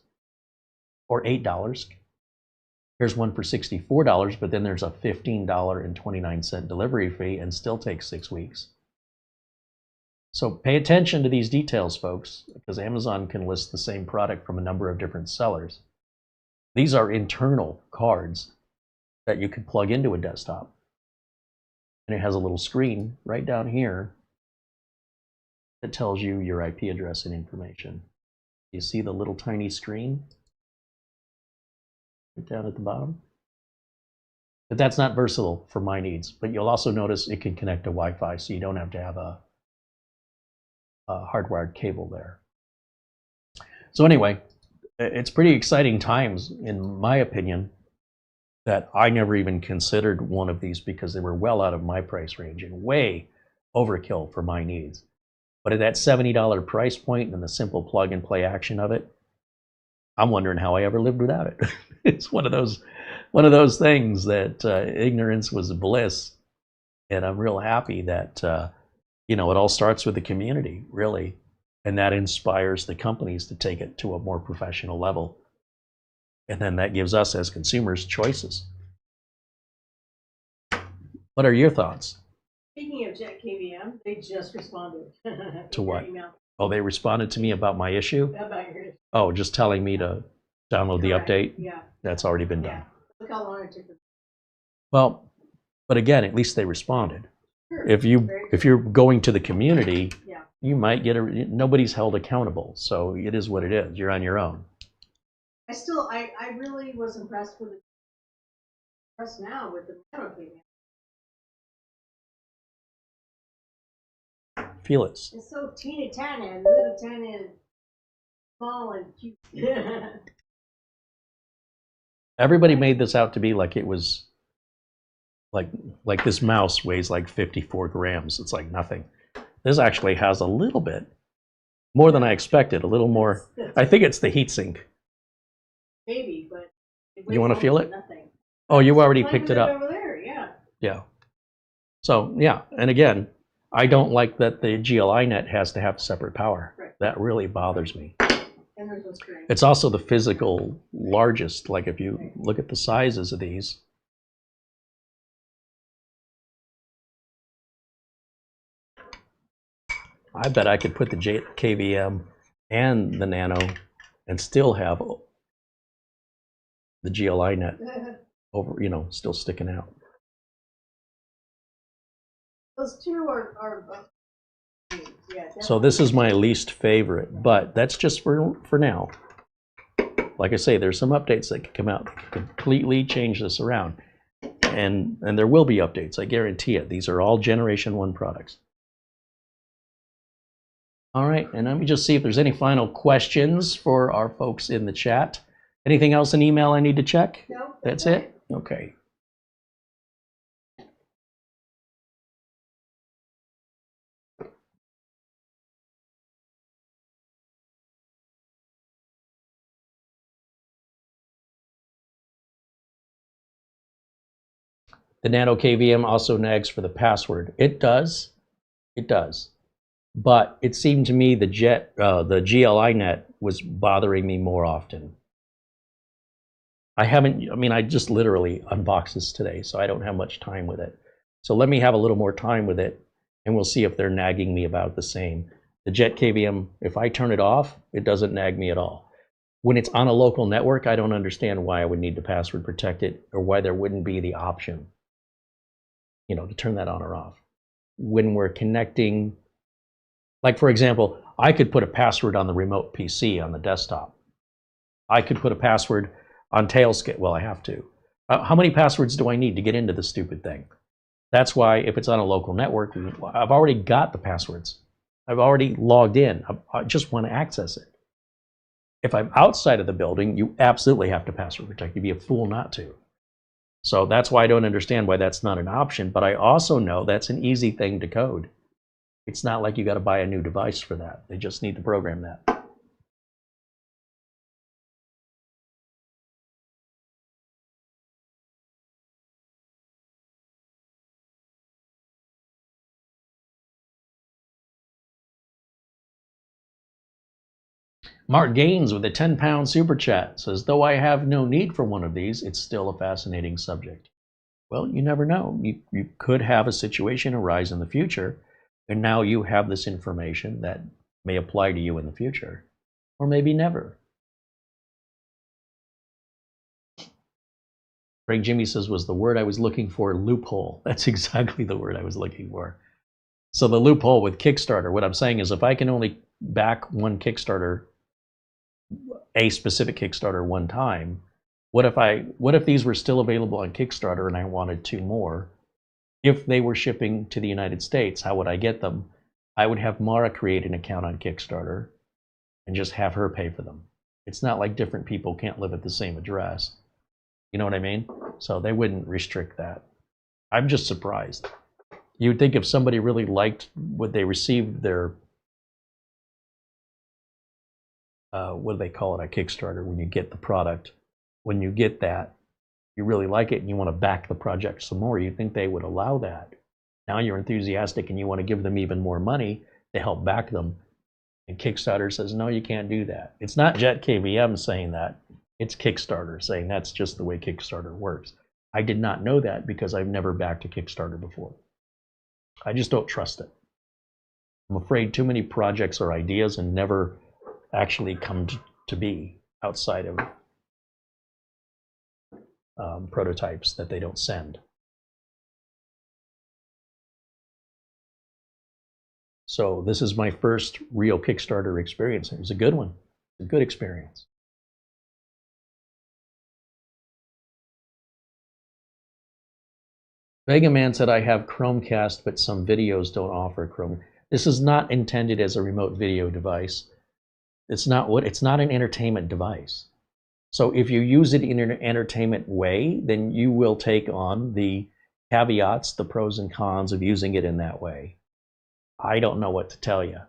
S1: or $8. Here's one for $64, but then there's a $15.29 delivery fee and still takes 6 weeks. So pay attention to these details, folks, because Amazon can list the same product from a number of different sellers. These are internal cards that you could plug into a desktop. And it has a little screen right down here that tells you your IP address and information. You see the little tiny screen right down at the bottom? But that's not versatile for my needs. But you'll also notice it can connect to Wi-Fi, so you don't have to have a hardwired cable there. So anyway, it's pretty exciting times, in my opinion, that I never even considered one of these because they were well out of my price range and way overkill for my needs. But at that $70 price point and the simple plug and play action of it, I'm wondering how I ever lived without it. It's one of those things that ignorance was bliss, and I'm real happy that it all starts with the community, really, and that inspires the companies to take it to a more professional level, and then that gives us as consumers choices. What are your thoughts?
S2: Speaking of Jet KVM, they just responded.
S1: To what? Oh, they responded to me about my issue?
S2: About your issue.
S1: Oh, just telling me to download the update?
S2: Yeah.
S1: That's already been done.
S2: Yeah. Look how long it took.
S1: Well, but again, at least they responded.
S2: Sure.
S1: If you're going to the community,
S2: Yeah.
S1: you might get nobody's held accountable. So it is what it is. You're on your own.
S2: I really was impressed with now with the Nano KVM.
S1: Feel it.
S2: It's so teeny tiny, and little tiny, and small and cute.
S1: Everybody made this out to be like it was like this mouse weighs like 54 grams. It's like nothing. This actually has a little bit more than I expected. A little more. I think it's the heatsink.
S2: Maybe, but
S1: You want to feel it?
S2: Nothing.
S1: Oh, you already picked it up.
S2: Over there, yeah.
S1: Yeah. So yeah, and again, I don't like that the GLI net has to have separate power.
S2: Right.
S1: That really bothers me.
S2: And there's no screen.
S1: It's also the physical largest. Like if you look at the sizes of these. I bet I could put the KVM and the Nano and still have the GLI net over, still sticking out.
S2: Those two are yeah.
S1: So this is my least favorite, but that's just for now. Like I say, there's some updates that can come out that can completely change this around. And there will be updates, I guarantee it. These are all Generation 1 products. All right, and let me just see if there's any final questions for our folks in the chat. Anything else in email I need to check?
S2: No,
S1: That's it? Okay. The Nano KVM also nags for the password. It does. It does. But it seemed to me the GLI net was bothering me more often. I just literally unboxed this today, so I don't have much time with it. So let me have a little more time with it, and we'll see if they're nagging me about the same. The Jet KVM, if I turn it off, it doesn't nag me at all. When it's on a local network, I don't understand why I would need to password protect it, or why there wouldn't be the option, to turn that on or off. When we're connecting, like for example, I could put a password on the remote PC on the desktop. I could put a password on Tailscale. Well, I have to. How many passwords do I need to get into the stupid thing? That's why if it's on a local network, I've already got the passwords. I've already logged in. I just want to access it. If I'm outside of the building, you absolutely have to password protect. You'd be a fool not to. So that's why I don't understand why that's not an option. But I also know that's an easy thing to code. It's not like you got to buy a new device for that. They just need to program that. Mark Gaines with a 10-pound super chat says, though I have no need for one of these, it's still a fascinating subject. Well, you never know. You could have a situation arise in the future And now you have this information that may apply to you in the future, or maybe never. Frank Jimmy says, was the word I was looking for loophole? That's exactly the word I was looking for. So the loophole with Kickstarter, what I'm saying is if I can only back one Kickstarter, a specific Kickstarter one time, what if these were still available on Kickstarter and I wanted 2 more? If they were shipping to the United States, how would I get them? I would have Mara create an account on Kickstarter and just have her pay for them. It's not like different people can't live at the same address. You know what I mean? So they wouldn't restrict that. I'm just surprised. You would think if somebody really liked what they received, their, what do they call it, a Kickstarter, when you get the product, when you get that, you really like it and you want to back the project some more, you'd think they would allow that. Now you're enthusiastic and you want to give them even more money to help back them. And Kickstarter says, no, you can't do that. It's not Jet KVM saying that. It's Kickstarter saying that's just the way Kickstarter works. I did not know that because I've never backed a Kickstarter before. I just don't trust it. I'm afraid too many projects or ideas and never actually come to be outside of prototypes that they don't send. So this is my first real Kickstarter experience. It was a good one, a good experience. Vega Man said, I have Chromecast, but some videos don't offer Chrome. This is not intended as a remote video device. It's not an entertainment device. So if you use it in an entertainment way, then you will take on the caveats, the pros and cons of using it in that way. I don't know what to tell you.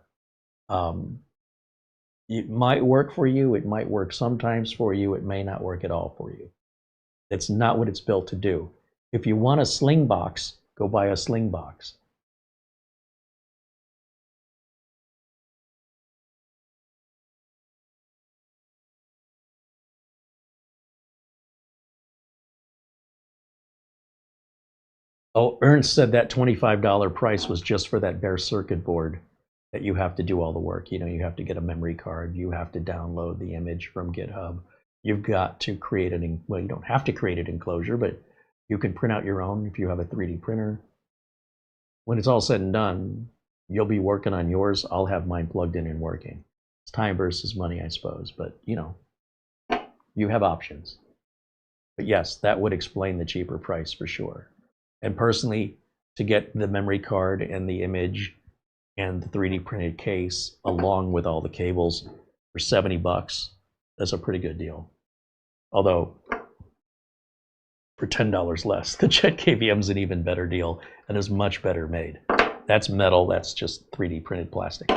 S1: It might work for you. It might work sometimes for you. It may not work at all for you. It's not what it's built to do. If you want a sling box, go buy a sling box. Oh, Ernst said that $25 price was just for that bare circuit board, that you have to do all the work. You know, you have to get a memory card. You have to download the image from GitHub. You've got to create well, you don't have to create an enclosure, but you can print out your own if you have a 3D printer. When it's all said and done, you'll be working on yours. I'll have mine plugged in and working. It's time versus money, I suppose, but you know, you have options. But yes, that would explain the cheaper price for sure. And personally, to get the memory card and the image and the 3D printed case along with all the cables for $70, that's a pretty good deal. Although, for $10 less, the Jet KVM is an even better deal and is much better made. That's metal, that's just 3D printed plastic.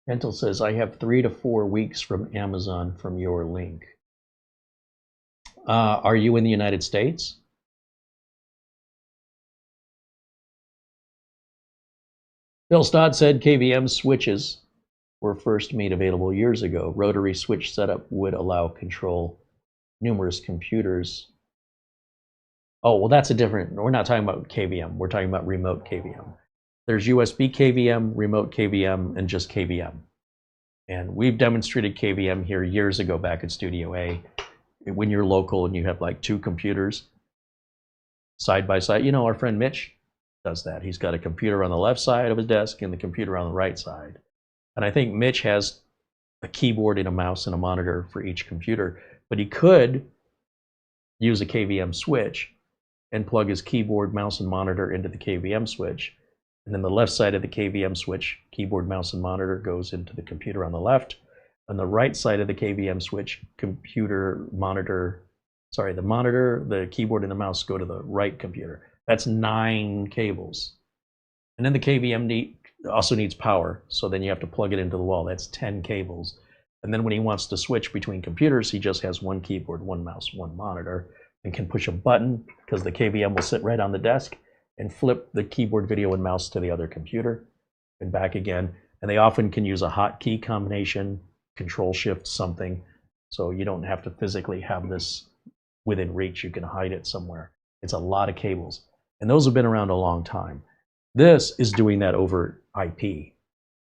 S1: Rental says, I have 3 to 4 weeks from Amazon from your link. Are you in the United States? Bill Stodd said KVM switches were first made available years ago. Rotary switch setup would allow control numerous computers. Oh, well, that's a different, we're not talking about KVM. We're talking about remote KVM. There's USB KVM, remote KVM, and just KVM. And we've demonstrated KVM here years ago back at Studio A. When you're local and you have like 2 computers side by side. You know, our friend Mitch does that. He's got a computer on the left side of his desk and the computer on the right side. And I think Mitch has a keyboard and a mouse and a monitor for each computer. But he could use a KVM switch and plug his keyboard, mouse, and monitor into the KVM switch. And then the left side of the KVM switch, keyboard, mouse, and monitor goes into the computer on the left. On the right side of the KVM switch, computer, monitor, sorry, the monitor, the keyboard, and the mouse go to the right computer. That's 9 cables. And then the KVM also needs power, so then you have to plug it into the wall. That's 10 cables. And then when he wants to switch between computers, he just has 1 keyboard, 1 mouse, 1 monitor. and can push a button because the KVM will sit right on the desk and flip the keyboard, video, and mouse to the other computer and back again. And they often can use a hotkey combination, control shift something, so you don't have to physically have this within reach. You can hide it somewhere. It's a lot of cables, and those have been around a long time. This is doing that over IP,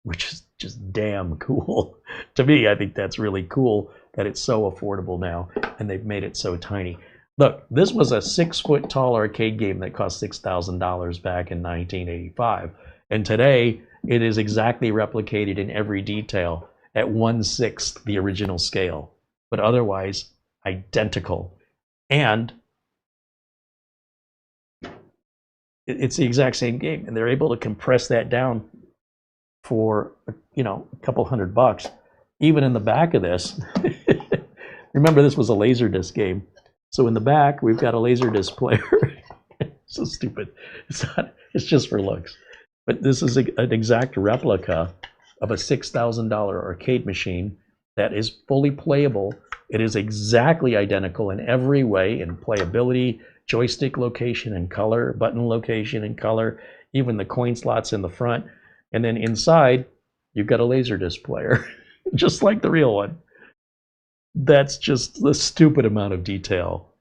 S1: which is just damn cool. To me, I think that's really cool that it's so affordable now, and they've made it so tiny. Look, this was a 6-foot tall arcade game that cost $6,000 back in 1985, and today it is exactly replicated in every detail at 1/6 the original scale, but otherwise identical. And it's the exact same game, and they're able to compress that down for, you know, a couple $100. Even in the back of this, remember this was a Laserdisc game, so in the back we've got a Laserdisc player. So stupid. It's not. It's just for looks. But this is an exact replica of a $6,000 arcade machine that is fully playable. It is exactly identical in every way, in playability, joystick location and color, button location and color, even the coin slots in the front. And then inside, you've got a Laserdisc player, just like the real one. That's just the stupid amount of detail.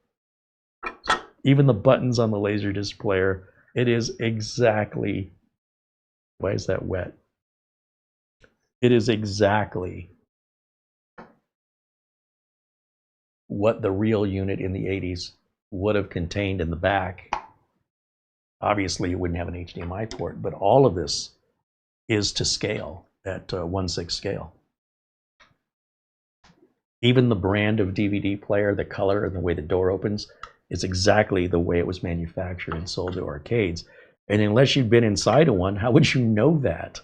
S1: Even the buttons on the Laserdisc player, it is exactly, why is that wet? It is exactly what the real unit in the 80s would have contained in the back. Obviously, it wouldn't have an HDMI port, but all of this is to scale, at 1/6 scale. Even the brand of DVD player, the color and the way the door opens is exactly the way it was manufactured and sold to arcades. And unless you'd been inside of one, how would you know that?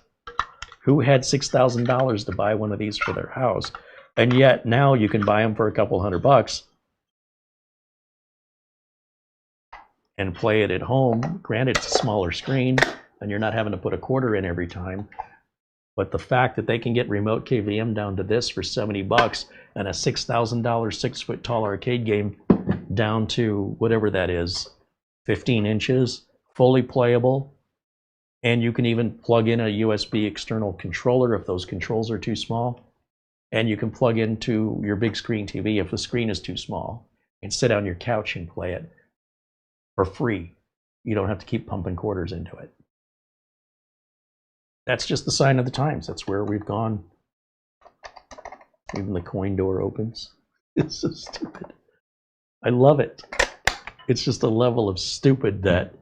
S1: Who had $6,000 to buy one of these for their house? And yet now you can buy them for a couple $100 and play it at home. Granted, it's a smaller screen and you're not having to put a quarter in every time. But the fact that they can get remote KVM down to this for $70 and a $6,000 6-foot tall arcade game down to whatever that is, 15 inches, fully playable, and you can even plug in a USB external controller if those controls are too small, and you can plug into your big screen TV if the screen is too small, and sit on your couch and play it for free. You don't have to keep pumping quarters into it. That's just the sign of the times. That's where we've gone. Even the coin door opens. It's so stupid. I love it. It's just a level of stupid that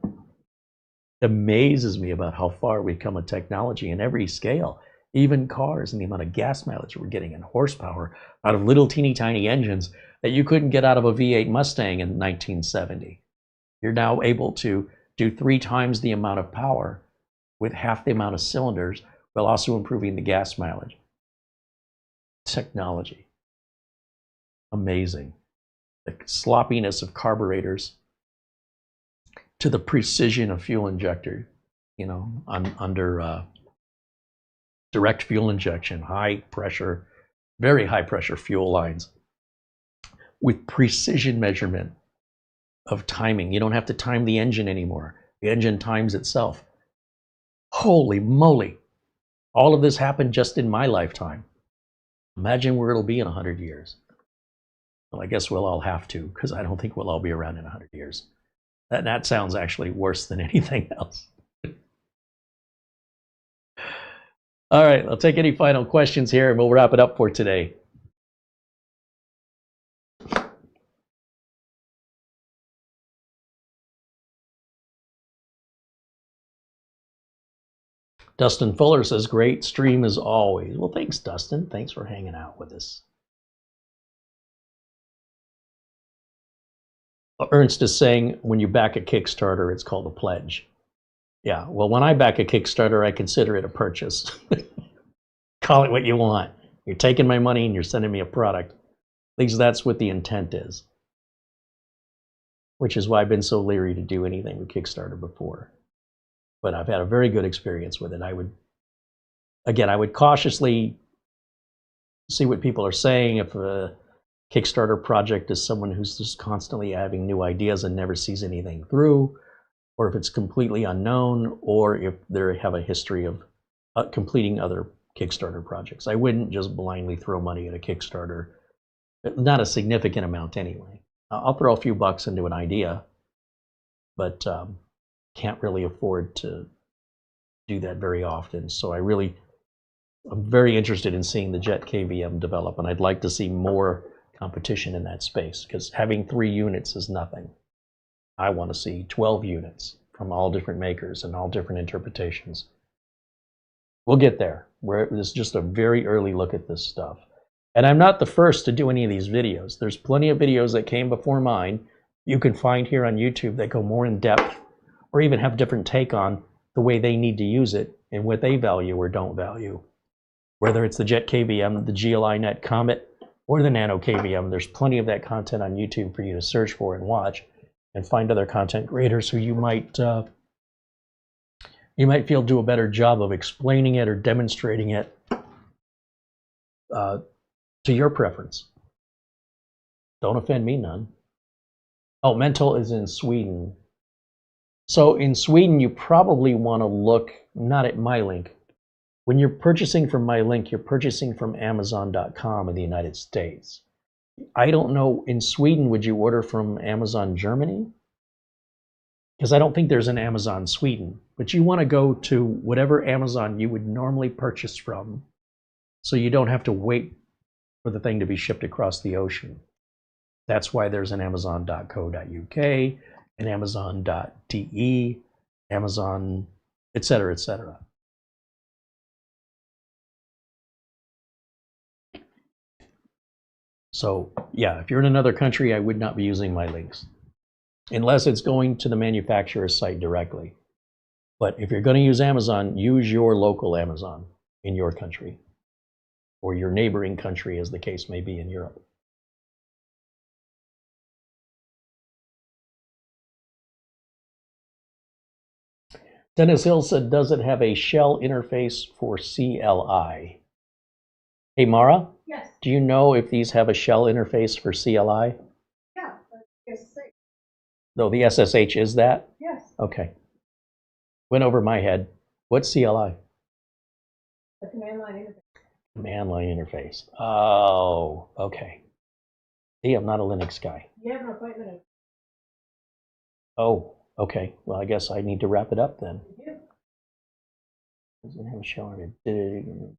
S1: amazes me about how far we've come with technology in every scale. Even cars and the amount of gas mileage we're getting and horsepower out of little teeny tiny engines that you couldn't get out of a V8 Mustang in 1970. You're now able to do 3 times the amount of power with half the amount of cylinders while also improving the gas mileage. Technology. Amazing. The sloppiness of carburetors to the precision of fuel injector, you know, under direct fuel injection, high pressure, very high pressure fuel lines with precision measurement of timing. You don't have to time the engine anymore. The engine times itself. Holy moly. All of this happened just in my lifetime. Imagine where it'll be in 100 years. Well, I guess we'll all have to, because I don't think we'll all be around in 100 years. That sounds actually worse than anything else. All right, I'll take any final questions here and we'll wrap it up for today. Dustin Fuller says, great stream as always. Well, thanks, Dustin. Thanks for hanging out with us. Ernst is saying, when you back a Kickstarter, it's called a pledge. Yeah, well, when I back a Kickstarter, I consider it a purchase. Call it what you want. You're taking my money and you're sending me a product. At least that's what the intent is. Which is why I've been so leery to do anything with Kickstarter before. But I've had a very good experience with it. I would cautiously see what people are saying. If Kickstarter project is someone who's just constantly having new ideas and never sees anything through, or if it's completely unknown, or if they have a history of completing other Kickstarter projects. I wouldn't just blindly throw money at a Kickstarter, not a significant amount anyway. I'll throw a few bucks into an idea, but can't really afford to do that very often. So I'm very interested in seeing the Jet KVM develop, and I'd like to see more competition in that space, because having 3 units is nothing. I want to see 12 units from all different makers and all different interpretations. We'll get there. This is just a very early look at this stuff. And I'm not the first to do any of these videos. There's plenty of videos that came before mine you can find here on YouTube that go more in depth, or even have different take on the way they need to use it and what they value or don't value. Whether it's the Jet KVM, the GLI-NET Comet, or the Nano KVM, there's plenty of that content on YouTube for you to search for and watch, and find other content creators who you might feel do a better job of explaining it or demonstrating it to your preference. Don't offend me none. Oh, Mental is in Sweden. So in Sweden, you probably want to look not at MyLink. When you're purchasing from MyLink, you're purchasing from Amazon.com in the United States. I don't know, in Sweden, would you order from Amazon Germany? Because I don't think there's an Amazon Sweden. But you want to go to whatever Amazon you would normally purchase from, so you don't have to wait for the thing to be shipped across the ocean. That's why there's an Amazon.co.uk, an Amazon.de, Amazon, etc., etc. So yeah, if you're in another country, I would not be using my links, unless it's going to the manufacturer's site directly. But if you're going to use Amazon, use your local Amazon in your country, or your neighboring country, as the case may be in Europe. Dennis Hill said, does it have a shell interface for CLI? Hey, Mara?
S2: Yes.
S1: Do you know if these have a shell interface for CLI?
S2: Yeah, SSH.
S1: Though the SSH is that?
S2: Yes.
S1: Okay. Went over my head. What's CLI?
S2: The command line interface.
S1: Command line interface. Oh, okay. See, I'm not a Linux guy.
S2: You have an appointment.
S1: Oh, okay. Well, I guess I need to wrap it up then.
S2: Yeah.
S1: Does it have a shell interface?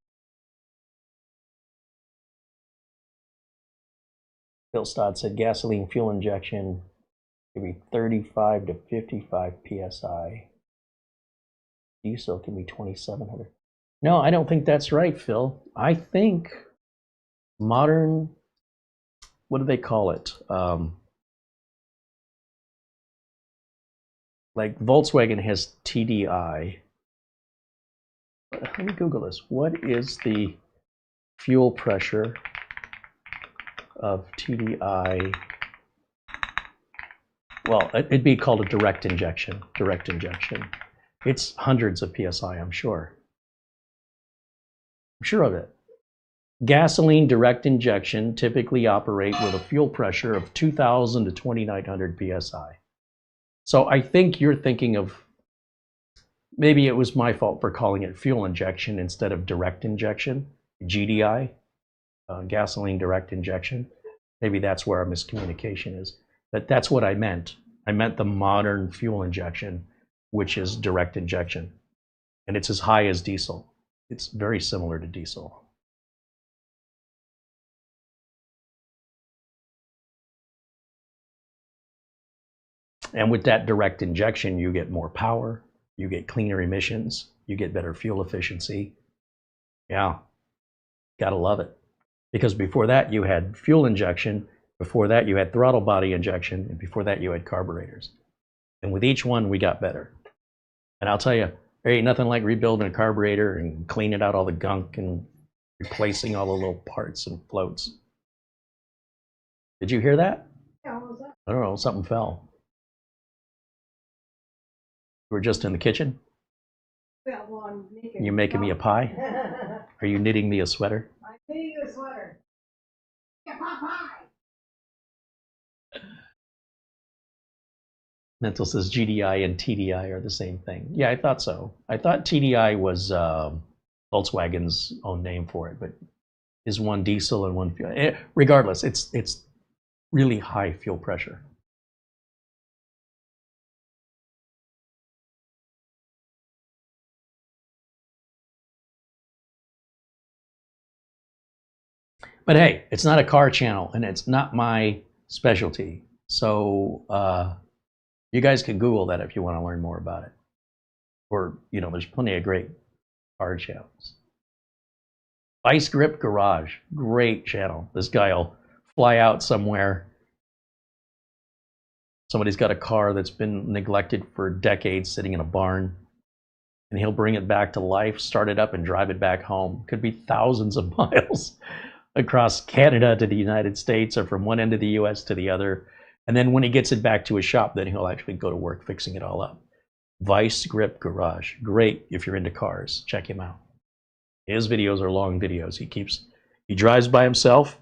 S1: Bill Stott said gasoline fuel injection can be 35 to 55 psi. Diesel can be 2,700. No, I don't think that's right, Phil. I think modern, what do they call it? Like Volkswagen has TDI. Let me Google this. What is the fuel pressure of TDI? Well, it'd be called a direct injection. Direct injection. It's hundreds of psi, I'm sure. I'm sure of it. Gasoline direct injection typically operate with a fuel pressure of 2,000 to 2,900 psi. So I think you're thinking of, maybe it was my fault for calling it fuel injection instead of direct injection, GDI, gasoline direct injection. Maybe that's where our miscommunication is. But that's what I meant. I meant the modern fuel injection, which is direct injection. And it's as high as diesel. It's very similar to diesel. And with that direct injection, you get more power, you get cleaner emissions, you get better fuel efficiency. Yeah, gotta love it. Because before that, you had fuel injection, before that, you had throttle body injection, and before that, you had carburetors. And with each one, we got better. And I'll tell you, there ain't nothing like rebuilding a carburetor and cleaning out all the gunk and replacing all the little parts and floats. Did you hear that?
S2: Yeah, what was that?
S1: I don't know, something fell. You were just in the kitchen?
S2: Yeah, well, I'm making.
S1: You making me a pie? Are you knitting me a sweater?
S2: I'm knitting you a sweater. Yeah, pie.
S1: Mental says GDI and TDI are the same thing. Yeah, I thought so. I thought TDI was Volkswagen's own name for it, but is one diesel and one fuel. Regardless, it's really high fuel pressure. But hey, it's not a car channel, and it's not my specialty. So you guys can Google that if you want to learn more about it. Or, you know, there's plenty of great car channels. Vice Grip Garage, great channel. This guy will fly out somewhere. Somebody's got a car that's been neglected for decades sitting in a barn, and he'll bring it back to life, start it up, and drive it back home. Could be thousands of miles across Canada to the United States, or from one end of the US to the other. And then when he gets it back to his shop, then he'll actually go to work fixing it all up. Vice Grip Garage, great if you're into cars. Check him out. His videos are long videos. He drives by himself,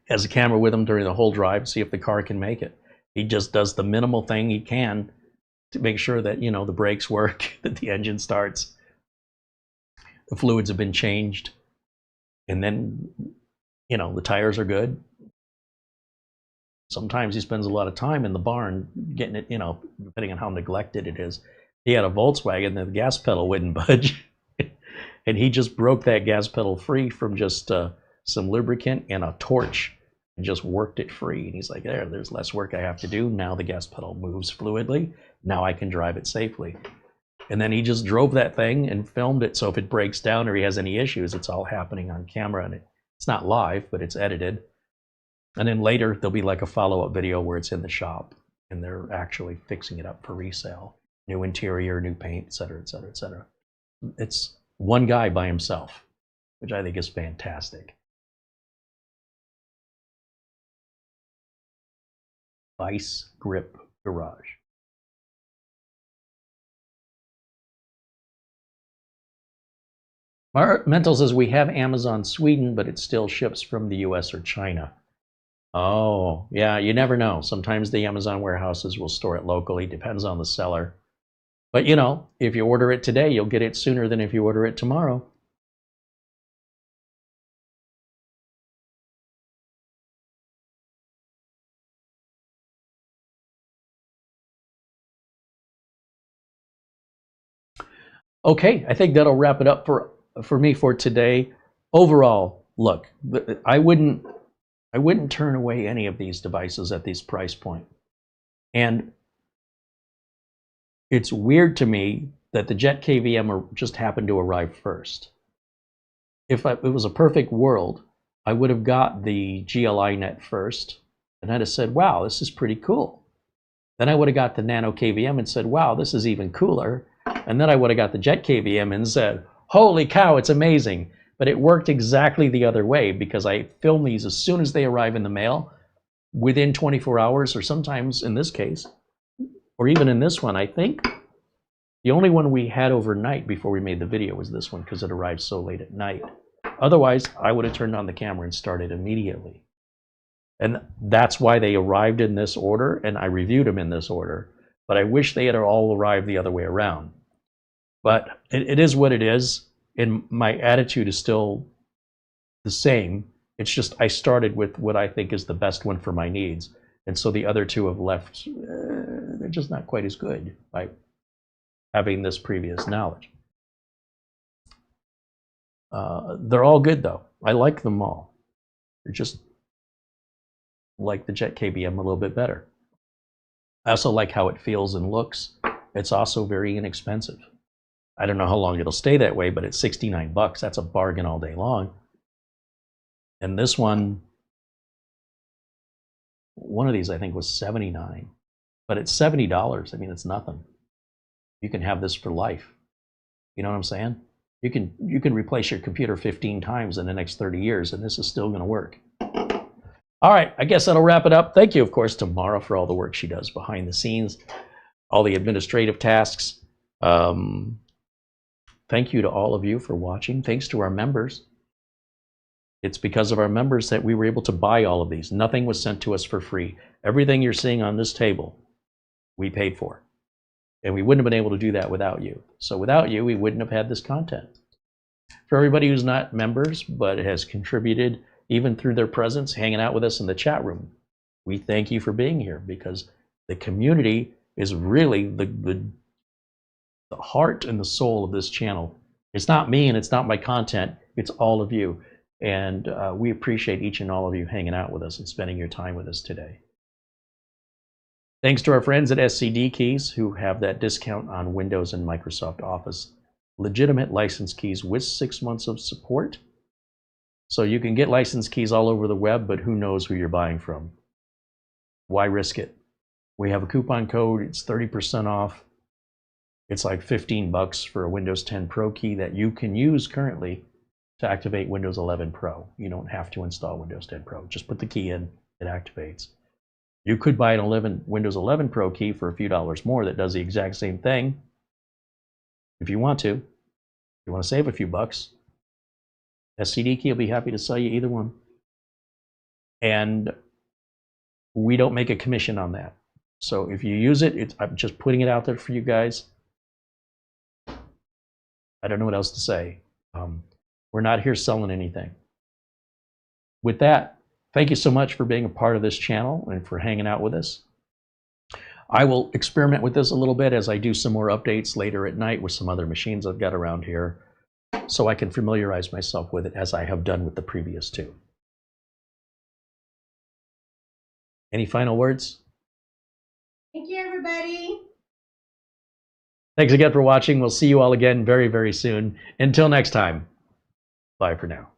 S1: has a camera with him during the whole drive, see if the car can make it. He just does the minimal thing he can to make sure that, you know, the brakes work, that the engine starts, the fluids have been changed, and then, you know, the tires are good. Sometimes he spends a lot of time in the barn getting it, you know, depending on how neglected it is. He had a Volkswagen, the gas pedal wouldn't budge. And he just broke that gas pedal free from just some lubricant and a torch and just worked it free. And he's like, there's less work I have to do. Now the gas pedal moves fluidly. Now I can drive it safely. And then he just drove that thing and filmed it. So if it breaks down or he has any issues, it's all happening on camera. And it's not live, but it's edited. And then later there'll be like a follow-up video where it's in the shop and they're actually fixing it up for resale. New interior, new paint, et cetera, et cetera, et cetera. It's one guy by himself, which I think is fantastic. Vice Grip Garage. Mental says we have Amazon Sweden, but it still ships from the US or China. Oh, yeah, you never know. Sometimes the Amazon warehouses will store it locally, depends on the seller. But, you know, if you order it today, you'll get it sooner than if you order it tomorrow. Okay, I think that'll wrap it up for me for today. Overall, look, I wouldn't turn away any of these devices at this price point. And it's weird to me that the Jet KVM just happened to arrive first. If it was a perfect world, I would have got the GLI net first, and I'd have said, wow, this is pretty cool. Then I would have got the Nano KVM and said, wow, this is even cooler. And then I would have got the Jet KVM and said, holy cow, it's amazing. But it worked exactly the other way, because I film these as soon as they arrive in the mail, within 24 hours, or sometimes in this case, or even in this one, I think the only one we had overnight before we made the video was this one, because it arrived so late at night. Otherwise, I would have turned on the camera and started immediately. And that's why they arrived in this order, and I reviewed them in this order. But I wish they had all arrived the other way around. But it is what it is, and my attitude is still the same. It's just I started with what I think is the best one for my needs. And so the other two have left, they're just not quite as good by having this previous knowledge. They're all good though. I like them all. They're just like the Jet KVM a little bit better. I also like how it feels and looks. It's also very inexpensive. I don't know how long it'll stay that way, but it's 69 bucks. That's a bargain all day long. And this one of these I think was 79, but it's $70. I mean, it's nothing. You can have this for life. You know what I'm saying? You can replace your computer 15 times in the next 30 years, and this is still going to work. All right, I guess that'll wrap it up. Thank you, of course, to Mara for all the work she does behind the scenes, all the administrative tasks. Thank you to all of you for watching. Thanks to our members. It's because of our members that we were able to buy all of these. Nothing was sent to us for free. Everything you're seeing on this table we paid for. And we wouldn't have been able to do that without you. So without you, we wouldn't have had this content. For everybody who's not members, but has contributed even through their presence, hanging out with us in the chat room, we thank you for being here, because the community is really the heart and the soul of this channel. It's not me and it's not my content, it's all of you. And we appreciate each and all of you hanging out with us and spending your time with us today. Thanks to our friends at SCD Keys, who have that discount on Windows and Microsoft Office. Legitimate license keys with 6 months of support. So you can get license keys all over the web, but who knows who you're buying from. Why risk it? We have a coupon code, it's 30% off. It's like $15 for a Windows 10 Pro key that you can use currently to activate Windows 11 Pro. You don't have to install Windows 10 Pro. Just put the key in, it activates. You could buy an Windows 11 Pro key for a few dollars more that does the exact same thing if you want to. If you want to save a few bucks, SCD Key will be happy to sell you either one. And we don't make a commission on that. So if you use it, I'm just putting it out there for you guys. I don't know what else to say. We're not here selling anything. With that, thank you so much for being a part of this channel and for hanging out with us. I will experiment with this a little bit as I do some more updates later at night with some other machines I've got around here, so I can familiarize myself with it as I have done with the previous two. Any final words?
S2: Thank you, everybody.
S1: Thanks again for watching. We'll see you all again very, very soon. Until next time, bye for now.